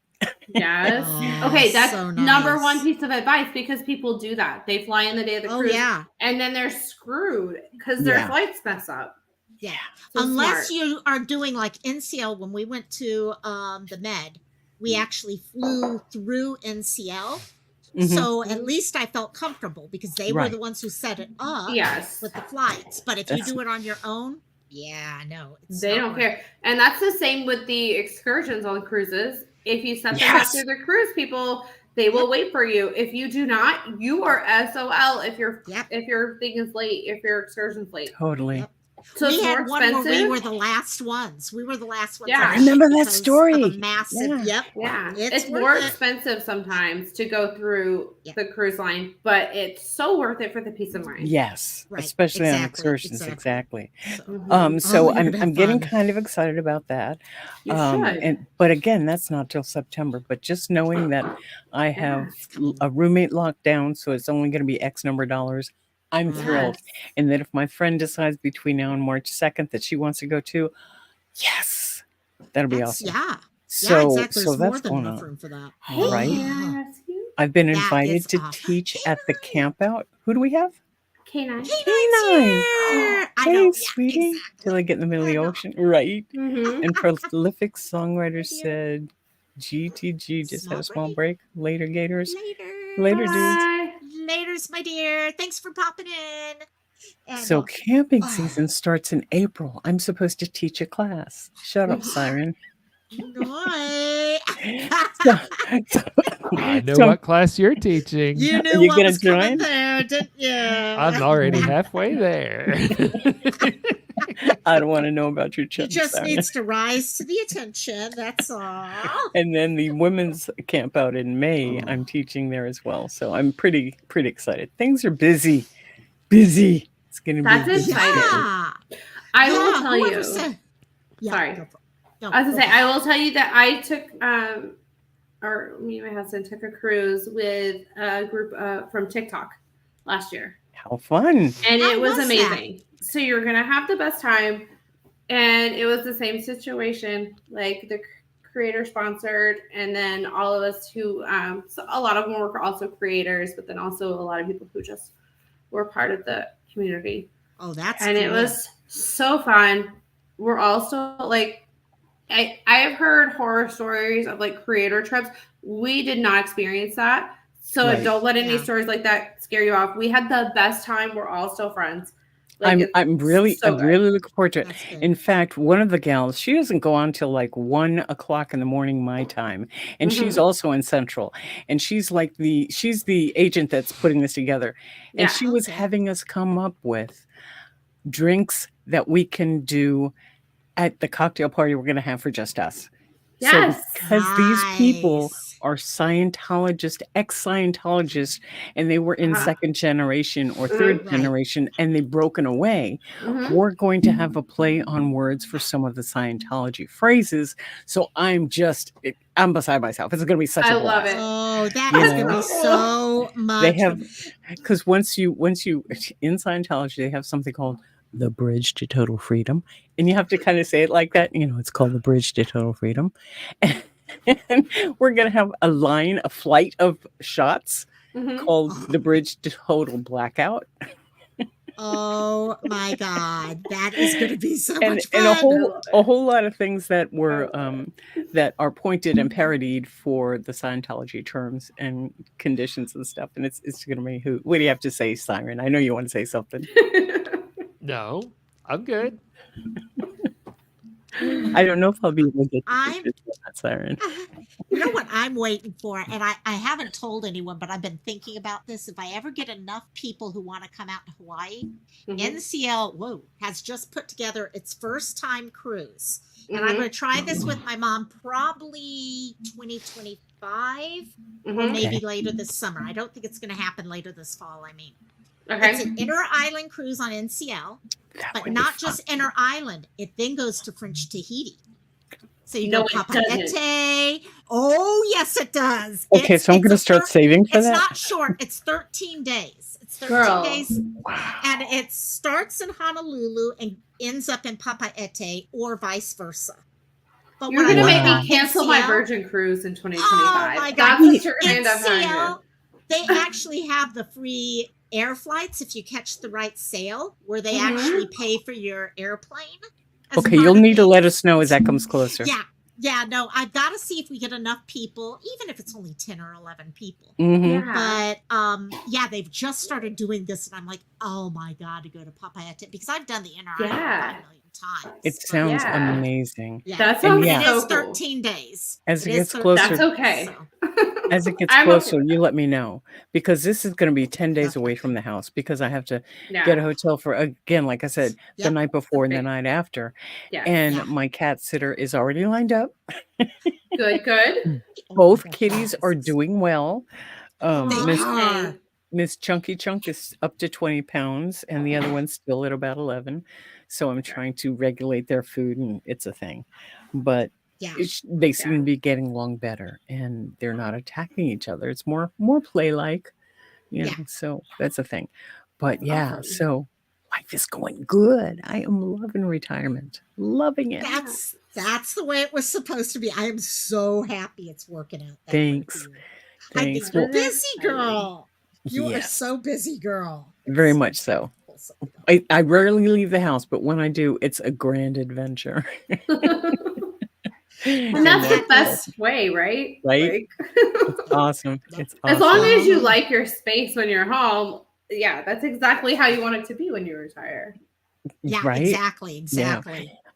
Yes. Oh, Okay, that's so number nice. one piece of advice because people do that. They fly in the day of the Oh, cruise, yeah. and then they're screwed because their Yeah. flights mess up. Yeah. So Unless smart. you are doing like NCL, when we went to the Med, we actually flew through NCL. Mhm. So at least I felt comfortable because they were Right. the ones who set it up Yes. with the flights. But if you That's- do it on your own, yeah, no, it's They not don't worth care. it. And that's the same with the excursions on cruises. If you set them up Yes. through the cruise people, they will wait for you. If you do not, you are SOL if your thing is late, if your excursion's late. Totally. Yep. So We it's more had one where we expensive. were the last ones. We were the last ones. Yeah. on I the ship remember that because of story. a massive. Yeah. Yep. Yeah, It's it's worth more it. expensive sometimes to go through Yeah. the cruise line, but it's so worth it for the peace of mind. Yes, Right. especially on Exactly. excursions. Exactly. So, So you're gonna I'm have getting fun. kind of excited about that. You should. But again, that's not till September. But just knowing that I have a roommate locked down, so it's only going to be X number of dollars, I'm thrilled. Yes. And that if my friend decides between now and March 2nd that she wants to go too, yes, that'll be That's, awesome. yeah. So, yeah, exactly. so There's more that's than going enough on, room for that. right? Yes. I've been That invited is to awesome. teach at the camp out. Who do we have? K9. Canine. I Hey, know. Yeah, sweetie. exactly. Till I get in the middle of the ocean. Right. Mm-hmm. And prolific songwriter said GTG just had a small break. Later, Gators. Later, dudes. Bye. Laters, my dear. Thanks for popping in. And, So camping oh, season starts in April. I'm supposed to teach a class. Shut up, Siren. no. I know So- what class you're teaching. You knew You what gonna was coming join? there, didn't you? I'm already halfway there. I don't want to know about your He chum, just Siren. needs to rise to the attention. That's all. And then the women's camp out in May, I'm teaching there as well. So I'm pretty excited. Things are busy. It's going to be That's busy. exciting. Yeah. I will tell whoever you. said- Yeah, Sorry. go for it. No, I was go gonna say, for it. I will tell you that I took, or me and my husband took a cruise with a group from TikTok last year, How fun. and How it was was amazing. So you're gonna have the best time, and it was the same situation. Like the creator sponsored, and then all of us who, so a lot of them were also creators, but then also a lot of people who just were part of the community. Oh, that's And it cool. was so fun. We're also like, I have heard horror stories of like creator trips. We did not experience that. So Right. don't let any Yeah. stories like that scare you off. We had the best time. We're all still friends. Like, I'm really so good. looking forward to it. That's good. In fact, one of the gals, she doesn't go on till like 1 o'clock in the morning my time, and she's Mhm. also in Central, and she's the agent that's putting this together, and Yeah. she was Okay. having us come up with drinks that we can do at the cocktail party we're going to have for just us. Yes. So because these people Nice. are Scientologists, ex-Scientologists, and they were in Uh-huh. second generation or third Right. generation, and they've broken away. Mhm. We're going to have a play on words for some of the Scientology phrases. So I'm beside myself. It's going to be such I a love blast. it. Oh, that You is going to know. be so much. They have, because once you in Scientology, they have something called the bridge to total freedom, and you have to kind of say it like that. You know, it's called the bridge to total freedom, and we're gonna have a flight of shots Mhm. called the bridge to total blackout. Oh my God, that is going to be so and much and a fun. whole lot of things that were that are pointed and parodied for the Scientology terms and conditions and stuff. And it's going to be who? What do you have to say, Siren? I know you want to say something. No, I'm good. I don't know if I'll be able to get I'm that, Siren. You know what I'm waiting for? And I haven't told anyone, but I've been thinking about this. If I ever get enough people who want to come out to Hawaii, NCL has just put together its first time cruise. And I'm going to try this with my mom probably 2025 or maybe later this summer. I don't think it's going to happen later this fall. I mean, it's an inner island cruise on NCL, but not just inner island. It then goes to French Tahiti. So you go Papaete. Oh, yes, it does. Okay, so I'm going to start saving for it's that. It's not short. It's 13 days. It's 13 days. And it starts in Honolulu and ends up in Papaete or vice versa. But you're going to make me cancel my Virgin Cruise in 2025. Oh, my God. That's what you're going to end up NCL, they actually have the free air flights if you catch the right sale where they actually pay for your airplane. Okay, you'll need to let us know as that comes closer. Yeah, no, I've got to see if we get enough people, even if it's only 10 or 11 people. But they've just started doing this, and I'm like, oh my God, to go to Papaete, because I've done the inner island 5 million times. It sounds amazing. Yeah. That sounds It is so 13 days. As it gets closer, that's okay. As it gets closer, you let me know, because this is going to be 10 days away from the house, because I have to get a hotel for, again, like I said, the night before and the night after. And my cat sitter is already lined up. Good. Both kitties are doing well. They are. Miss Chunky Chunk is up to 20 pounds, and the other one's still at about 11. So I'm trying to regulate their food, and it's a thing. But they seem to be getting along better, and they're not attacking each other. It's more play-like, you know. So that's a thing. But so life is going good. I am loving retirement, loving it. That's the way it was supposed to be. I am so happy it's working out. Thanks. Thanks. Busy girl. You are so busy, girl. Very much so. I rarely leave the house, but when I do, it's a grand adventure. And that's the best way, right? Right? It's awesome. It's awesome. As long as you like your space when you're home, that's exactly how you want it to be when you retire. Yeah, right? Exactly. Yeah.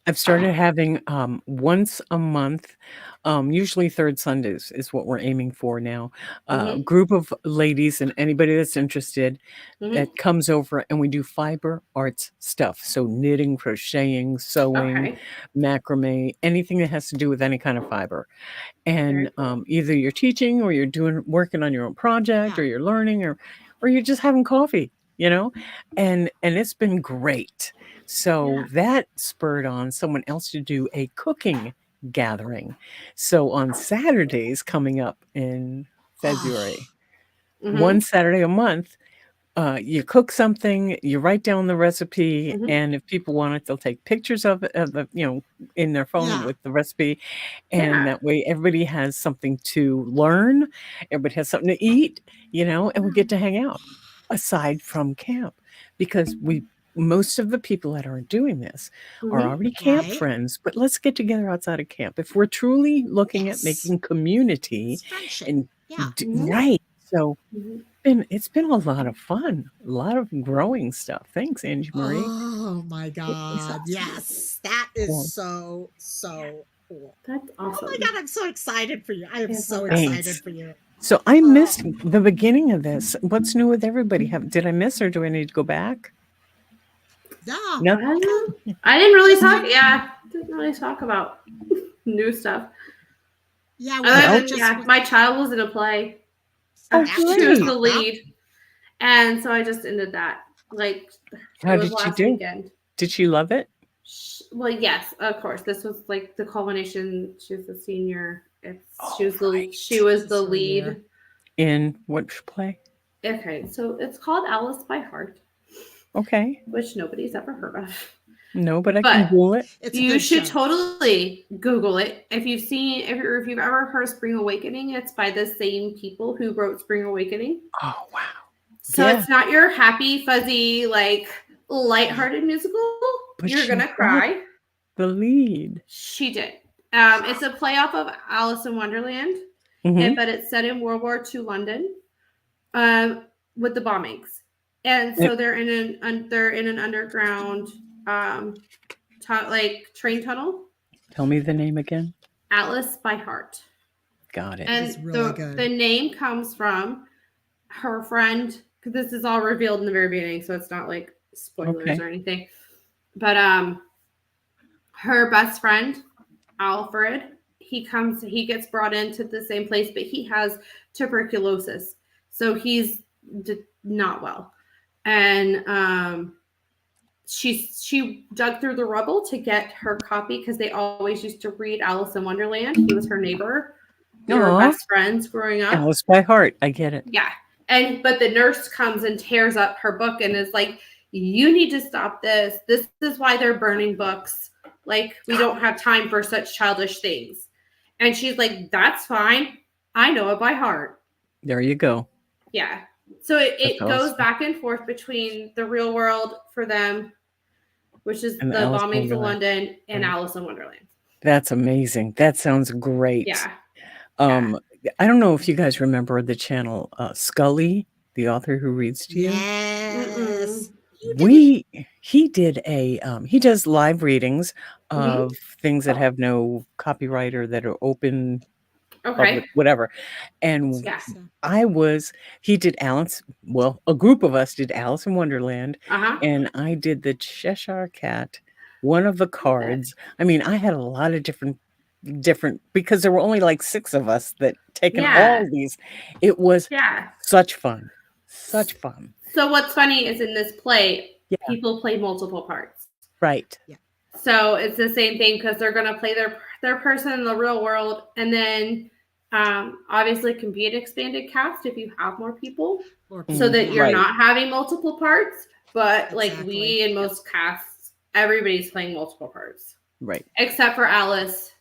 I've started having once a month, usually third Sundays is what we're aiming for now. Group of ladies and anybody that's interested that comes over, and we do fiber arts stuff. So knitting, crocheting, sewing, macrame, anything that has to do with any kind of fiber. And either you're teaching, or you're working on your own project, or you're learning, or you're just having coffee, you know, and it's been great. So that spurred on someone else to do a cooking gathering. So on Saturdays coming up in February, one Saturday a month, you cook something, you write down the recipe, and if people want it, they'll take pictures of it, in their phone with the recipe. And that way everybody has something to learn, everybody has something to eat, and we get to hang out aside from camp, because most of the people that are doing this are already camp friends, but let's get together outside of camp. If we're truly looking at making community and so it's been a lot of fun, a lot of growing stuff. Thanks, Angie Marie. Oh my God. Yes. That is so cool. That's awesome. Oh my God. I'm so excited for you. I am so excited for you. So I missed the beginning of this. What's new with everybody? Did I miss, or do I need to go back? No. I didn't really talk. Didn't really talk about new stuff. Yeah. My child was in a play. She was the lead, and so I just ended that. How did she do? Weekend. Did she love it? Well, yes, of course. This was like the culmination. She was a senior. She was the lead. In what play? Okay, so it's called Alice by Heart. Okay. Which nobody's ever heard of. No, but I can Google it. You should totally Google it. If you've ever heard Spring Awakening, it's by the same people who wrote Spring Awakening. Oh, wow. So it's not your happy, fuzzy, lighthearted musical. But You're she gonna got cry. the lead. She did. It's a play off of Alice in Wonderland, Mhm. but it's set in World War II London, with the bombings, and Eh so they're in an underground, like train tunnel. Tell me the name again. Alice by Heart. Got it. And the name comes from her friend, because this is all revealed in the very beginning, so it's not like spoilers Okay. or anything. But her best friend, Alfred, he gets brought into the same place, but he has tuberculosis. So he's not well. And she dug through the rubble to get her copy, because they always used to read Alice in Wonderland. He was her neighbor. They were Aw. best friends growing up. Alice by Heart. I get it. Yeah. But the nurse comes and tears up her book and is like, you need to stop this. This is why they're burning books. Like, we don't have time for such childish things. And she's like, that's fine. I know it by heart. There you go. Yeah. So it That's goes awesome. back and forth between the real world for them, which is And the Alice in bombings of Wonderland. London, and Right. Alice in Wonderland. That's amazing. That sounds great. Yeah. I don't know if you guys remember the channel Scully, the author who reads to you. Yes. He did he does live readings Mm-hmm. of things that have no copyright or that are open, Okay. public, whatever. And Yeah. he did Alice, well, a group of us did Alice in Wonderland, Uh-huh. and I did the Cheshire Cat, one of the cards. I mean, I had a lot of different, because there were only like 6 of us that taken Yeah. all these. It was such fun. Such fun. So what's funny is in this play, Yeah. people play multiple parts. Right. So it's the same thing, because they're going to play their person in the real world, and then obviously can be an expanded cast if you have more people, so that you're Right. not having multiple parts. But like we in most casts, everybody's playing multiple parts, Right. except for Alice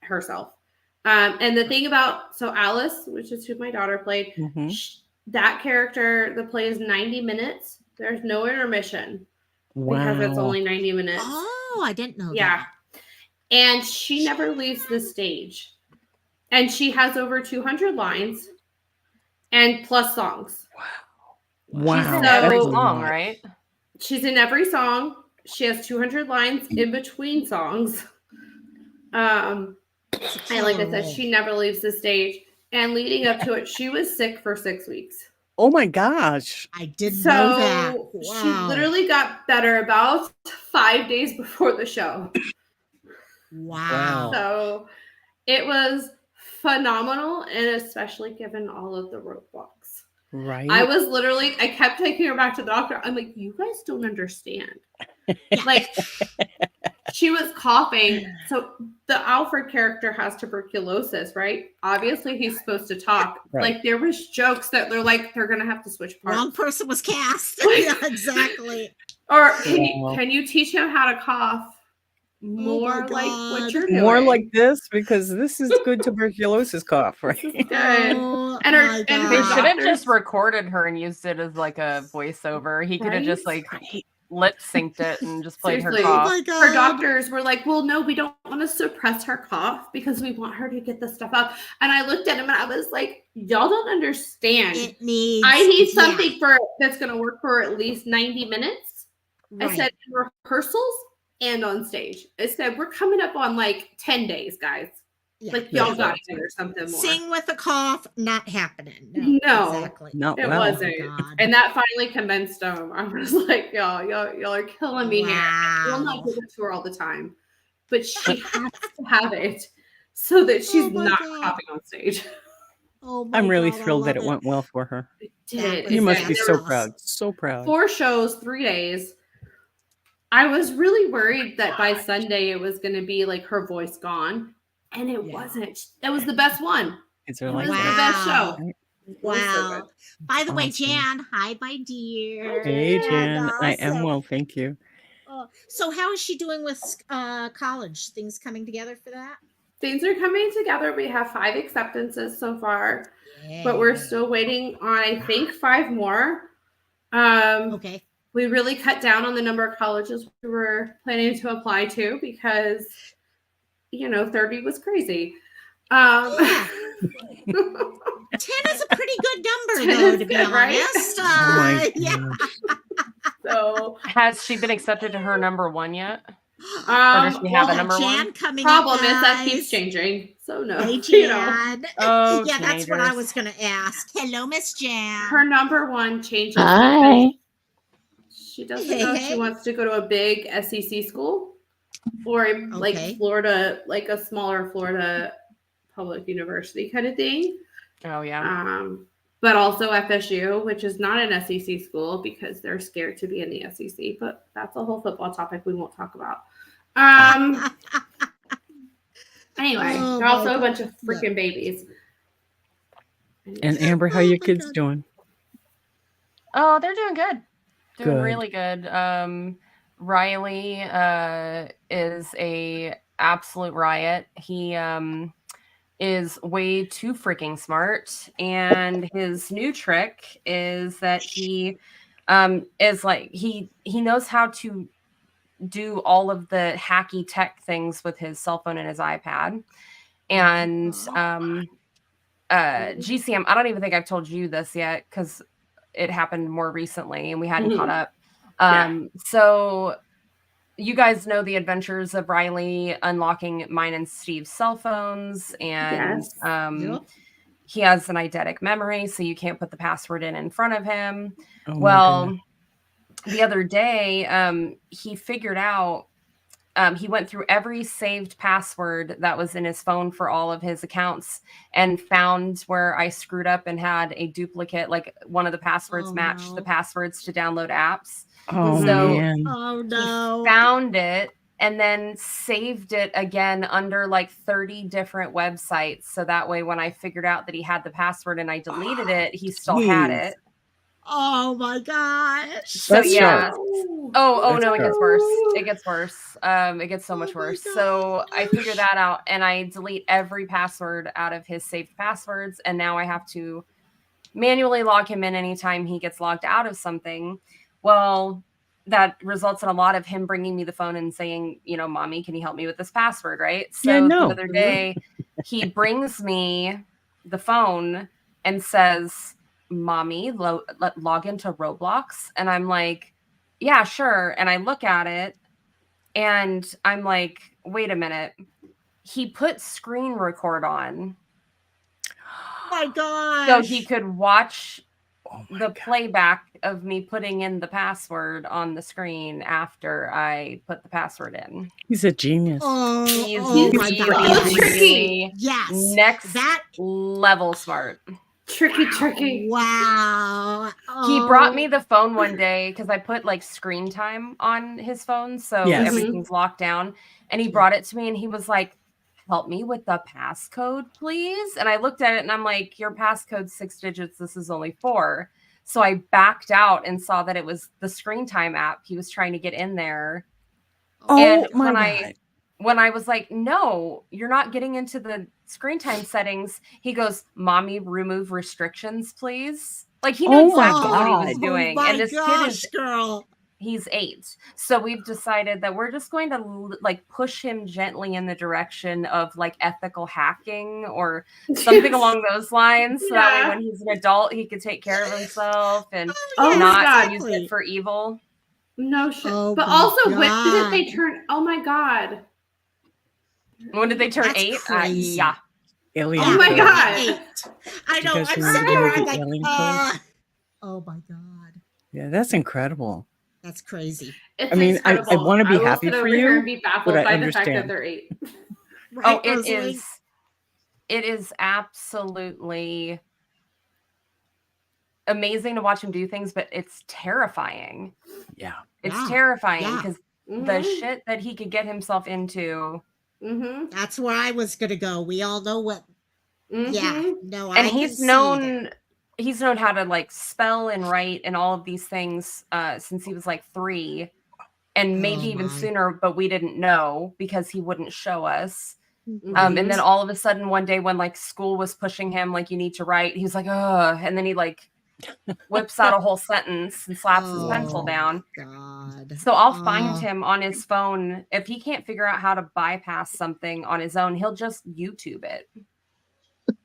herself. And the thing about Alice, which is who my daughter played, Mhm. that character, the play is 90 minutes. There's no intermission. Because it's Wow. only 90 minutes. Oh, I didn't know Yeah. that. And she never leaves the stage. And she has over 200 lines and plus songs. Wow. She's in That's every a song, lot. right? She's in every song. She has 200 lines in between songs. And like I said, she never leaves the stage. And leading up to it, she was sick for 6 weeks. Oh my gosh. I didn't know that. She literally got better about 5 days before the show. Wow. So it was phenomenal, and especially given all of the roadblocks. Right. I kept taking her back to the doctor. I'm like, you guys don't understand. Like, she was coughing. So the Alfred character has tuberculosis, right? Obviously, he's supposed to talk. Right. Like, there was jokes that they're like, they're gonna have to switch parts. Wrong person was cast. Yeah, exactly. Or Wow. can you teach him how to cough more like what you're doing? More like this, because this is good tuberculosis cough, right? Good. Oh, And her and They her should have doctors- just recorded her and used it as like a voiceover. He could have just like lip synced it and just played Seriously. her cough. Oh my God. Her doctors were like, well, no, we don't want to suppress her cough because we want her to get the stuff up. And I looked at him and I was like, y'all don't understand. It needs. I need something that's going to work for at least 90 minutes. I Right. said in rehearsals and on stage. I said, we're coming up on like 10 days, guys. Yeah. Like, y'all got to do something more. Sing with a cough, not happening. No. Exactly. No, It wow. wasn't. God. And that finally convinced him. I was like, y'all are killing me here. We'll not give it to her all the time. But she has to have it so that she's Oh my not God. coughing on stage. Oh my I'm really God, I thrilled that love it went well for her. Did. You must Yeah, be there so was proud. So proud. 4 shows, 3 days. I was really worried that by Sunday it was going to be like her voice gone. And it wasn't. That was the best one. Is there It like was that? the best show. Right? It was so Wow. good. By the way, Awesome. Jan, hi, my dear. Hey, Jan. And, I am so- well, thank you. So how is she doing with college? Things coming together for that? Things are coming together. We have 5 acceptances so far, but we're still waiting on, I think, 5 more. Okay. We really cut down on the number of colleges we were planning to apply to because, 30 was crazy. Yeah. 10 is a pretty good number, 10 though, is to be good, right? honest. Oh my Yeah. gosh. So, Has she been accepted to her number one yet? Or does she We have a got number Jan one? coming problem up, is that keeps guys. changing. So no, Hey, Jan. Oh, Yeah, that's what I teenagers. was going to ask. Hello, Miss Jan. Her number one changes Hi. because she doesn't know if she Hey. wants to go to a big SEC school or like Okay. Florida, like a smaller Florida public university kind of thing. Oh, yeah. But also FSU, which is not an SEC school because they're scared to be in the SEC. But that's a whole football topic we won't talk about. Anyway, Oh, they're also my a bunch of God. freaking babies. And Amber, how your kids God. doing? Oh, they're doing good. Doing Good. really good. Riley is a absolute riot. He is way too freaking smart, and his new trick is that he is like he knows how to do all of the hacky tech things with his cell phone and his iPad. And GCM, I don't even think I've told you this yet because it happened more recently and we hadn't caught up. So you guys know the adventures of Riley unlocking mine and Steve's cell phones, and Yes. he has an eidetic memory, so you can't put the password in front of him. Oh my Well, goodness. the other day, he figured out, he went through every saved password that was in his phone for all of his accounts and found where I screwed up and had a duplicate, like one of the passwords matched the passwords to download apps. Oh So man. Oh, no. he found it and then saved it again under like 30 different websites. So that way, when I figured out that he had the password and I deleted it, he still had Jeez. it. Oh, my gosh. So That's yeah. sharp. Oh That's no, it sharp. gets worse. It gets worse. It gets so much Oh my worse. So I figured that out and I delete every password out of his saved passwords. And now I have to manually log him in anytime he gets logged out of something. Well, that results in a lot of him bringing me the phone and saying, Mommy, can you help me with this password? Right. So Yeah, no. the other day he brings me the phone and says, Mommy, log into Roblox. And I'm like, yeah, sure. And I look at it and I'm like, wait a minute. He put screen record on. Oh, my gosh. So he could watch Oh my the God. playback of me putting in the password on the screen after I put the password in. He's a genius. Oh, He's oh my really, gosh. really Yes. next That level smart. Tricky. wow. He brought Oh. me the phone one day because I put like screen time on his phone. So Yes. everything's locked down. And he brought it to me and he was like, help me with the passcode, please. And I looked at it and I'm like, your passcode's 6 digits. This is only 4. So I backed out and saw that it was the screen time app. He was trying to get in there. Oh And my God. when I was like, no, you're not getting into the screen time settings, he goes, Mommy, remove restrictions, please. Like he knew Oh my exactly what he was God. doing. Oh my And this kid gosh, is, girl. he's 8. So we've decided that we're just going to like push him gently in the direction of like ethical hacking or something along those lines. So that way when he's an adult, he can take care of himself and Oh my not God. use it for evil. No shit. Oh But my also, when did they God. turn? Oh my God. When did they turn That's 8? crazy. Yeah. Alien Oh my Code. God. 8. I Do you know. guys I'm remember sitting the here. movie I'm like, Alien Code? oh my God. Yeah, that's incredible. That's crazy. It's I mean, I incredible. want to be will happy sit for over here you, and be but baffled I by the fact that understand. they're 8. Right, Oh, it Rosalie? is. It is absolutely amazing to watch him do things, but it's terrifying. Yeah. It's Yeah. terrifying Yeah. because the Mhm. shit that he could get himself into. Mhm. That's where I was going to go. We all know what. Yeah. Mhm. No, And I can he's see known that. how to like spell and write and all of these things since he was like 3 and maybe Oh even my. sooner, but we didn't know because he wouldn't show us. Mhm. And then all of a sudden one day when like school was pushing him, like you need to write, he was like, oh, and then he like whips out a whole sentence and slaps his pencil down. God. So I'll find him on his phone. If he can't figure out how to bypass something on his own, he'll just YouTube it.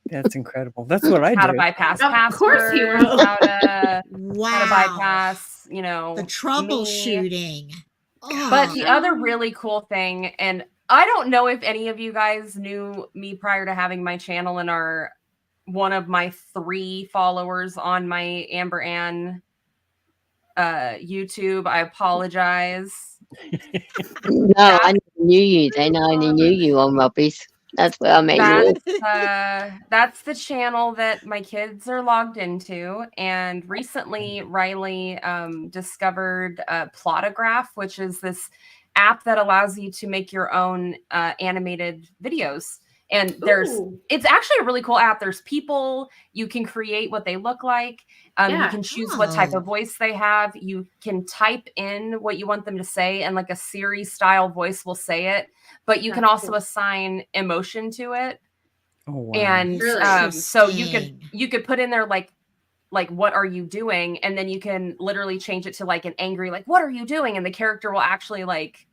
That's incredible. That's what I How to do. bypass Of course he passwords, will. how to Wow. bypass, you know, The me. troubleshooting. But the other really cool thing, and I don't know if any of you guys knew me prior to having my channel and are one of my 3 followers on my Amber Ann YouTube. I apologize. No, I never knew you then. I only knew you on Robbie's. That's where I met you. That's the channel that my kids are logged into. And recently, Riley discovered Plotograph, which is this app that allows you to make your own animated videos. And it's actually a really cool app. There's people, you can create what they look like. You can choose what type of voice they have. You can type in what you want them to say, and like a Siri style voice will say it. But you can also assign emotion to it. Oh, wow. And so you could put in there like what are you doing, and then you can literally change it to like an angry like what are you doing, and the character will actually like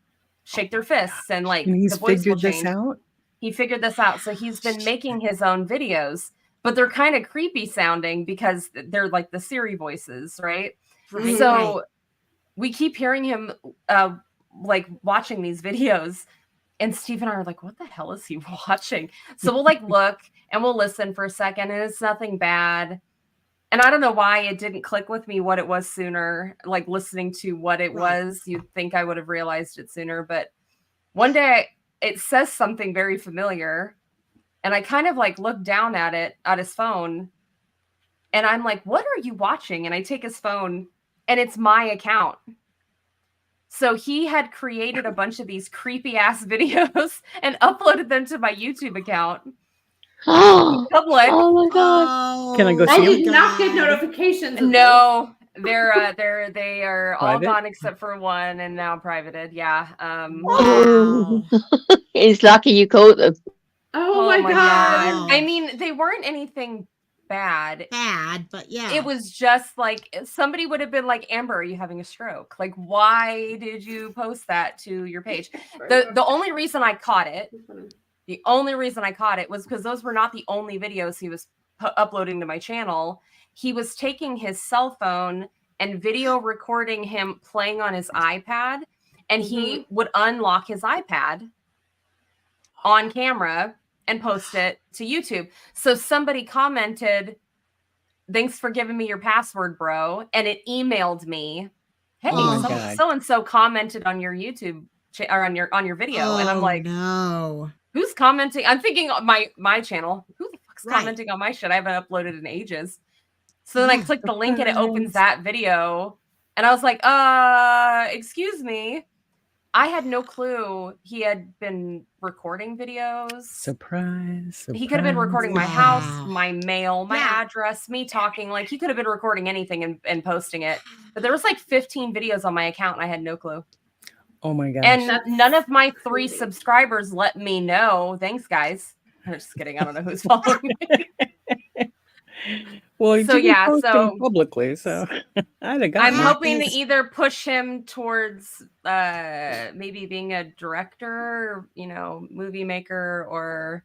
shake their fists, and like And he's the voice will figured this change. out? He figured this out. So he's been making his own videos, but they're kind of creepy sounding because they're like the Siri voices, right? So we keep hearing him like watching these videos, and Steve and I are like, what the hell is he watching? So we'll like look and we'll listen for a second, and it's nothing bad. And I don't know why it didn't click with me what it was sooner, like listening to what it was. You'd think I would have realized it sooner, but one day it says something very familiar, and I kind of like look down at it at his phone, and I'm like, what are you watching? And I take his phone, and it's my account. So he had created a bunch of these creepy ass videos and uploaded them to my YouTube account. Public. Oh my god! Can I go see I him? did not get notifications. Of No, they are all Private? gone except for one, and now privated. Yeah. It's lucky you caught them. Oh my god! I mean, they weren't anything bad. But yeah. It was just like somebody would have been like, Amber, are you having a stroke? Like, why did you post that to your page? The only reason I caught it, was because those were not the only videos he was uploading to my channel. He was taking his cell phone and video recording him playing on his iPad, and he would unlock his iPad on camera and post it to YouTube. So somebody commented, thanks for giving me your password, bro. And it emailed me, hey, so-and-so commented on your YouTube or on your video. And I'm like, no. Who's commenting? I'm thinking my channel. Who the fuck's commenting on my shit? I haven't uploaded in ages. So then I click the link and it opens that video. And I was like, excuse me. I had no clue he had been recording videos. Surprise. He could have been recording my house, my mail, my address, me talking. Like he could have been recording anything and posting it. But there was like 15 videos on my account and I had no clue. Oh my gosh. And none of my 3 subscribers let me know. Thanks, guys. I'm just kidding. I don't know who's following me. Well, you so didn't post him publicly, so I'd have gotten I'm hoping to either push him towards maybe being a director, movie maker, or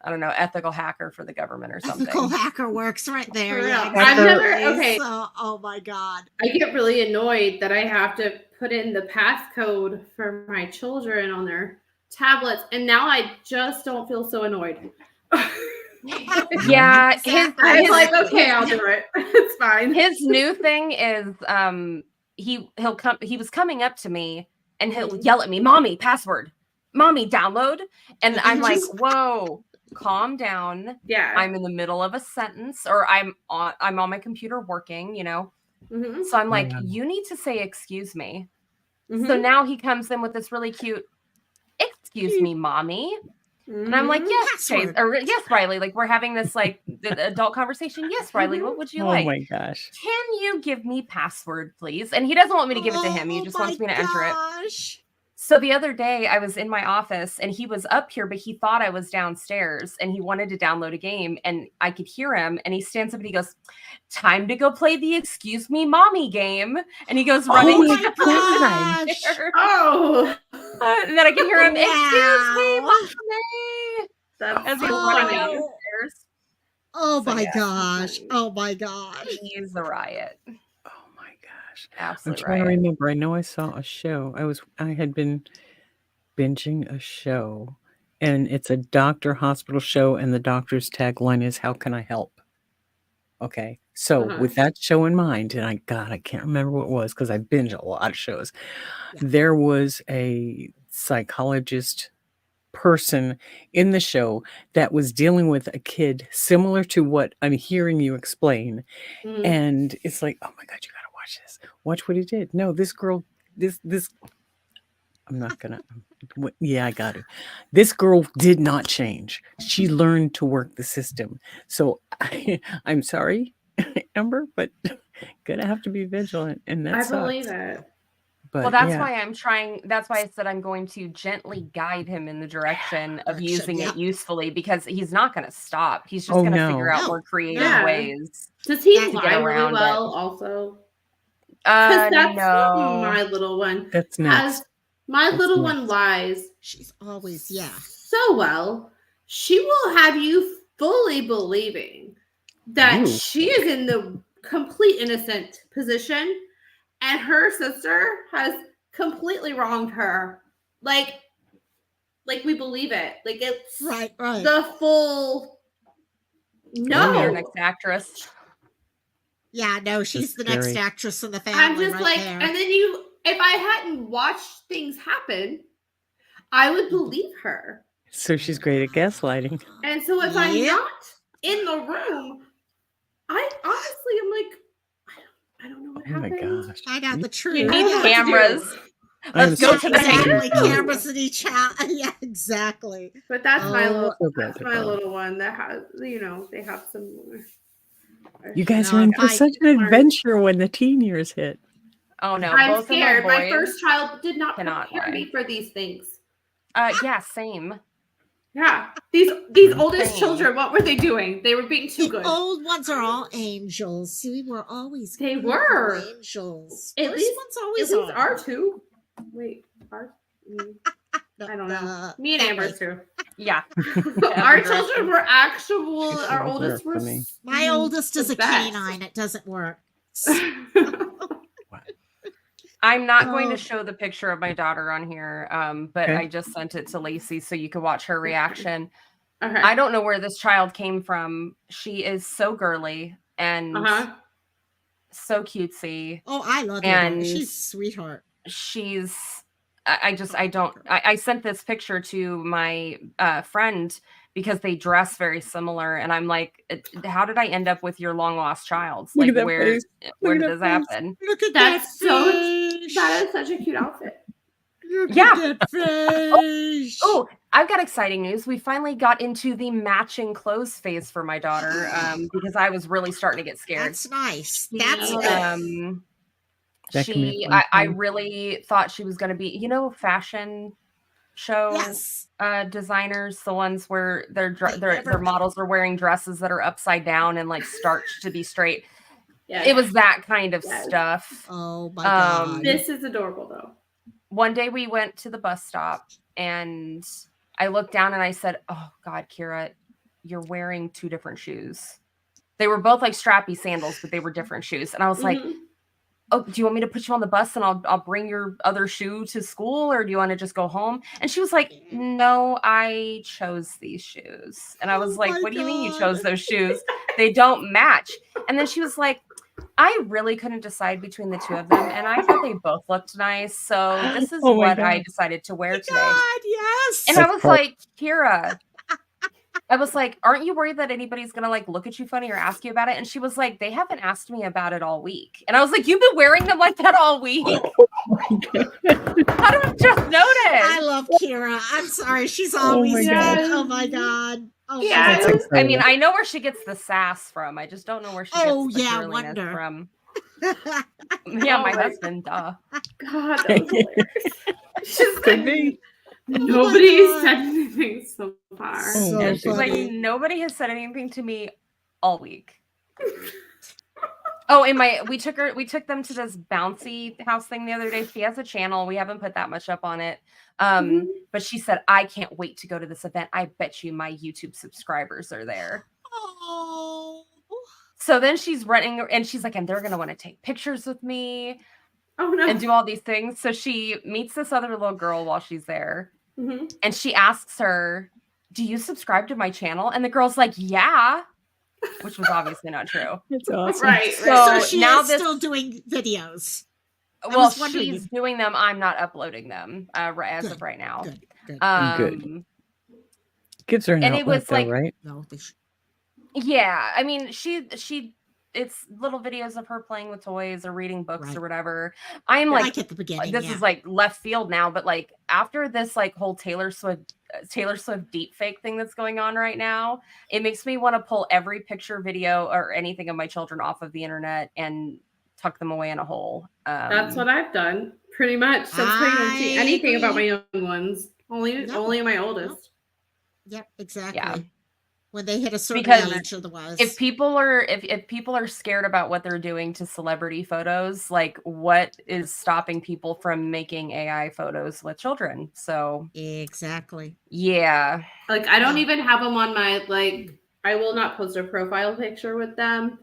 I don't know, ethical hacker for the government or something. Ethical hacker works right there. For Yeah, real. I've never exactly. So, oh my god. I get really annoyed that I have to put in the passcode for my children on their tablets, and now I just don't feel so annoyed. Yeah, I'm like, okay, I'll do it. It's fine. His new thing is he'll come. He was coming up to me and he'll yell at me, "Mommy, password. Mommy, download." And I'm like, "Whoa, calm down. Yeah, I'm in the middle of a sentence, or I'm on my computer working. So I'm like, you need to say excuse me." So now he comes in with this really cute, "Excuse me, mommy." And I'm like, yes, Chase, or yes, Riley. Like we're having this like adult conversation. Yes, Riley, what would you like? Oh my gosh. Can you give me password, please? And he doesn't want me to give it to him. He just wants me to enter it. So the other day I was in my office and he was up here, but he thought I was downstairs and he wanted to download a game and I could hear him and he stands up and he goes, "Time to go play the excuse me mommy game." And he goes running Oh my gosh. downstairs. Oh, And then I can hear him, "Excuse me, Wow. mommy," that's as he's so running funny. downstairs. Oh So my yeah, gosh. Oh my gosh. he's a riot. Oh my gosh. I'm Absolute trying to riot. remember. I know I saw a show. I had been binging a show, and it's a doctor hospital show, and the doctor's tagline is "How can I help?" Okay. So Uh-huh. with that show in mind, and I can't remember what it was because I binge a lot of shows. There was a psychologist person in the show that was dealing with a kid similar to what I'm hearing you explain. Mhm. And it's like, oh my God, you gotta watch this. Watch what he did. No, this girl, this I'm not gonna yeah, I got to. This girl did not change. She learned to work the system. So I'm sorry, Amber, but gonna have to be vigilant, and that I sucks. believe it. But Well, that's yeah, why I'm trying. That's why I said I'm going to gently guide him in the direction of using yeah. it usefully because he's not going to stop. He's just Oh, going to no. figure out No, more creative Yeah. ways. Does he That- to fly get really around well? it. Also, because that's No. my little one. that's next. As my That's little one next. lies She's always, yeah. so well, she will have you fully believing that Ooh. she is in the complete innocent position, and her sister has completely wronged her. Like we believe it. Like it's Right, right. the full. Could be our No, next actress. Yeah, no, she's the next scary. actress in the family. I'm just right like, there. and then if I hadn't watched things happen, I would believe her. So she's great at gaslighting. And so if I'm Yep. not in the room, I honestly am like, I don't know what Oh my happened. gosh. Find out the You truth. know Need what to do. cameras. I'm Let's go so to the glad Exactly. you're Cameras in each house. Yeah, exactly. But that's my Oh, little, so glad that's they're my gone. little one that has, they have some. You guys No, are in I- for such an adventure when the teen years hit. Oh no, I'm both scared. of my My boys first child did not cannot prepare me lie. for these things. Yeah, same. Yeah, these oldest Same. children, what were they doing? They were being too the good. old ones are all angels. See, we're always They beautiful were. angels. At First least, ones always at least are. our two. Wait, our. I don't know. Me and that Amber's way. too. Yeah. Our children were actual. People Our are oldest for was. me. My oldest is the a best. canine. It doesn't work. I'm not going Oh. to show the picture of my daughter on here, but Okay. I just sent it to Lacey so you could watch her reaction. Okay. I don't know where this child came from. She is so girly and so cutesy. Oh, I love her. And She's a sweetheart. she's I sent this picture to my friend because they dress very similar and I'm like, how did I end up with your long lost child? Look Like at that where face. where Look did at this that face. happen? Look at That's that so. fish. That is such a cute outfit. Look Yeah. at that fish. Oh, I've got exciting news. We finally got into the matching clothes phase for my daughter because I was really starting to get scared. That's nice. That's good. That can be a fun I time. really thought she was going to be, fashion show Yes. designers, the ones where their models are wearing dresses that are upside down and like starched to be straight. Yeah. It was that kind of Yes. stuff. Oh my god. This is adorable though. One day we went to the bus stop and I looked down and I said, "Oh God, Kira, you're wearing two different shoes." They were both like strappy sandals, but they were different shoes. And I was like, "Oh, do you want me to put you on the bus and I'll bring your other shoe to school, or do you want to just go home?" And she was like, "No, I chose these shoes." And I was Oh like, my "What do you mean you God. chose those shoes? They don't match." And then she was like, "I really couldn't decide between the two of them, and I thought they both looked nice, so this is Oh my what I God. decided to wear today." God, yes. And I That's was part- like, "Kira," I was like, "Aren't you worried that anybody's gonna like look at you funny or ask you about it?" And she was like, "They haven't asked me about it all week." And I was like, "You've been wearing them like that all week? How did I just I notice?" love Kira. I'm sorry. She's always my good. God. Oh my god. Oh Yeah, my That's god. I mean, exciting. I know where she gets the sass from. I just don't know where she gets Oh, the yeah, girliness wonder. from. Yeah, Oh my my husband. Duh. God, that was hilarious. She's Could like, be. nobody God. said anything so far. Oh So my And she's like, funny. nobody has said anything to me all week. Oh, and we took them to this bouncy house thing the other day. She has a channel. We haven't put that much up on it. But she said, I can't wait to go to this event. I bet you my YouTube subscribers are there. Oh. So then she's running and she's like, and they're gonna want to take pictures with me Oh no. and do all these things. So she meets this other little girl while she's there. Mhm. And she asks her, do you subscribe to my channel? And the girl's like, yeah. Which was obviously not true. That's awesome. Right. So she now is still doing videos. Well, was wondering she's if- doing them. I'm not uploading them as of right now. Good. Good. Gives her an and it outlet, was though, like, right? No, they should. yeah. I mean, it's little videos of her playing with toys or reading books or whatever. I'm like at the beginning. This is like left field now, but like after this like whole Taylor Swift deep fake thing that's going on right now, it makes me want to pull every picture, video, or anything of my children off of the internet and tuck them away in a hole. That's what I've done pretty much. That's why you don't see anything about my young ones. Only my oldest. Yep, exactly. Yeah. When they hit a certain Because age, otherwise. if people are scared about what they're doing to celebrity photos, like what is stopping people from making AI photos with children? So exactly. Yeah. Like I don't even have them on my I will not post a profile picture with them.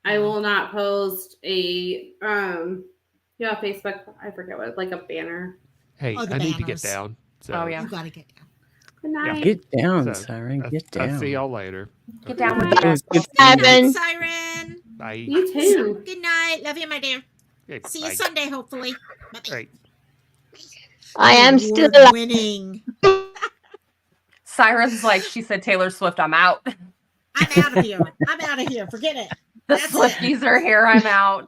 I will not post a Facebook, I forget what, like a banner. Hey, Oh, the I need to get banners. down. So. Oh, yeah. You gotta get down. Good night. Get down, So, Siren. Get down. I'll see y'all later. Get down with It was the good Good seeing you. night, Siren. Bye. You too. Good night. Love you, my dear. Okay, See bye. you Sunday, hopefully. Right. I am still alive. Winning. Siren's like, she said Taylor Swift, I'm out. I'm out of here. I'm out of here. Forget it. The That's Swifties are here. I'm out.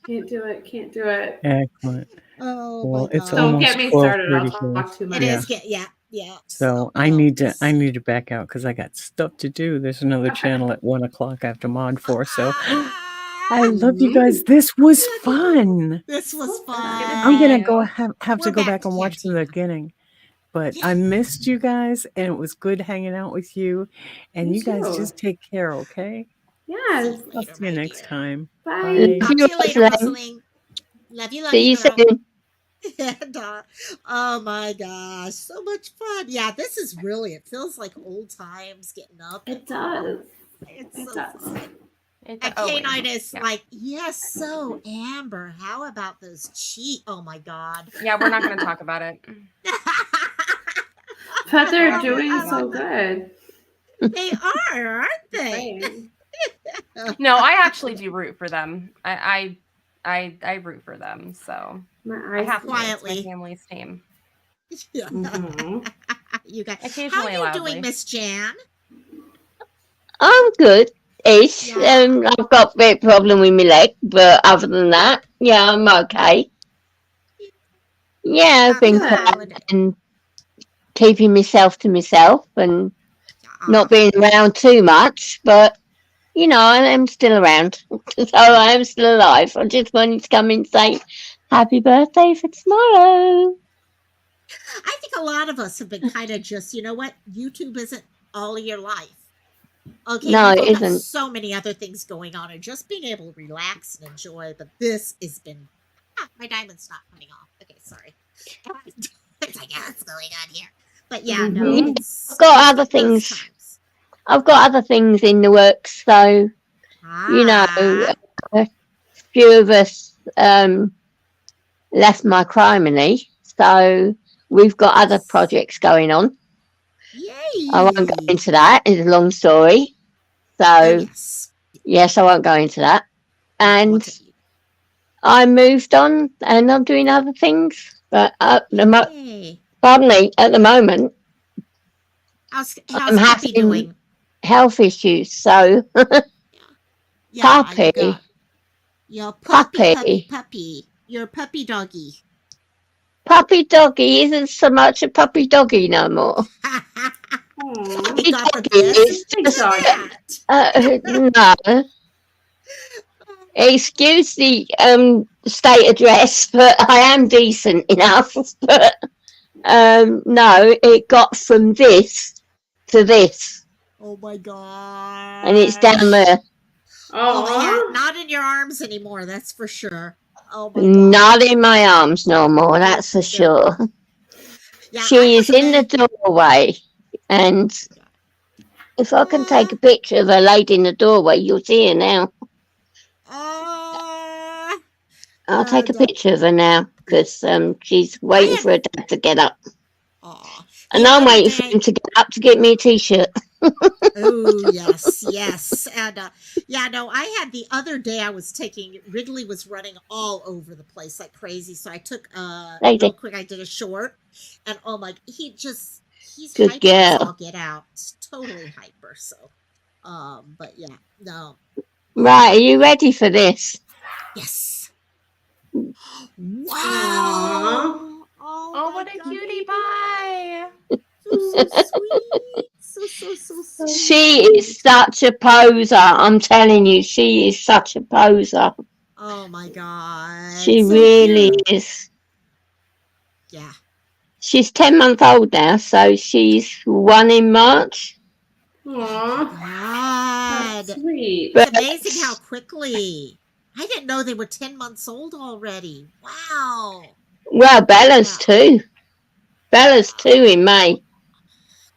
Can't do it. Can't do it. Excellent. Oh Well, my it's God. Don't almost get me started. I'll 12:30 here. talk too much. It is. Yeah. So I need to back out because I got stuff to do. There's another channel at 1:00 after Mod 4. So I love you guys. This was fun. This was fun. I'm gonna go have to We're go back back to and watch the beginning. But I missed you guys, and it was good hanging out with you. And Me you guys too. just take care, okay? Yes. I'll see you next time. Bye. Talk to you later, Rustling. Love you, See you girl. soon. And, oh my gosh, so much fun. Yeah, this is really, it feels like old times getting up. It does. It's It so does. fun. And oh, wait. K9 is Yeah. like, yes, so Amber, how about those cheat? Oh my God. Yeah, we're not going to talk about it. But they're doing so good. They are, aren't they? Same. No, I actually do root for them. I root for them. So My I eyes have to. It's quietly. my family's team. Yeah. Mhm. You guys, how Occasionally are you loudly. doing, Miss Jan? I'm good. Ish. Yeah. I've got a bit problem with my leg, but other than that, yeah, I'm okay. Yeah, I've been quiet and keeping myself to myself and not being around too much, but you know, I am still around. So I am still alive. I just wanted to come and say happy birthday for tomorrow. I think a lot of us have been kind of just, you know what? YouTube isn't all of your life. Okay, No, people it have isn't. so many other things going on, and just being able to relax and enjoy. But this has been. My diamond's not coming off. Okay, sorry. It's like, what's going on here? But yeah, no, Mhm. it's. I've got other those things. times. I've got other things in the works, so you know, a few of us left my criminy, so we've got other projects going on. Yay! I won't go into that. It's a long story. So, yes, I won't go into that. And I moved on and I'm doing other things. But Yay. pardon me, at the moment, How's I'm Puppy having doing? health issues. So, Yeah, puppy, you got your puppy. puppy, Your puppy doggy. puppy doggy isn't so much a puppy doggy no more. Puppy got the Doggy is best just, no, excuse the state address, but I am decent enough. But no, it got from this to this, Oh my god. and it's down there. Oh yeah, not in your arms anymore. That's for sure. Oh my god. Not in my arms no more. That's for sure. Yeah, She is in the doorway, and if I can take a picture of her laid in the doorway, you'll see her now. I'll take a picture of her now because she's waiting for her dad to get up. And I'm waiting for him to get up to get me a t-shirt. Oh yes, yes, and yeah, no, I had the other day. I was taking Ridley was running all over the place like crazy, so I took real quick. I did a short, and oh my, he's Good hyper as girl. all get out. It's totally hyper. So, but yeah, no. Right, are you ready for this? Yes. Wow. Oh, what a cutie pie. So sweet. So sweet. She is such a poser. I'm telling you, she is such a poser. Oh my god. She so really cute. is. Yeah. She's 10 months old now, so she's 1 in March. God. Sweet. It's amazing how quickly. I didn't know they were 10 months old already. Wow. Well, Bella's 2. Bella's 2 in May.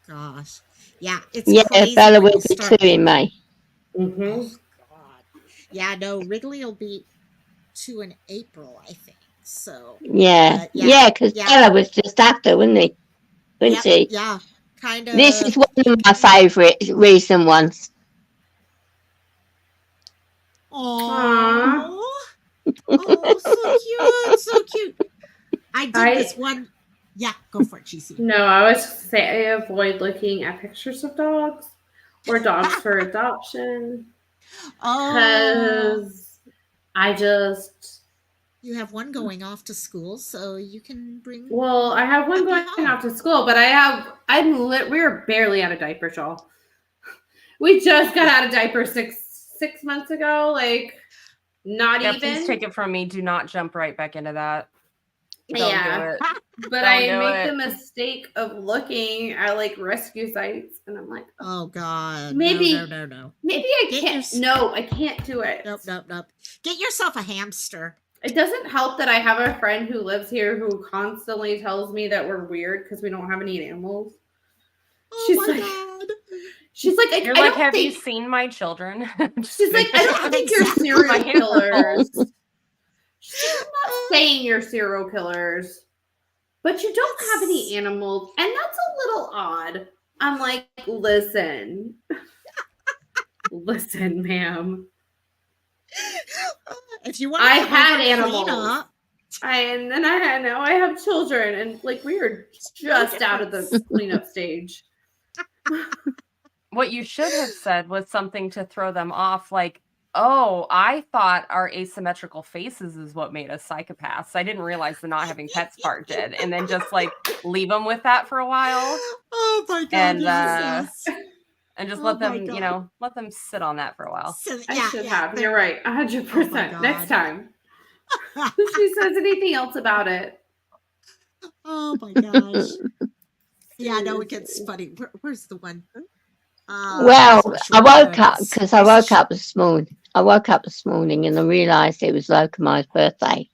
Gosh. Yeah, it's Yeah, crazy Bella when will you be start 2 in May. Mm-hmm. Oh, God. Yeah, no, Wrigley will be 2 in April, I think. So Yeah, because Bella was just after, wasn't she? Yeah, kind of. This is one of my favourite recent ones. Aww. Oh, so cute. I did this one. Yeah, go for it, GC. No, I was just say I avoid looking at pictures of dogs or dogs for adoption. Because I just. You have one going off to school, so you can bring. Well, I have one going off to school, but we're barely out of diapers, y'all. We just got out of diapers six months ago. Like, not Yeah, even. please take it from me. Do not jump right back into that. Don't do it. But Don't I do make it. the mistake of looking at like rescue sites, and I'm like, oh god, maybe no. Maybe I can't. No, I can't do it. Nope. Get yourself a hamster. It doesn't help that I have a friend who lives here who constantly tells me that we're weird because we don't have any animals. She's like, You're like, have you seen my children? She's like, I don't think you're serial killers. She's not saying you're serial killers, but you don't have any animals, and that's a little odd. I'm like, listen, ma'am. If you want, I had animals, and then now I have children, and like we are just out of the cleanup stage. What you should have said was something to throw them off, like, oh, I thought our asymmetrical faces is what made us psychopaths. I didn't realize the not having pets part did. And then just like leave them with that for a while. Oh my god. And just let them, let them sit on that for a while. I should have. You're right. 100%. Next time. If she says anything else about it. Oh my gosh. Yeah, no, it gets funny. Where's the one? Well, I woke up because I woke up this morning. And I realised it was Lokomai's birthday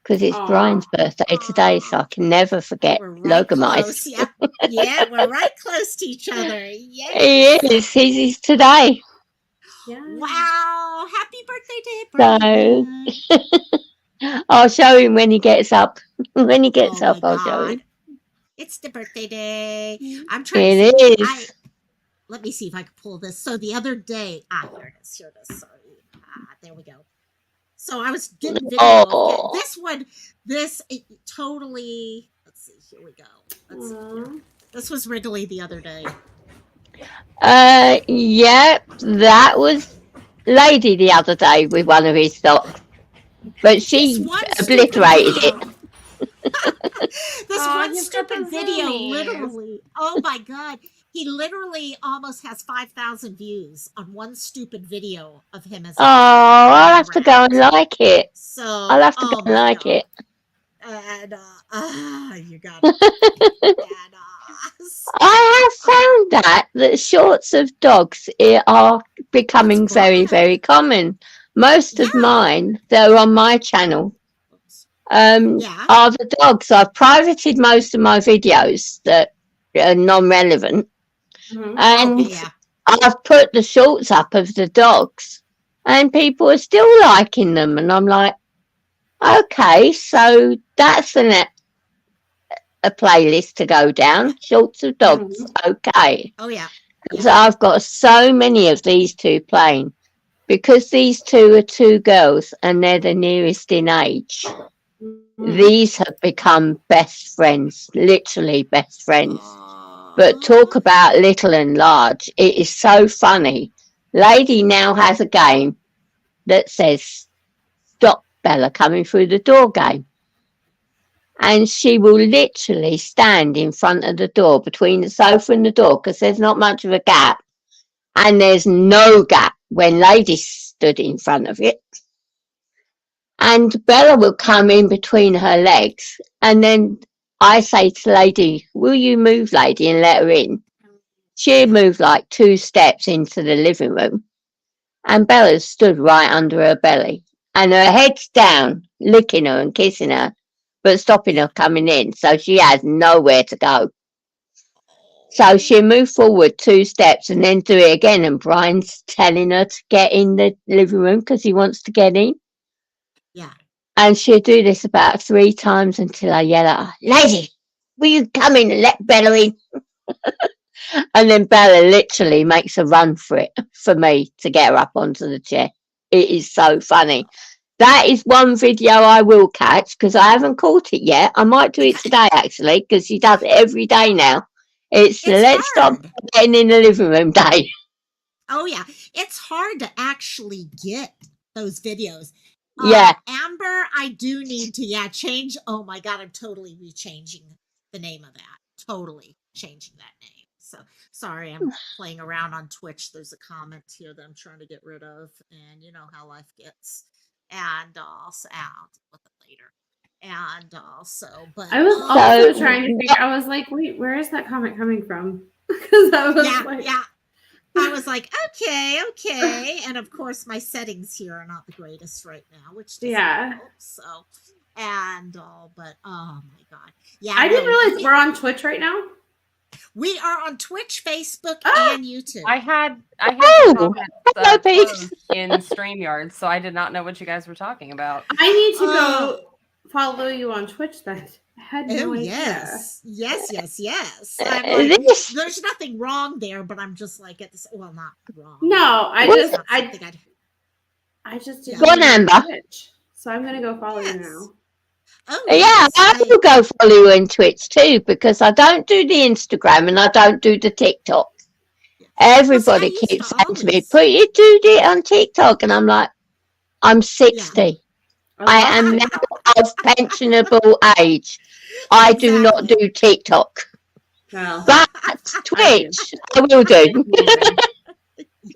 because it's Brian's birthday today, so I can never forget Lokomai. Yeah, we're right close to each other. Yeah, he is. He's today. Yeah. Wow! Happy birthday to Brian. So I'll show him when he gets up. When he gets up, I'll show him. It's the birthday day. I'm trying. It is. Let me see if I can pull this. So the other day, here it is. Sorry. There we go. So I was getting video. This totally. Let's see. Here we go. This was Wrigley the other day. Yeah, that was Lady the other day with one of his dogs, but she obliterated it. This Aw, one you've got stupid the video zoomies. literally, oh my God, he literally almost has 5,000 views on one stupid video of him as Oh, a I'll running have to go and around. like it. So, I'll have to go oh and my like God. it. And, you got it. And, I have found that shorts of dogs are becoming very, very common. Most of mine that are on my channel are the dogs. I've privated most of my videos that are non-relevant, and I've put the shorts up of the dogs, and people are still liking them, and I'm like, okay, so that's a playlist to go down. Shorts of dogs, okay. Oh yeah. Because I've got so many of these two playing. Because these two are two girls and they're the nearest in age, these have become best friends, literally best friends. But talk about little and large. It is so funny. Lady now has a game that says, "Stop Bella coming through the door" game. And she will literally stand in front of the door, between the sofa and the door, because there's not much of a gap. And there's no gap when Lady stood in front of it. And Bella will come in between her legs. And then I say to Lady, "Will you move, Lady, and let her in?" She'll move like 2 steps into the living room. And Bella stood right under her belly. And her head's down, licking her and kissing her, but stopping her coming in. So she has nowhere to go. So she'll move forward 2 steps and then do it again. And Brian's telling her to get in the living room because he wants to get in. Yeah. And she'll do this about 3 times until I yell at her, "Lady, will you come in and let Bella in?" And then Bella literally makes a run for it, for me to get her up onto the chair. It is so funny. That is one video I will catch because I haven't caught it yet. I might do it today actually because she does it every day now. It's let's stop getting in the living room day. Oh yeah, it's hard to actually get those videos. Yeah. Amber, I do need to change. Oh my God, I'm totally rechanging the name of that. Totally changing that name. So sorry, I'm playing around on Twitch. There's a comment here that I'm trying to get rid of, and you know how life gets. And also out with it later. And also, but I was also trying to think. I was like, wait, where is that comment coming from? Because I was like, I was like, okay. And of course, my settings here are not the greatest right now, which doesn't help. So, and all, but oh my God. Yeah. I didn't realize we're on Twitch right now. We are on Twitch, Facebook, and YouTube. I had the comments closed in StreamYard, so I did not know what you guys were talking about. I need to go follow you on Twitch then. I had no idea. Yes. I'm like, there's nothing wrong there, but I'm just like at this. Well, not wrong. No, I just didn't Go on, Amber. Twitch, so I'm gonna go follow you now. Oh, yeah, I will go follow you on Twitch too because I don't do the Instagram and I don't do the TikTok. Everybody keeps saying to me, "Put you do it on TikTok," and I'm like, I'm 60. I am now of pensionable age. I do not do TikTok. Well, but Twitch, I will do.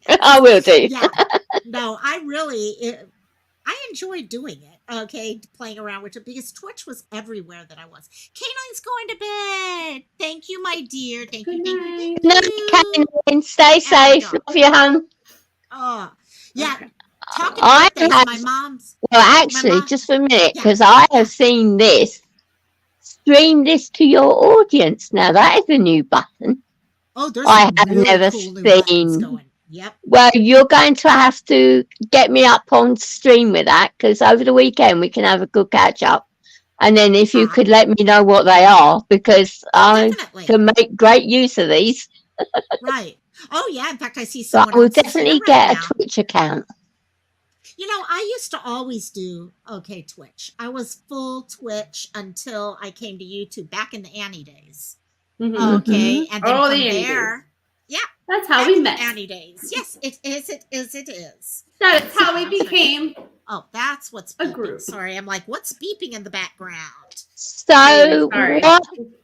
I will do. Yeah. No, I enjoyed doing it. Okay, playing around with it because Twitch was everywhere that I was. Canine's going to bed. Thank you, my dear. Thank you. Good night, Canine. Stay safe. Love you, hon. Oh, yeah. Okay. Talking about birthdays, my mom's. Well, actually, just for a minute, because I have seen this. Stream this to your audience. Now that is a new button. Oh, there's I have never seen. Yep. Well, you're going to have to get me up on stream with that because over the weekend we can have a good catch up. And then if you could let me know what they are, because I can make great use of these. Right. Oh yeah. In fact, I see So someone. I will definitely get a Twitch account. You know, I used to always do Twitch. I was full Twitch until I came to YouTube back in the Annie days. Mm-hmm. Okay, and then from the there, yeah, that's how we met. Annie days. Yes, it is. That's how we became. Oh, that's what's beeping. A group. Sorry, I'm like, what's beeping in the background? So, Sorry.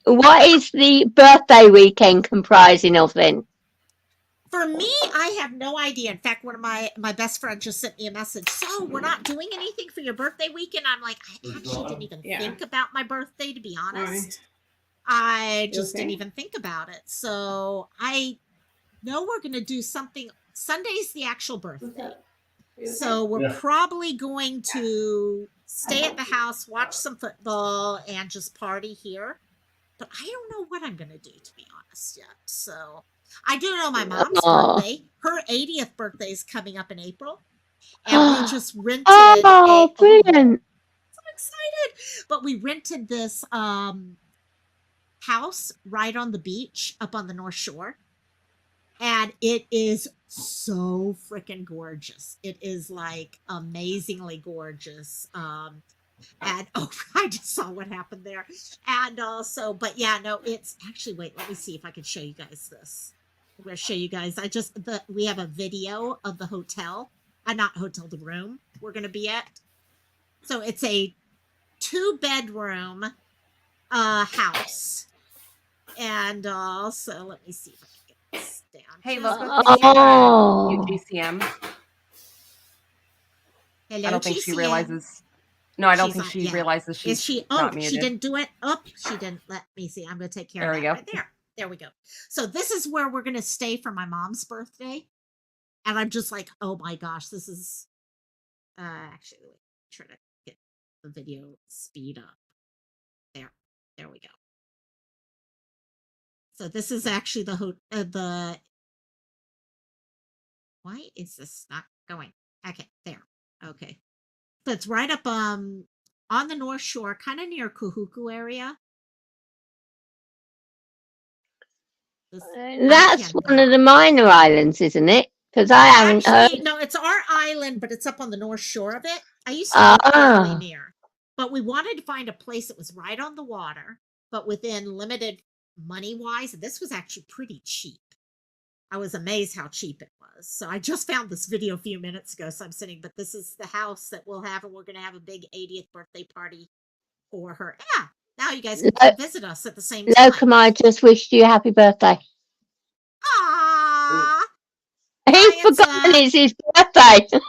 what is the birthday weekend comprising of then? For me, I have no idea. In fact, one of my best friends just sent me a message. So we're not doing anything for your birthday weekend. I'm like, I actually didn't even think about my birthday, to be honest. I just didn't even think about it. So I know we're going to do something. Sunday's the actual birthday. So we're probably going to stay at the house, watch some football, and just party here. But I don't know what I'm going to do, to be honest, yet. So I do know my mom's birthday. Her 80th birthday is coming up in April. And we just rented brilliant. So excited. But we rented this house right on the beach up on the North Shore. And it is so freaking gorgeous. It is like amazingly gorgeous. And I just saw what happened there. And also, but yeah, no, it's actually, wait, let me see if I can show you guys this. I'm going to show you guys. We have a video of the hotel, not hotel, the room we're going to be at. So it's a 2-bedroom house. And also, let me see if I can get this down. Hey, let's go see GCM. Hello, I don't think she GCM. realizes. No, I don't think she realizes she's Is she? not Oh, muted. she didn't do it. Oh, she didn't. Let me see. I'm going to take care of that right there. There we go. So this is where we're going to stay for my mom's birthday. And I'm just like, oh my gosh, this is actually, wait, try to get the video speed up. There we go. So this is actually the why is this not going? Okay, there. Okay. So it's right up on the North Shore, kind of near Kahuku area. That's one of the minor islands, isn't it? Because I haven't heard. No, it's our island, but it's up on the North Shore of it. I used to live fairly near, but we wanted to find a place that was right on the water, but within limited money-wise. This was actually pretty cheap. I was amazed how cheap it was. So I just found this video a few minutes ago, so I'm sitting, but this is the house that we'll have, and we're going to have a big 80th birthday party for her. Yeah, now you guys can come visit us at the same time. Lokomai just wished you a happy birthday. Aww. He's forgotten it's his birthday. Did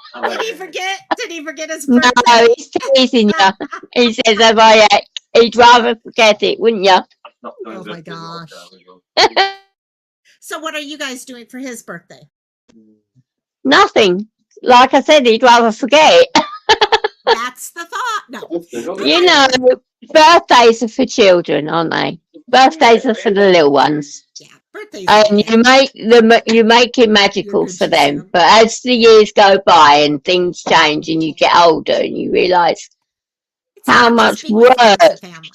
he forget? Did he forget his birthday? No, he's teasing you. He says, he'd rather forget it, wouldn't you? Oh my gosh. So what are you guys doing for his birthday? Nothing. Like I said, he'd rather forget it. That's the thought. No. You know, birthdays are for children, aren't they? Birthdays are for the little ones. Yeah, birthdays. And you make it magical for them. But as the years go by and things change and you get older and you realise how much work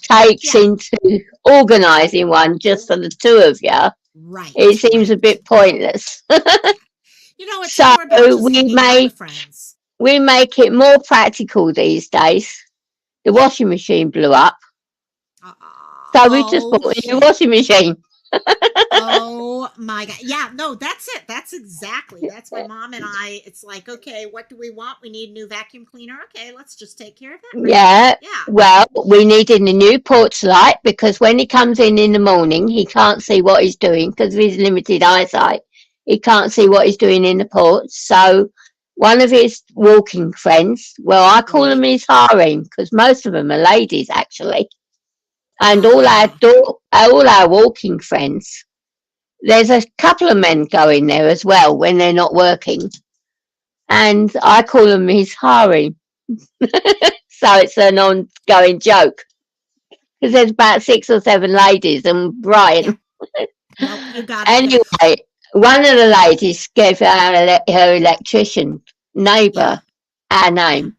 takes into organising one just for the two of you, right? It seems a bit pointless. You know, it's so we make it more practical these days. The washing machine blew up. So we just bought a new washing machine. Oh my God. Yeah, no, that's it. That's my mom and I. It's like, okay, what do we want? We need a new vacuum cleaner. Okay, let's just take care of that. Right? Yeah. Well, we needed a new porch light because when he comes in the morning, he can't see what he's doing because of his limited eyesight. He can't see what he's doing in the porch. So one of his walking friends, well, I call them his harem because most of them are ladies actually. And all our walking friends, there's a couple of men going there as well when they're not working. And I call them his harem. So it's an ongoing joke. Because there's about 6 or 7 ladies and Brian. Anyway, one of the ladies gave her electrician neighbour our name.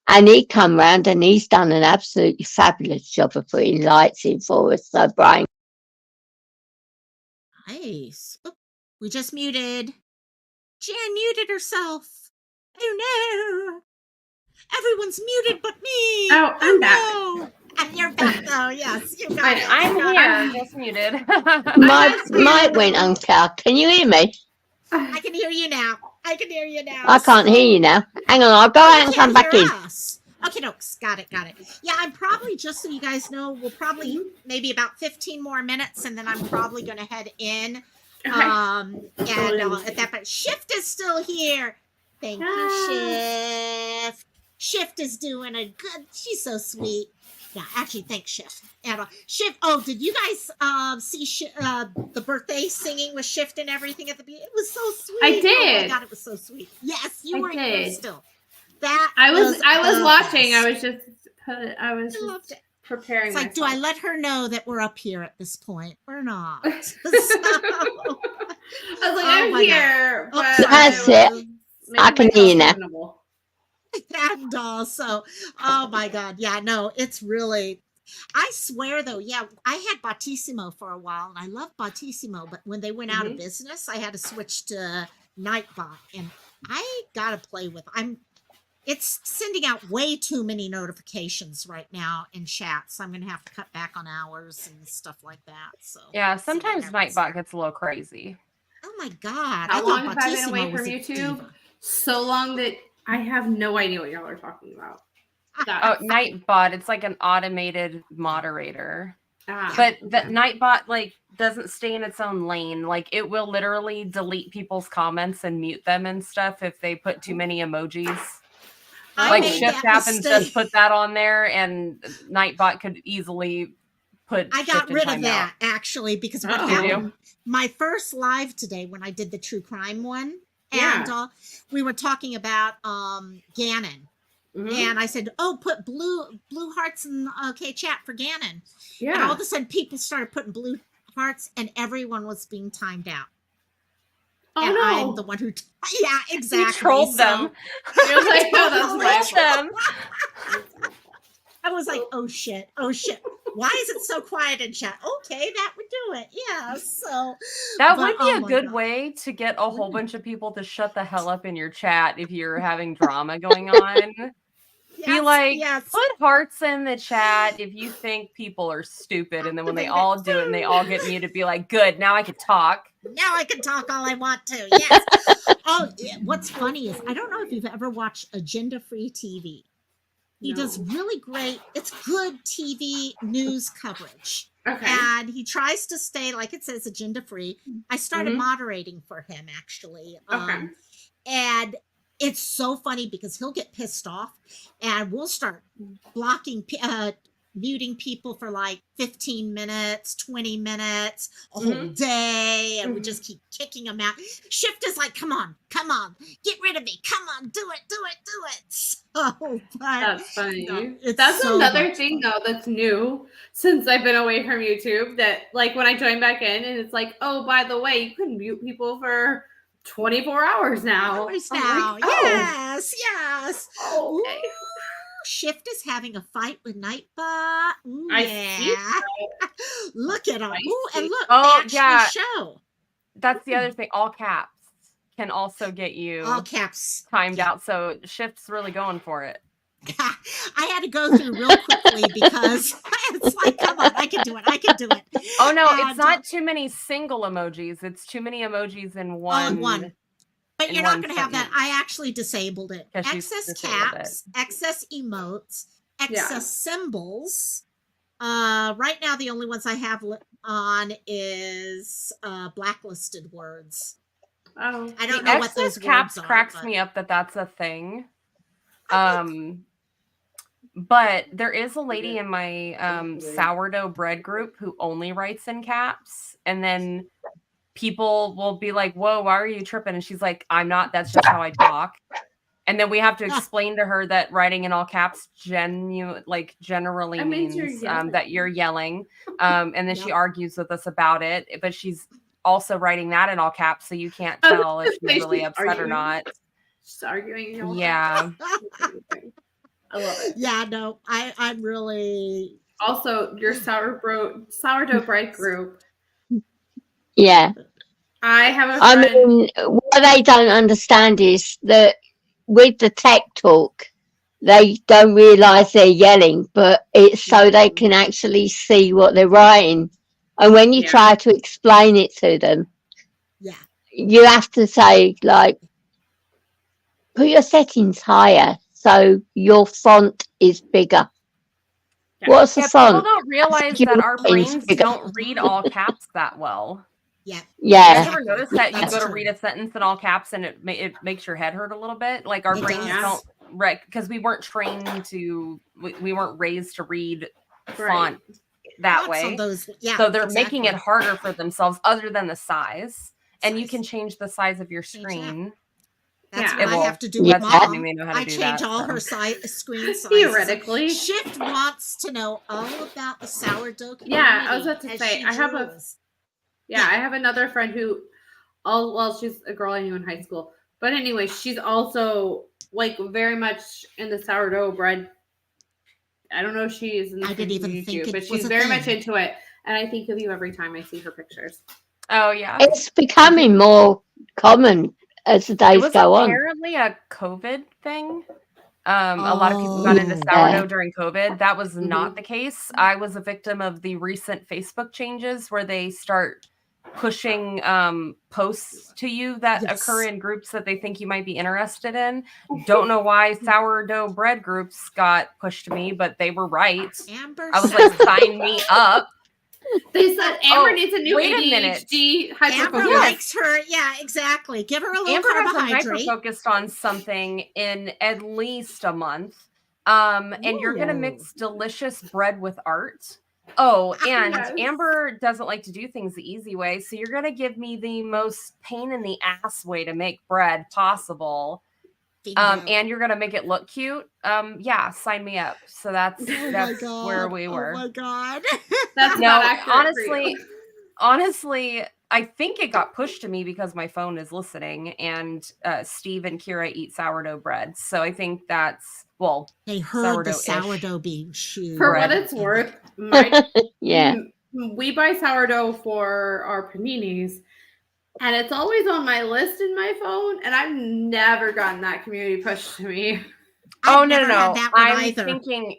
And he come round and he's done an absolutely fabulous job of putting lights in for us. So, Brian. Nice. Oh, we just muted. Jan muted herself. Oh, no. Everyone's muted but me. Oh, I'm back. And you're back, though. Yes, you got it. I'm here. I'm just muted. My mic went uncut. Can you hear me? I can hear you now. I can't hear you now. Hang on, I'll go out and come back in. Okay, no, got it. Yeah, I'm probably, just so you guys know, we'll probably maybe about 15 more minutes, and then I'm probably going to head in. And at that point, Shift is still here. Thank you, Shift. Shift is doing a good. She's so sweet. Yeah, actually, thanks, Shift. And Shift. Oh, did you guys see the birthday singing with Shift and everything at the beginning? It was so sweet. I did. Oh my god, it was so sweet. Yes, you were here still. That I was watching. best. I was loved it. preparing. It's like, do I let her know that we're up here at this point or not? So, I was like, I'm my here, God. but That's it. I can hear now. And also, oh my god, yeah, no, it's really. I swear though, yeah, I had Battissimo for a while, and I loved Battissimo, but when they went out of business, I had to switch to Nightbot, and I gotta play with. It's sending out way too many notifications right now in chat, so I'm gonna have to cut back on hours and stuff like that. So Yeah, sometimes Nightbot gets a little crazy. oh my god, How long have I been Battissimo away was from a YouTube? diva. So long that I have no idea what y'all are talking about. Oh, Nightbot, it's like an automated moderator. Ah, But the Nightbot like doesn't stay in its own lane. Like it will literally delete people's comments and mute them and stuff if they put too many emojis. Like Shift happens to put that on there, and Nightbot could easily put. I got Shift in rid of timeout. that actually, because what happened? My first live today when I did the true crime one, and we were talking about Gannon. And I said, "Oh, put blue hearts in chat for Gannon." Yeah. And all of a sudden, people started putting blue hearts, and everyone was being timed out. Oh and no! I'm the one who, yeah, exactly. You trolled them. You're like, oh, that's them. I was like, oh shit. Why is it so quiet in chat? Okay, that would do it. Yeah. So that would be a good way to get a whole bunch of people to shut the hell up in your chat if you're having drama going on. Be like, put hearts in the chat if you think people are stupid, and then when they all do it and they all get muted, be like, good, now I can talk. Now I can talk all I want to. Yes. Oh, what's funny is I don't know if you've ever watched Agenda Free TV. He does really great. It's good TV news coverage. Okay. And he tries to stay, like it says, agenda free. I started moderating for him actually. Okay. And it's so funny because he'll get pissed off, and we'll start blocking, muting people for like 15 minutes, 20 minutes, a whole day, and we just keep kicking them out. Shift is like, come on, get rid of me, come on, do it. So, that's funny. No, that's so another thing though that's new since I've been away from YouTube. That like when I join back in, and it's like, oh, by the way, you can mute people for 24 hours now. Like, yes. Oh, okay. Ooh, Shift is having a fight with Nightbot. Ooh, See look at him. Ooh, and look, oh, they actually show. That's the other thing. All caps can also get you all caps timed out. So Shift's really going for it. I had to go through real quickly because it's like, come on, I can do it. Oh no, it's not too many single emojis. It's too many emojis in one. But you're not going to have that. I actually disabled it. Excess caps, excess emotes, excess symbols. Right now, the only ones I have on is blacklisted words. Oh, I don't know what those caps words cracks me up that's a thing. But there is a lady in my sourdough bread group who only writes in caps, and then people will be like, whoa, why are you tripping? And she's like, I'm not, that's just how I talk. And then we have to explain to her that writing in all caps generally means that you're yelling. And then she argues with us about it, but she's also writing that in all caps, so you can't tell if she's really upset or not. She's arguing in all caps. I love it. Yeah, no, I'm really... Also, your sourdough bread group. Yeah. I have a friend. I mean, what they don't understand is that with the tech talk, they don't realise they're yelling, but it's so they can actually see what they're writing. And when you try to explain it to them, you have to say, like, put your settings higher so your font is bigger. What's the Yeah, people font? don't realize Your that our writing's brains bigger. don't read all caps that well. Yeah. You guys Yeah. ever notice that you That's go to true. read a sentence in all caps and it makes your head hurt a little bit? Like our It brains does. don't because we weren't trained to we weren't raised to read Right. font that Lots way. of those. Yeah. So they're making it exactly. harder for themselves other than the size. And you Size. can change the size of your Change that. screen. That's Yeah. what I Well, have to do with that's Yeah. assuming mom. they know how to I do change that. all so. her screen sizes. Theoretically. Shift wants to know all about the sourdough community. Yeah, I was about to as say, she I have a draws. yeah, I have another friend who well, she's a girl I knew in high school. But anyway, she's also like very much in the sourdough bread. I don't know if she is in the I same didn't even community think too, it but was she's a very much thing. into it. And I think of you every time I see her pictures. Oh yeah. It's becoming more common as the It days was go on. apparently a COVID thing. A lot of people got into Oh. sourdough Yeah. during COVID. That was Mhm. not the case. I was a victim of the recent Facebook changes where they start pushing posts to you that Yes. occur in groups that they think you might be interested in. Don't know why sourdough bread groups got pushed to me, but they were right. Amber I was like, sourdough. sign me up. They said Amber Oh, needs a new wait a minute. ADHD Amber hyperfocus. likes her. Yeah, exactly. Give her a little Amber hasn't carbohydrate. hyper-focused on something in at least a month. And you're going to Ooh. mix delicious bread with art. Oh, and Yes. Amber doesn't like to do things the easy way. So you're going to give me the most pain in the ass way to make bread possible. Bingo. And you're going to make it look cute. Yeah, sign me up. So that's Oh my that's god. where we were. Oh my god. That's No, not accurate for you. honestly, I think it got pushed to me because my phone is listening and Steve and Kira eat sourdough bread. So I think that's, well, They heard the sourdough-ish. sourdough being chewed. For what bread. it's worth, my Yeah. we buy sourdough for our paninis, and it's always on my list in my phone, and I've never gotten that community push to me. Oh, I've no, never no, had no. that one I'm either. thinking,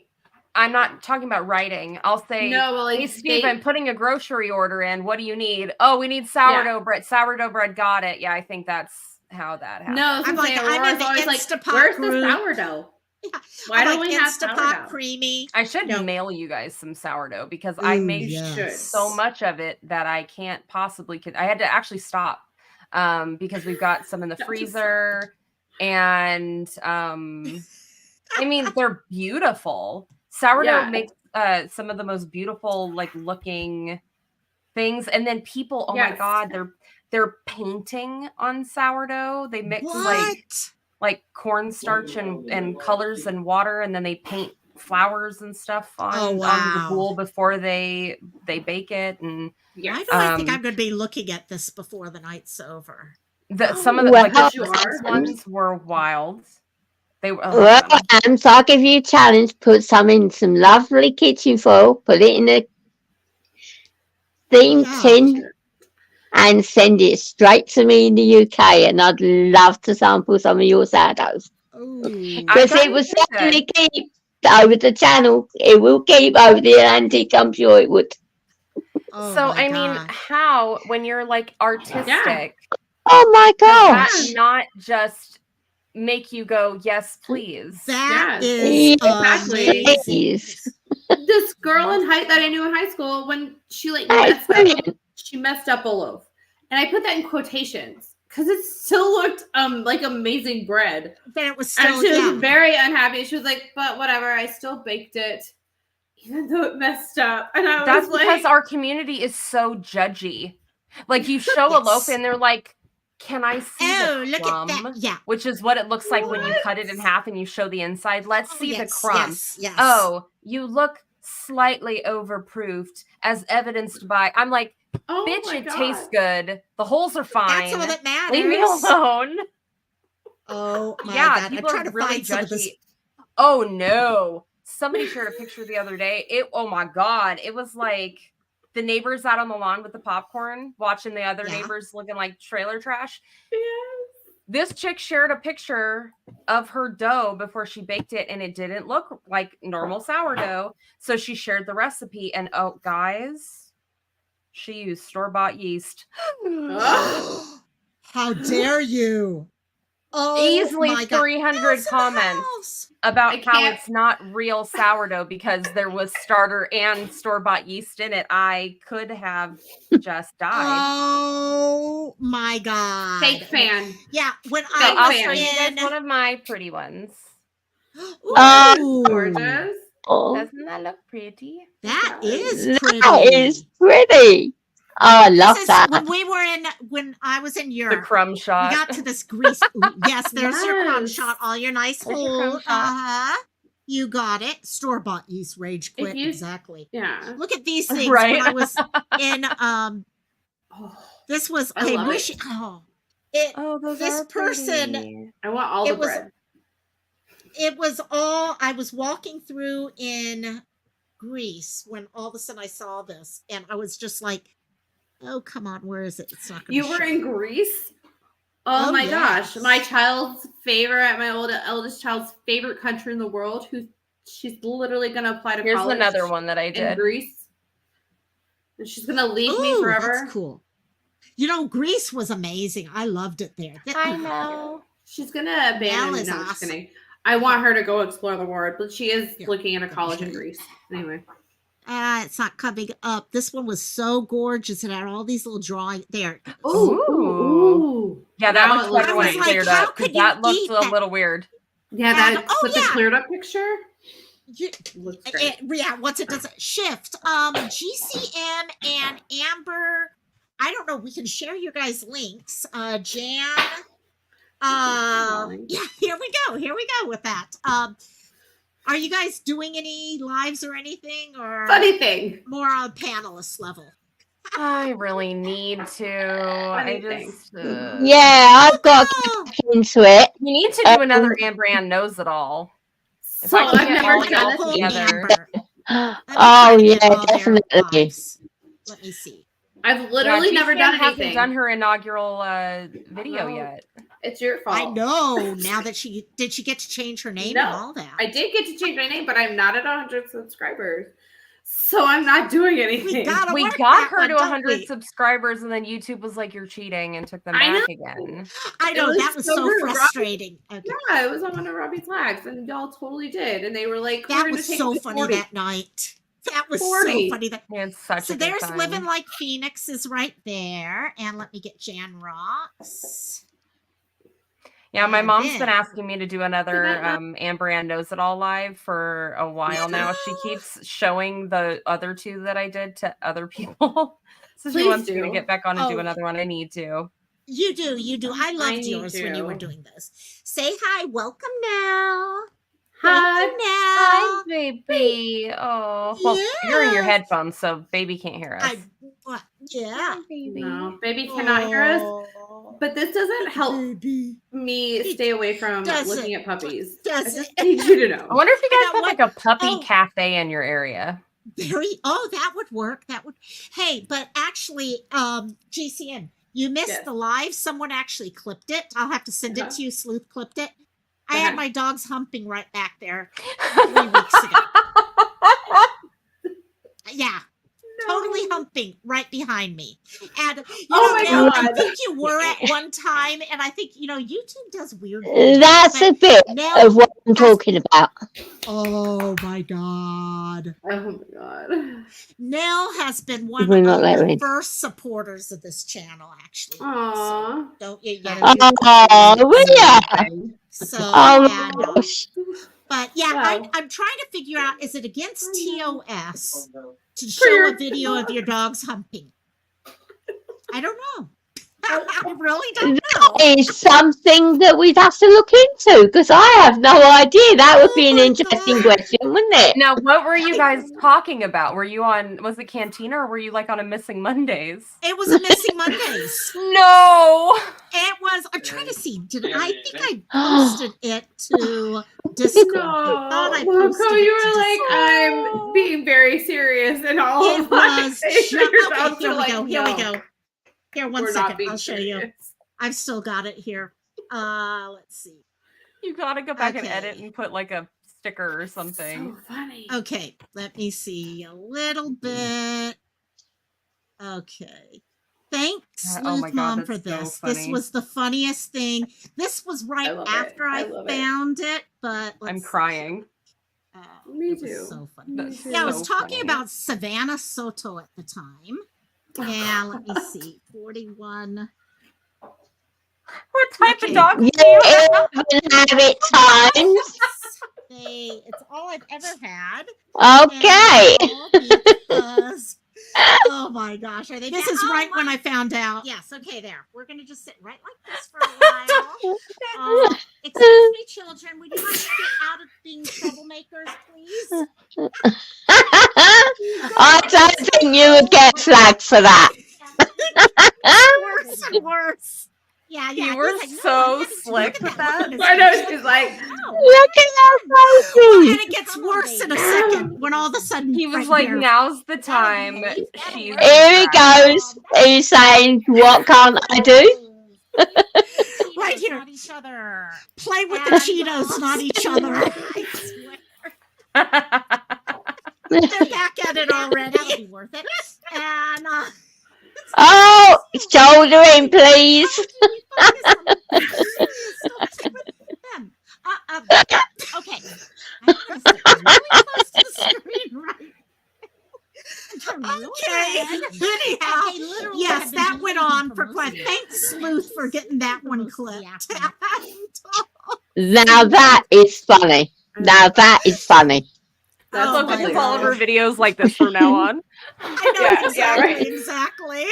I'm not talking about writing. I'll say, No, well, like hey, Steve, I'm putting a grocery order in. What do you need? Oh, we need sourdough bread. Sourdough bread. Got it. Yeah, I think that's how that happened. No, I'm like, I'm in Laura's the always like, Instapot where's group. the sourdough? Yeah. Why I'm don't like we have Instapot sourdough? creamy. creamy. I should No. mail you guys some sourdough because I Ooh, make yes. so much of it that I can't possibly. I had to actually stop because we've got some in the freezer, and I mean they're beautiful. Sourdough makes some of the most beautiful like looking things, and then people, oh my god, they're painting on sourdough. They mix like cornstarch and colors and water, and then they paint flowers and stuff on the bowl before they bake it. And why do I think I'm going to be looking at this before the night's over? Some of the like the Christmas ones were wild. They were. Well, so I'll give you a challenge. Put some in some lovely kitchen foil, put it in a steam tin, and send it straight to me in the UK. And I'd love to sample some of your sourdoughs. Because it will certainly keep over the channel. It will keep over the Atlantic. I'm sure it would. So I mean, how when you're like artistic? Oh my gosh! Does that not just make you go, yes, please? That is exactly. This girl in height that I knew in high school, when she like messed up a loaf, and I put that in quotations because it still looked like amazing bread. But it was and still she was very unhappy. She was like, "But whatever, I still baked it, even though it messed up." And I That's was because like, our community is so judgy. Like you show a loaf and they're like, can I see the crumb? Look at that. Yeah. Which is what it looks like when you cut it in half and you show the inside. Let's see the crumb. Yes. Oh, you look slightly overproofed as evidenced by, I'm like, bitch, it tastes good. The holes are fine. That's all that matters. Leave me alone. Oh my yeah, god. people I'm trying are to really find some of judgy. this. Oh no. Somebody shared a picture the other day. Oh my god. It was like the neighbors out on the lawn with the popcorn watching the other neighbors looking like trailer trash. Yes. This chick shared a picture of her dough before she baked it, and it didn't look like normal sourdough. So she shared the recipe, and oh, guys, she used store-bought yeast. How dare you? Oh, easily my God. 300 comments. about how it's not real sourdough because there was starter and store-bought yeast in it, I could have just died. Oh my god! Fake fan. Yeah, when So I I'll was show you guys in. one of my pretty ones. Gorgeous. Doesn't that look pretty? That is pretty. That is pretty. Oh, I love This is that. when I was in The Europe. crumb shot. We got to this Greece. Ooh, yes, there's your crumb Yes. shot. All your nice There's your whole. crumb shot. You got it. Store bought yeast rage If quit. you- Exactly. Yeah. Look at these things. Right. When I was in this was I I love wish it. Those this are person pretty. I want all the it was bread. it was all I was walking through in Greece when all of a sudden I saw this and I was just like, oh come on, where is it? It's not gonna You were show. in Greece? Oh, Oh, my yes. gosh. My child's favorite, my eldest child's favorite country in the world, who she's literally going to apply to Here's college another one that I in did. Greece. And she's going to leave me Ooh, forever. that's cool. You know, Greece was amazing. I loved it there. I know. She's going to abandon me. is No, I'm just awesome. kidding. I want her to go explore the world, but she is Yeah. looking at a college in Greece. Anyway. It's not coming up. This one was so gorgeous. It had all these little drawings there. Ooh. Yeah, that Now looks it looks better when nice. it's cleared how up. 'Cause could you that looks eat a that? little weird. Yeah, And- that oh, with the yeah. cleared up picture. You, Looks great. yeah, once it does it shift. GCN and Amber. I don't know. We can share your guys' links. Jan. Yeah, here we go. Here we go with that. Are you guys doing any lives or anything, or Funny thing. more on panelist level? I really need to. I thing. just. Yeah, I've got to get back into it. You need to do another Amber Knows It All. If So I can I've get never all done y'all this together. Oh yeah, definitely. Let me see. I've literally Yeah, never GCN done hasn't anything. done her inaugural video yet. It's your fault. I know. Now that she get to change her name No, and all that. I did get to change my name, but I'm not at 100 subscribers. So I'm not doing anything. We got her to 100 subscribers, and then YouTube was like, "You're cheating," and took them I know. back again. I know, that was so rude. frustrating. Okay. Yeah, it was on one of Robbie's lives, and y'all totally did. And they were like, That "We're was gonna take so it to funny 40." that night. That was 40. so funny. That It's such so a good there's time. Living Like Phoenix is right there. And let me get Jan Rocks. Yeah, my And mom's then- been asking me to do another Amber Ann Knows It All live for a while now. She keeps showing the other two that I did to other people. So she Please wants me to do. get back on and do Oh. another one. I need to. You do. I loved need yours when you were to. doing this. Say hi. Welcome now. Hi. Thank you now. Hi, baby. Oh, well, you're in your Yes. headphones, so baby can't hear us. Yeah. No, baby cannot hear us. Oh, But this doesn't help baby. me stay away from doesn't. looking at puppies. I Doesn't. just need you to know. I wonder if you You guys know have like a puppy Oh. cafe in your area. That would work. That would. Hey, but actually, GCN, you missed Yes. the live. Someone actually clipped it. I'll have to send it Uh-huh. to you. Sleuth clipped it. I Okay. had my dogs humping right back there 3 weeks ago. Yeah. Totally humping right behind me. And Oh my Nell, I God. think you were at one time, and I think YouTube does weird things. That's a but bit Nell of what I'm has- talking about. Oh my God. Oh my god. Nell has been one We're of not let the her. first supporters of this channel, actually. Aww. Don't you? Oh, will ya? So, Oh and, my gosh. but yeah, Wow. I'm trying to figure out, is it against TOS to For show your a video of your dogs humping? I don't know. I really don't know. That is something that we'd have to look into because I have no idea. That would be an Oh my interesting God. question, wouldn't it? Now, what were you guys talking about? Were you on, was it Cantina or were you like on a Missing Mondays? It was a Missing Mondays. No! It was, I'm trying to see, I think I posted it to Discord. No, I thought I Loco, posted you it to were like, Discord. I'm being very serious, and all It of my was face ju- and your okay, dogs here are we like, go. Here we no, go. Here, one we're not second. being I'll show you. serious. I've still got it here. Let's see. You gotta go back and Okay. edit and put like a sticker or something. So funny. Okay, let me see a little bit. Okay. Thank Oh Sleuth my God, Mom for that's so this. This funny. was the funniest thing. This was right love after it. I I love it. found it, but I'm let's crying. Me it was too. so funny. That's Yeah, I was so talking funny. about Savannah Soto at the time. And let me see, 41. What type of Okay. dog You do you have? even have it times. It's all I've ever had. Okay. And all because, oh my gosh, are they? This is right when I found out. Yes, okay, there. We're gonna just sit right like this for a while. Excuse me, children. Would you like to get out of being troublemakers, please? I don't think you would get flagged for that. Worse and worse. Yeah, You he's were like, no, so look slick at with that. that. Look at I his know, face. she's like, Look at that Well, face. and it gets worse in a second when all of a sudden He was right like, here. now's the time. She's Here he goes. He's saying, what can't I do? Right here. Not each other. Play with the Cheetos, not each other. I swear. They're back at it already. That'll be worth it. And Oh, shouldering, please. them. Okay. I'm gonna sit really close to the screen, right? Okay. Anyhow, yes, that went on for quite. Thanks, Sleuth, for getting that one clipped. Now that is funny. Now that is funny. That's Oh Look my at all of God. her videos like this from now on. I know Yeah, exactly, right. exactly.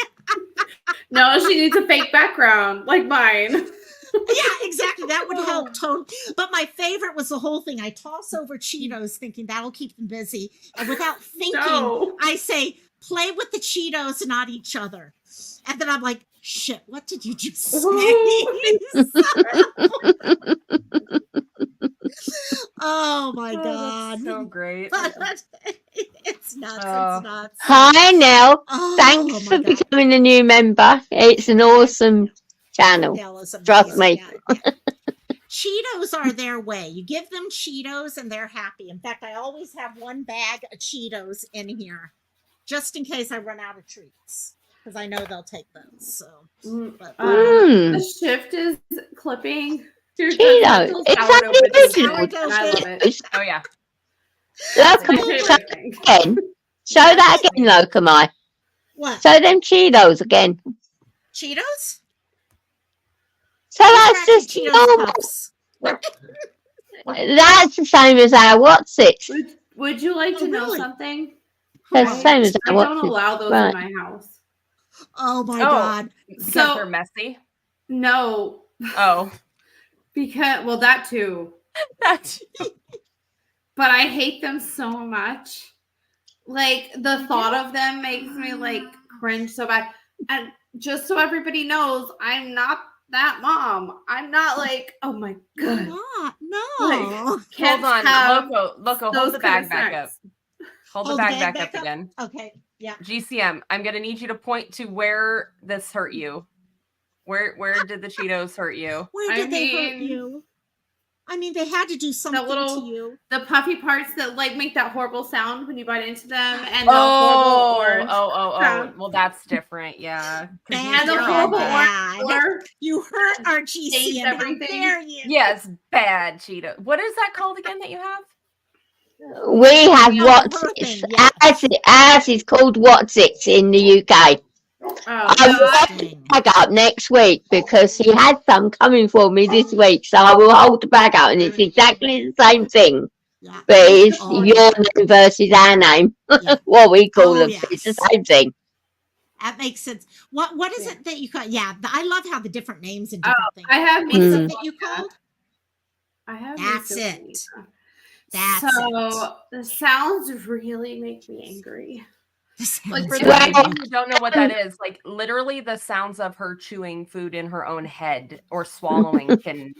No, she needs a fake background like mine. Yeah, exactly. That would help totally. But my favorite was the whole thing. I toss over Cheetos thinking that'll keep them busy. And without thinking, No. I say, play with the Cheetos, not each other. And then I'm like, shit, what did you just say? Oh my God. So great. It's nuts. Oh. It's nuts. Hi, Nell. Oh, Thanks my for God. becoming a new member. It's an awesome channel. Nell is Trust amazing. me. Yeah. Cheetos are their way. You give them Cheetos and they're happy. In fact, I always have one bag of Cheetos in here just in case I run out of treats because I know they'll take those. So, but, The shift is clipping. Dude, Cheetos. It's sourdough like and I love it. Oh yeah. Lokomai, show favorite that thing. again. Show that again, Lokomai. what? Show them Cheetos again. Cheetos? So These are that's actually just Cheetos normal. puffs. That's the same as our what's it. Would you like to Oh, know really? something? That's the same as I our don't what's it. allow those Right. in my house. Oh my Oh. God. Because So- they're messy. No, Oh. because well, that too. That's But I hate them so much. Like the thought of them makes me like cringe so bad. And just so everybody knows, I'm not that mom. I'm not like, oh my god. Not, no. Like, kids hold on, have Loco, those hold the bag kind of back up. snacks. Hold the bag back up again. Okay. Yeah. GCM, I'm gonna need you to point to where this hurt you. Where did the Cheetos hurt you? Where I did they hurt mean, you? I mean, they had to do something little- to you. the puffy parts that like make that horrible sound when you bite into them, and the Oh, horrible orange. sound. well, that's different. Yeah. 'Cause And the you're all horrible bad. orange color. You hurt our Stains GCM. How everything. dare you? Yes, bad Cheeto. What is that called again that you have? We have Oh, what's her it. thing, yes. Ours is called what's it in the UK. Oh, I will have to Interesting. bag up next week because he had some coming for me this week, so I will hold the bag up, and it's exactly the same thing, Yeah. but it's Oh, your yeah. name versus our name. Yeah. What we call Oh, them, yes. it's the same thing. That makes sense. What is it that you call? Yeah, I love how the different names and Oh, different things. I have What's miso it that you called? I have That's miso it. pizza. That's So the sounds really make me angry. it. Like, For for those Well- of you who don't know what that is, like literally the sounds of her chewing food in her own head or swallowing can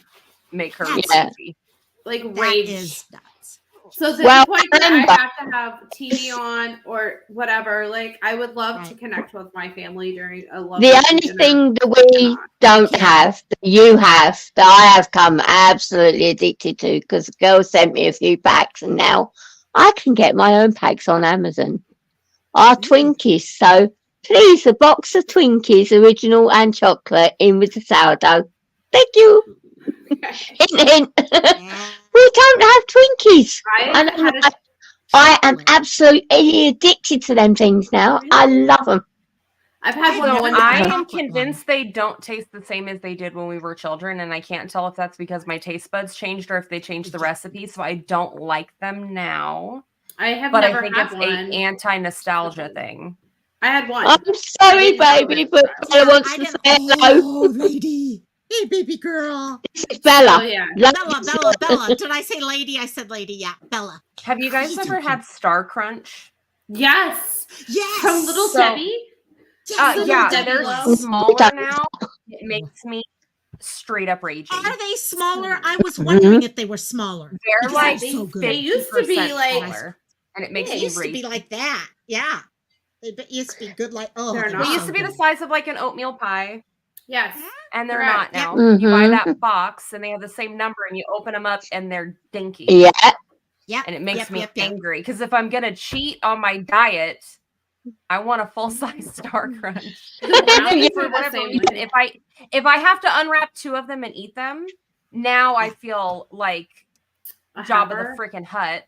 make her Yeah. crazy. Like That rage. is nuts. So the Well, point that I remember- have to have TV on or whatever, like I would love to Right. connect with my family during a lovely The only dinner. thing that we don't have, that you have, that I have come absolutely addicted to, because the girl sent me a few packs, and now I can get my own packs on Amazon, are Twinkies. So Please, a box of Twinkies, original and chocolate, in with the sourdough. Thank you. Hint, hint. We don't have Twinkies. And I am absolutely addicted to them things now. I love them. I've had one. I am convinced they don't taste the same as they did when we were children, and I can't tell if that's because my taste buds changed or if they changed the recipe, so I don't like them now. I have but never I think had it's one. an anti-nostalgia thing. I had one. I'm sorry, baby, but Bella wants to say hello. Oh, lady. Hey, baby girl. This is Bella. Oh, yeah. Bella. Did I say lady? I said lady. Yeah, Bella. Have you guys ever had Star Crunch? Yes. Yes. From Little Debbie? Yeah, Debbie they're Loaf. smaller now. It makes me straight up raging. Are they smaller? I was wondering if they were smaller. They're Because like they're so good. They used to be 50% like, smaller, and it makes They me used to rage. be like that. Yeah. They used to be good like, oh. They're they They were used so to be the good. size of like an oatmeal pie, yes. and they're Correct. not now. You buy Mhm. that box, and they have the same number, and you open them up, and they're dinky. Yeah. Yeah. And it makes me angry because if I'm gonna cheat on my diet, I want a full size Star Crunch. And then for whatever reason, if I have to unwrap 2 of them and eat them, now I feel like Jabba the freaking Hutt.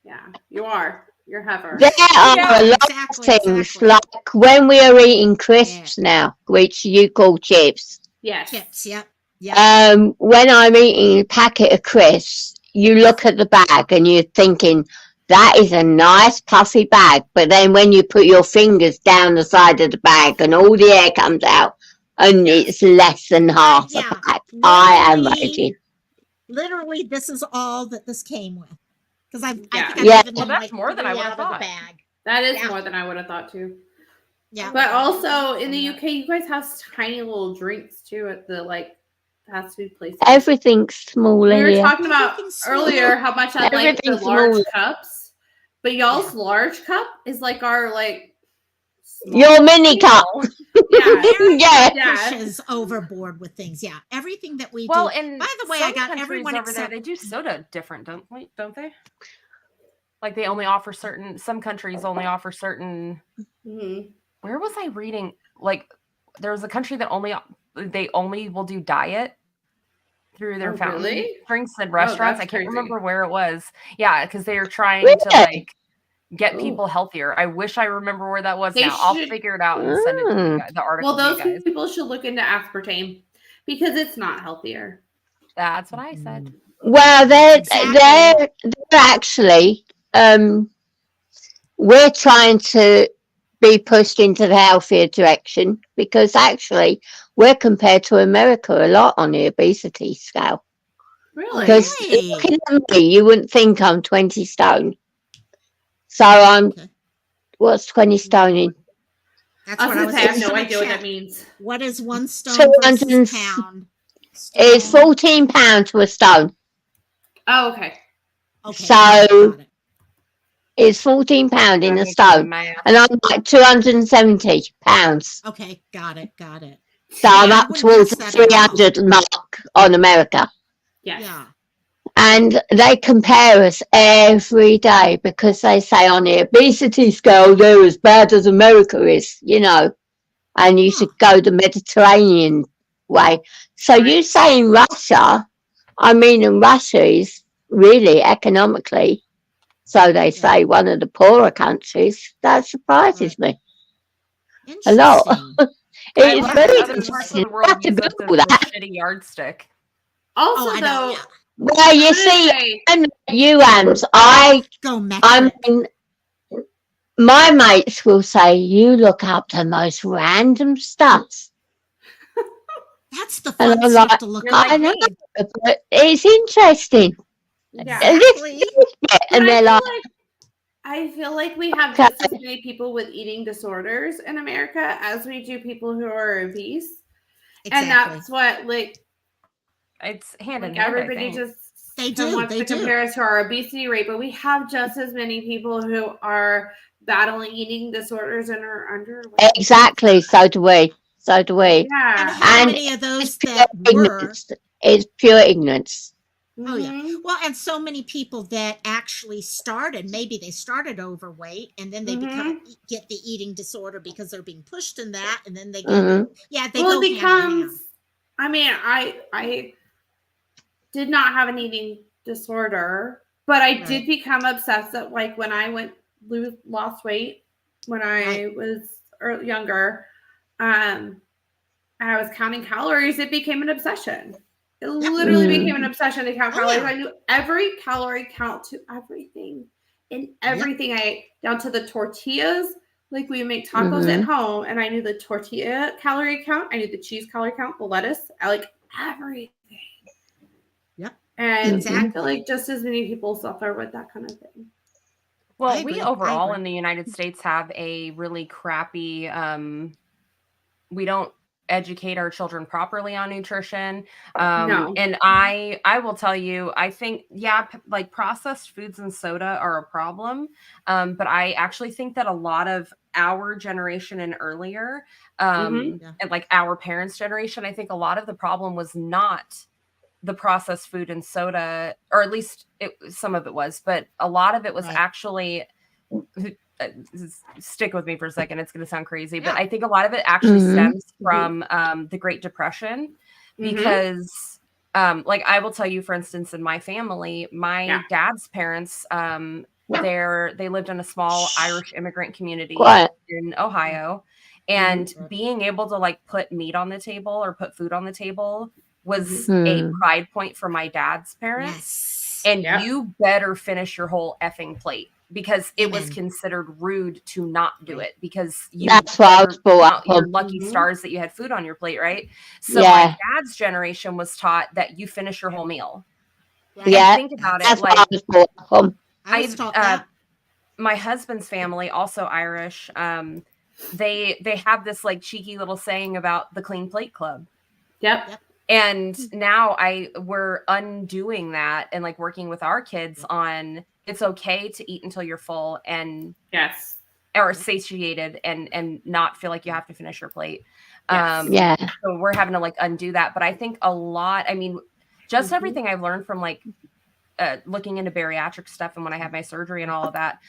Yeah, you are. You're heifer. There are a lot of things, like when we are eating crisps now, which you call chips. Yes. Chips, yeah. When I'm eating a packet of crisps, you look at the bag and you're thinking, that is a nice puffy bag. But then when you put your fingers down the side of the bag and all the air comes out and it's less than half a bag, I am raging. Literally, this is all that this came with. Because I think I've Yeah. given Well, them that's like more than I 3 would have out of the thought. bag. That is more than I would have thought too. Yeah. But also in the UK, you guys have tiny little drinks too at the like fast food places. Everything's smaller We were here. talking about earlier how much I like the Everything's large smaller. cups, but y'all's large cup is like our like Your mini cup. Yeah. Yeah. Pushes overboard with things. Yeah. Everything that we Well, do. and By the way, some I got countries everyone over there. except They do soda different, don't they? Like they only offer certain. Some countries only offer certain. Mm-hmm. Where was I reading? Like there was a country that only will do diet through their fountain drinks and restaurants. I that's can't crazy. remember where it was. Yeah, because they are trying Really? to like get people healthier. I wish I remember where that was They now. I'll should- figure it out and send it to you guys, the article. Well, to those you guys. people should look into aspartame because it's not healthier. That's what I said. Well, they're actually we're trying to be pushed into the healthier direction because actually we're compared to America a lot on the obesity scale. Really? Because looking at me, you wouldn't think I'm 20 stone. So I'm what's 20 stone in? That's I what was I gonna was say, I have just no gonna idea what that check. means. What is 1 stone 200 versus pound? It's 14 pounds to a stone. Oh, okay. Okay. So it's 14 pound in a stone, and I'm like 270 pounds. Okay, got it. So I'm I up wouldn't towards the guess that at all. 300 mark on America. Yes. Yeah. And they compare us every day because they say on the obesity scale they're as bad as America is, you know, and you should go the Mediterranean way. So you say in Russia, I mean, in Russia is really economically, so they say, one of the poorer countries. That surprises me a lot. I It's love very that other parts of interesting. the world You have to use us Google as that. a shitty yardstick. Also, I know, though, Well, you see, I'm like you, Ams. I mean, my mates will say, you look up the most random stuff. That's the And fun I'm stuff like, to look I up. know, but it's interesting. Yeah. And But they're like, I feel like we have just as many people with eating disorders in America as we do people who are obese. And that's what, like, it's hand in like hand. everybody I think. just wants to compare us to our obesity rate, but we have just as many people who are battling eating disorders and are underweight. exactly. So do we. Yeah. And how many of those pure that were? ignorance. It's pure ignorance. Oh yeah. Mhm. Well, and so many people that actually started, maybe they started overweight and then they Mhm. get the eating disorder because they're being pushed in that, and then they get, Mhm. yeah, they Well, go it hand in hand. becomes. I mean, I did not have an eating disorder, but I did Right. become obsessed. At, like when I lost weight when Right. I was younger, and I was counting calories. It became an obsession. It Yep. literally became an obsession to count Oh calories. yeah. I knew every calorie count to everything, and Yep. everything I ate, down to the tortillas. Like we would make tacos at Mhm. home, and I knew the tortilla calorie count. I knew the cheese calorie count, the lettuce. I like everything. Yep. And I feel Exactly. like just as many people suffer with that kind of thing. Well, I we agree. I overall agree. in the United States have a really crappy we don't educate our children properly on nutrition. No. And I will tell you, I think like processed foods and soda are a problem. But I actually think that a lot of our generation and earlier, Mhm. Yeah. and like our parents' generation, I think a lot of the problem was not the processed food and soda, or at least some of it was, but a lot of it was Right. actually stick with me for a second. It's going to sound crazy, but Yeah. I think a lot of it actually Mhm. stems from the Great Depression, because like I will tell you, for instance, in my family, my Yeah. dad's parents, they lived in a small Irish immigrant community Quiet. in Ohio, and being able to like put meat on the table or put food on the table was a Hmm. pride point for my dad's parents. Yes. And Yep. you better finish your whole effing plate, because it was Amen. considered rude to not do Right. it, because you That's what I was better brought count up your on. lucky Mhm. stars that you had food on your plate, right? So my Yeah. dad's generation was taught that you finish your whole meal. Right. And Yeah. think about it, That's That's what I like was brought up on. I was I've taught that. my husband's family, also Irish, they have this like cheeky little saying about the clean plate club. Yep. Yep. And now we're undoing that and like working with our kids on it's okay to eat until you're full and Yes. or satiated and not feel like you have to finish your plate. Yes. Yeah. So we're having to like undo that. But I think a lot, I mean, just everything I've learned from like looking into bariatric stuff and when I had my surgery and all of that,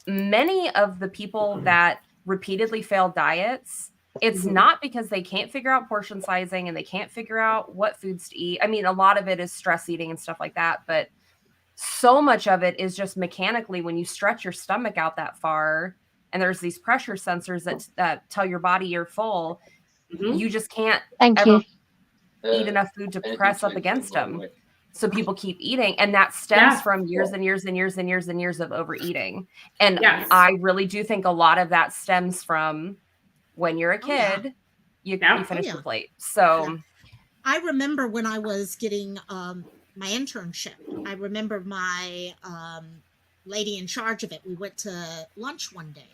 many of the people that repeatedly fail diets, it's not because they can't figure out portion sizing and they can't figure out what foods to eat. I mean, a lot of it is stress eating and stuff like that, but so much of it is just mechanically when you stretch your stomach out that far and there's these pressure sensors that tell your body you're full, you just can't Thank ever you. eat enough food to press up against them. So people keep eating, and that stems Yeah. from years and years and years and years and years of overeating. And Yes. I really do think a lot of that stems from when you're a Oh yeah. kid, you Yeah. finish Oh, your yeah. plate. So I remember when I was getting my internship. I remember my lady in charge of it. We went to lunch one day,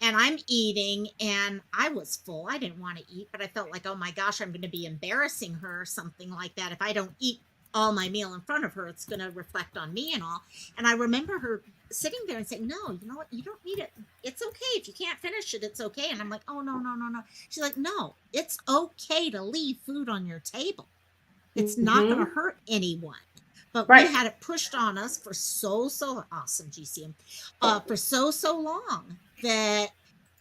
and I'm eating, and I was full. I didn't want to eat, but I felt like, oh my gosh, I'm going to be embarrassing her or something like that. If I don't eat all my meal in front of her, it's going to reflect on me and all. And I remember her sitting there and saying, no, you know what? You don't need it. It's okay. If you can't finish it, it's okay. And I'm like, oh, no, no, no, no. She's like, no, it's okay to leave food on your table. It's not going to hurt anyone. But Right. we had it pushed on us for so awesome, GCM, for so long that,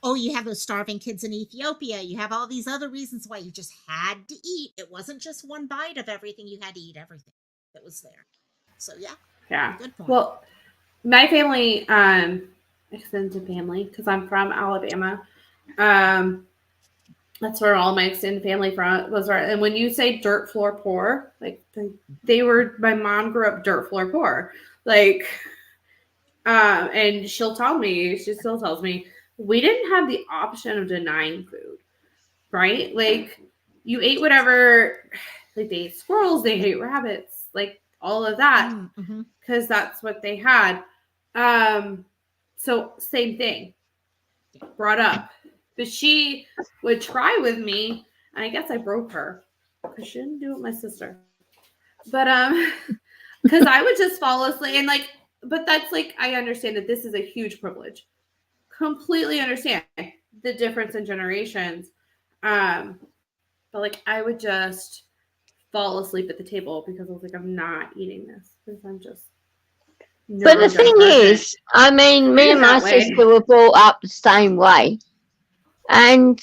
oh, you have those starving kids in Ethiopia. You have all these other reasons why you just had to eat. It wasn't just one bite of everything. You had to eat everything that was there. So yeah. Yeah. Good point. Well, my family, extended family, because I'm from Alabama. That's where all my extended family was. Right. And when you say dirt floor poor, like my mom grew up dirt floor poor. Like, and she still tells me, we didn't have the option of denying food, right? Like, you ate whatever, like they ate squirrels, they ate rabbits, like all of that, because that's what they had. So same thing, brought up. But she would try with me, and I guess I broke her because she didn't do it with my sister. But because I would just fall asleep and like, but that's like, I understand that this is a huge privilege. Completely understand the difference in generations. But like I would just fall asleep at the table because I was like, I'm not eating this because I'm just But the thing neurodivergent. is, I mean, me You're and my that way. sister were brought up the same way. And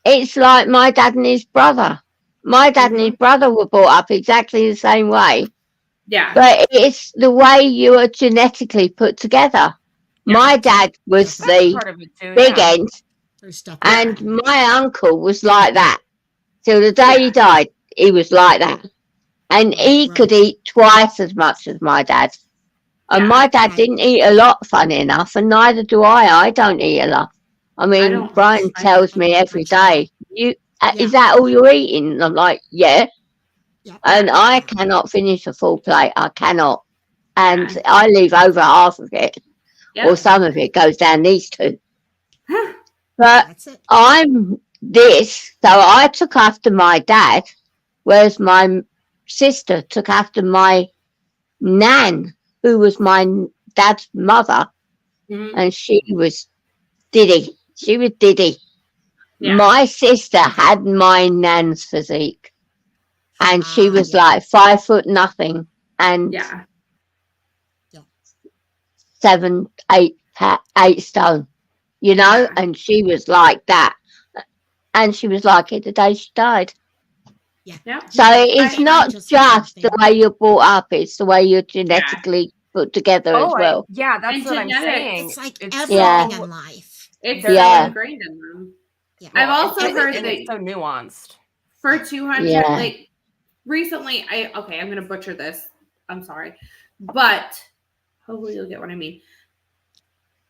it's like my dad and his brother. My dad and his brother were brought up exactly the same way. Yeah. But it's the way you are genetically put together. My dad was That's the part of it too, big yeah. end, There's stuff. and my uncle was like that. Till the day he died, he was like that. And he could eat twice as much as my dad. And my dad didn't eat a lot, funny enough, and neither do I. I don't eat a lot. I mean, don't- Brian tells me every day, is that all you're eating? And I'm like, yeah. And I cannot finish a full plate. I cannot. And I leave over half of it. Or some of it goes down these two. But I'm this, so I took after my dad, whereas my sister took after my nan, who was my dad's mother, and she was Diddy. She was Diddy. Yeah. My sister had my nan's physique, and she was like 5 foot nothing, and 7, 8, 8 stone, you know, and she was like that, and she was like it the day she died. So it's not just the way you're brought up; it's the way you're genetically put together as well. Yeah, that's And what I'm genetics. saying. It's like It's everything so- in life. It's They're- so Yeah. ingrained in them. Yeah. I've Well, also and heard and that it's so nuanced. for 200, Yeah. like recently, I'm going to butcher this. I'm sorry. But hopefully you'll get what I mean.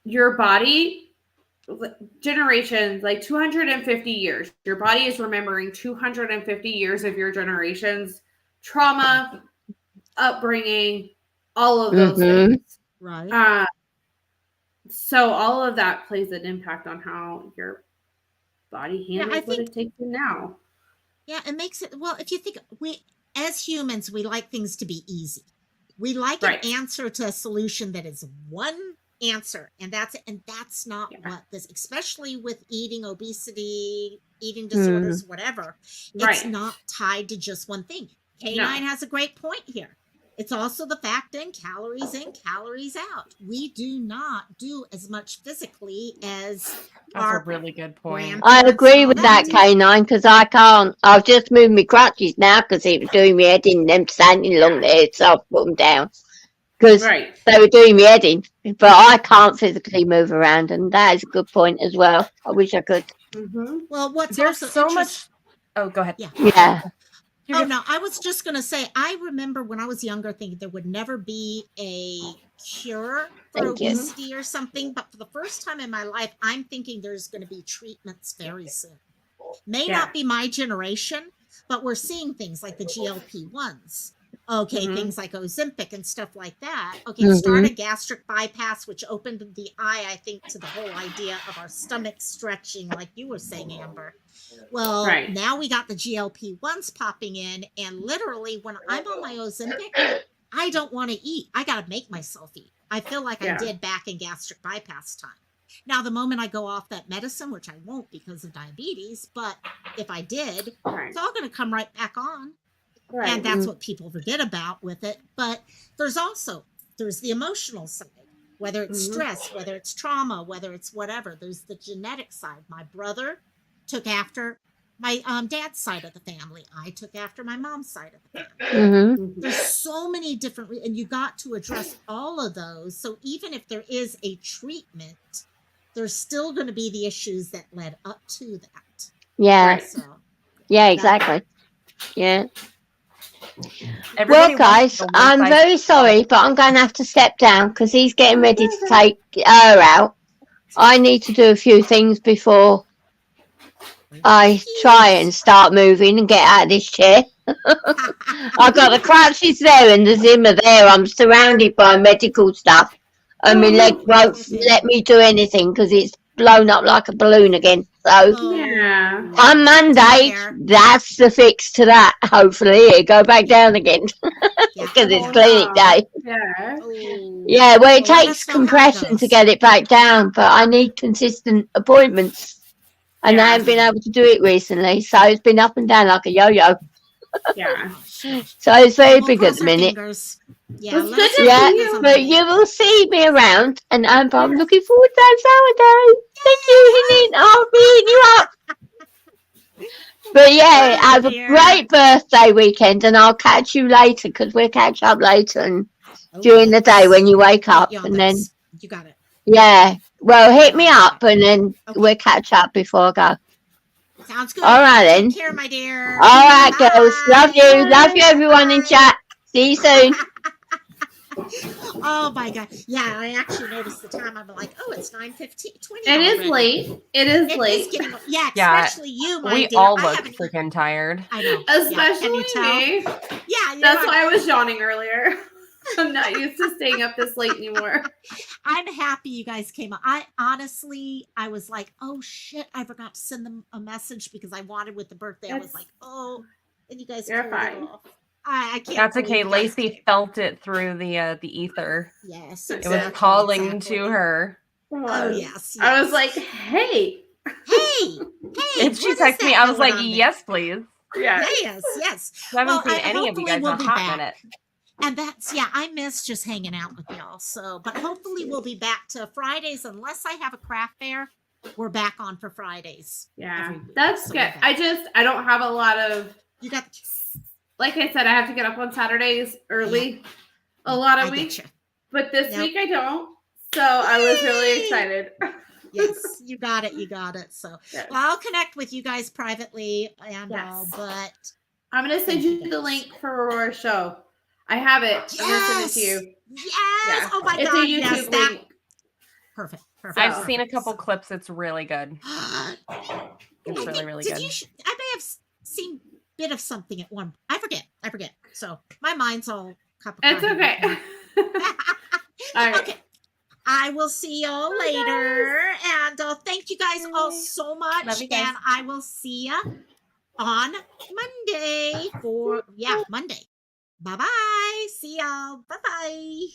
Your body, generations, like 250 years, your body is remembering 250 years of your generation's trauma, upbringing, all of those things. Right. So all of that plays an impact on how your body handles what it takes in now. Yeah, it makes it, well, if you think, we, as humans, we like things to be easy. We like an answer to a solution that is one answer, and that's it. And that's not what this, especially with eating, obesity, eating disorders, whatever. It's not tied to just one thing. K9 has a great point here. It's also the fact in, calories out. We do not do as much physically as That's our a really good point. I agree with that, K9, because I can't. I've just moved my crutches now because it was doing me head in, them standing along there, so I've put them down because they were doing me head in. But I can't physically move around, and that is a good point as well. I wish I could. Well, what's There's also so much. Oh, go ahead. Yeah. Oh, no, I was just going to say, I remember when I was younger thinking there would never be a cure for Thank you. obesity or something. But for the first time in my life, I'm thinking there's going to be treatments very soon. May not be my generation, but we're seeing things like the GLP-1s. Okay, things like Ozempic and stuff like that. Okay, start a gastric bypass, which opened the eye, I think, to the whole idea of our stomach stretching, like you were saying, Amber. Well, now we got the GLP-1s popping in, and literally when I'm on my Ozempic, I don't want to eat. I got to make myself eat. I feel like I did back in gastric bypass time. Now, the moment I go off that medicine, which I won't because of diabetes, but if I did, it's all going to come right back on. And that's what people forget about with it. But there's the emotional side, whether it's stress, whether it's trauma, whether it's whatever. There's the genetic side. My brother took after my dad's side of the family. I took after my mom's side of the family. There's so many different, and you got to address all of those. So even if there is a treatment, there's still going to be the issues that led up to that. Yeah. So, yeah, exactly. Yeah. Everybody Well, guys, I'm very sorry, but I'm going to have to step down because he's getting ready to take her out. I need to do a few things before I try and start moving and get out of this chair. I've got the crutches there and the Zimmer there. I'm surrounded by medical stuff, and my leg won't let me do anything because it's blown up like a balloon again. So on Monday, that's the fix to that. Hopefully, it'll go back down again because it's clinic day. Yeah, well, it takes compression to get it back down, but I need consistent appointments. and I haven't been able to do it recently, so it's been up and down like a yo-yo. Yeah. So it's very We'll big at cross the our minute. fingers. Yeah, Well, it's let good us to know Yeah, how it see goes on you. but Monday. you will see me around, and I'm looking forward to that sourdough. Thank you, Henny. I'll be eating you up. But yeah, Love have you, a dear. great birthday weekend, and I'll catch you later because we'll catch up later and Oh, during the day when yes. you wake Great up, and then yoggers. You got it. yeah, well, hit me Got it. up, and then Okay. we'll catch up before I go. Sounds good. All right Take then. care, my dear. All right, girls. Love Bye. you. Love you, everyone in chat. See you soon. Oh my god. Yeah, I actually noticed the time. I'm like, oh, it's 9:15, 20 It is already. late. It is It late. is getting yeah, Yeah, especially you, my we dear. all I look haven't freaking tired. I know. Yeah. Can Especially you tell? me. Yeah, you're That's like, why I was yawning earlier. I'm not used to staying up this late anymore. I'm happy you guys came up. I honestly, I was like, oh shit, I forgot to send them a message because I wanted with the birthday. I was like, oh, and you guys You're carried it fine. off. I can't That's believe okay. you guys Lacey came. felt it through the ether. Yes, It was exactly. calling exactly. to her. Oh yes, I was yes. like, hey. Hey, And she what is texted me. that I was going like, on there? yes, please. Yeah. Yes, yes. I haven't Well, seen any of you hopefully guys we'll in a be hot back. minute. And that's I miss just hanging out with y'all. So, but hopefully we'll be back to Fridays unless I have a craft fair. We're back on for Fridays. Yeah, every week. that's So good. we're back. I don't have a lot of. You got Like I said, I have to get up on Saturdays early a lot of weeks. But this week I don't. So I was really excited. Yes, you got it. You got it. So, Yes. well, I'll connect with you guys privately and all, but I'm going to send you the link for Aurora's show. I have it. I'm going to send it to you. Yes. Yeah. Oh my It's God. a YouTube Yes, that. link. Perfect. I've seen a couple clips. It's really good. It's Hey, really, really did good. you? I may have seen a bit of something at one. I forget. So my mind's all It's okay. All right. Okay. I will see y'all later, and thank you guys all so much. Love you guys. And I will see ya on Monday for Monday. Bye bye. See y'all. Bye bye.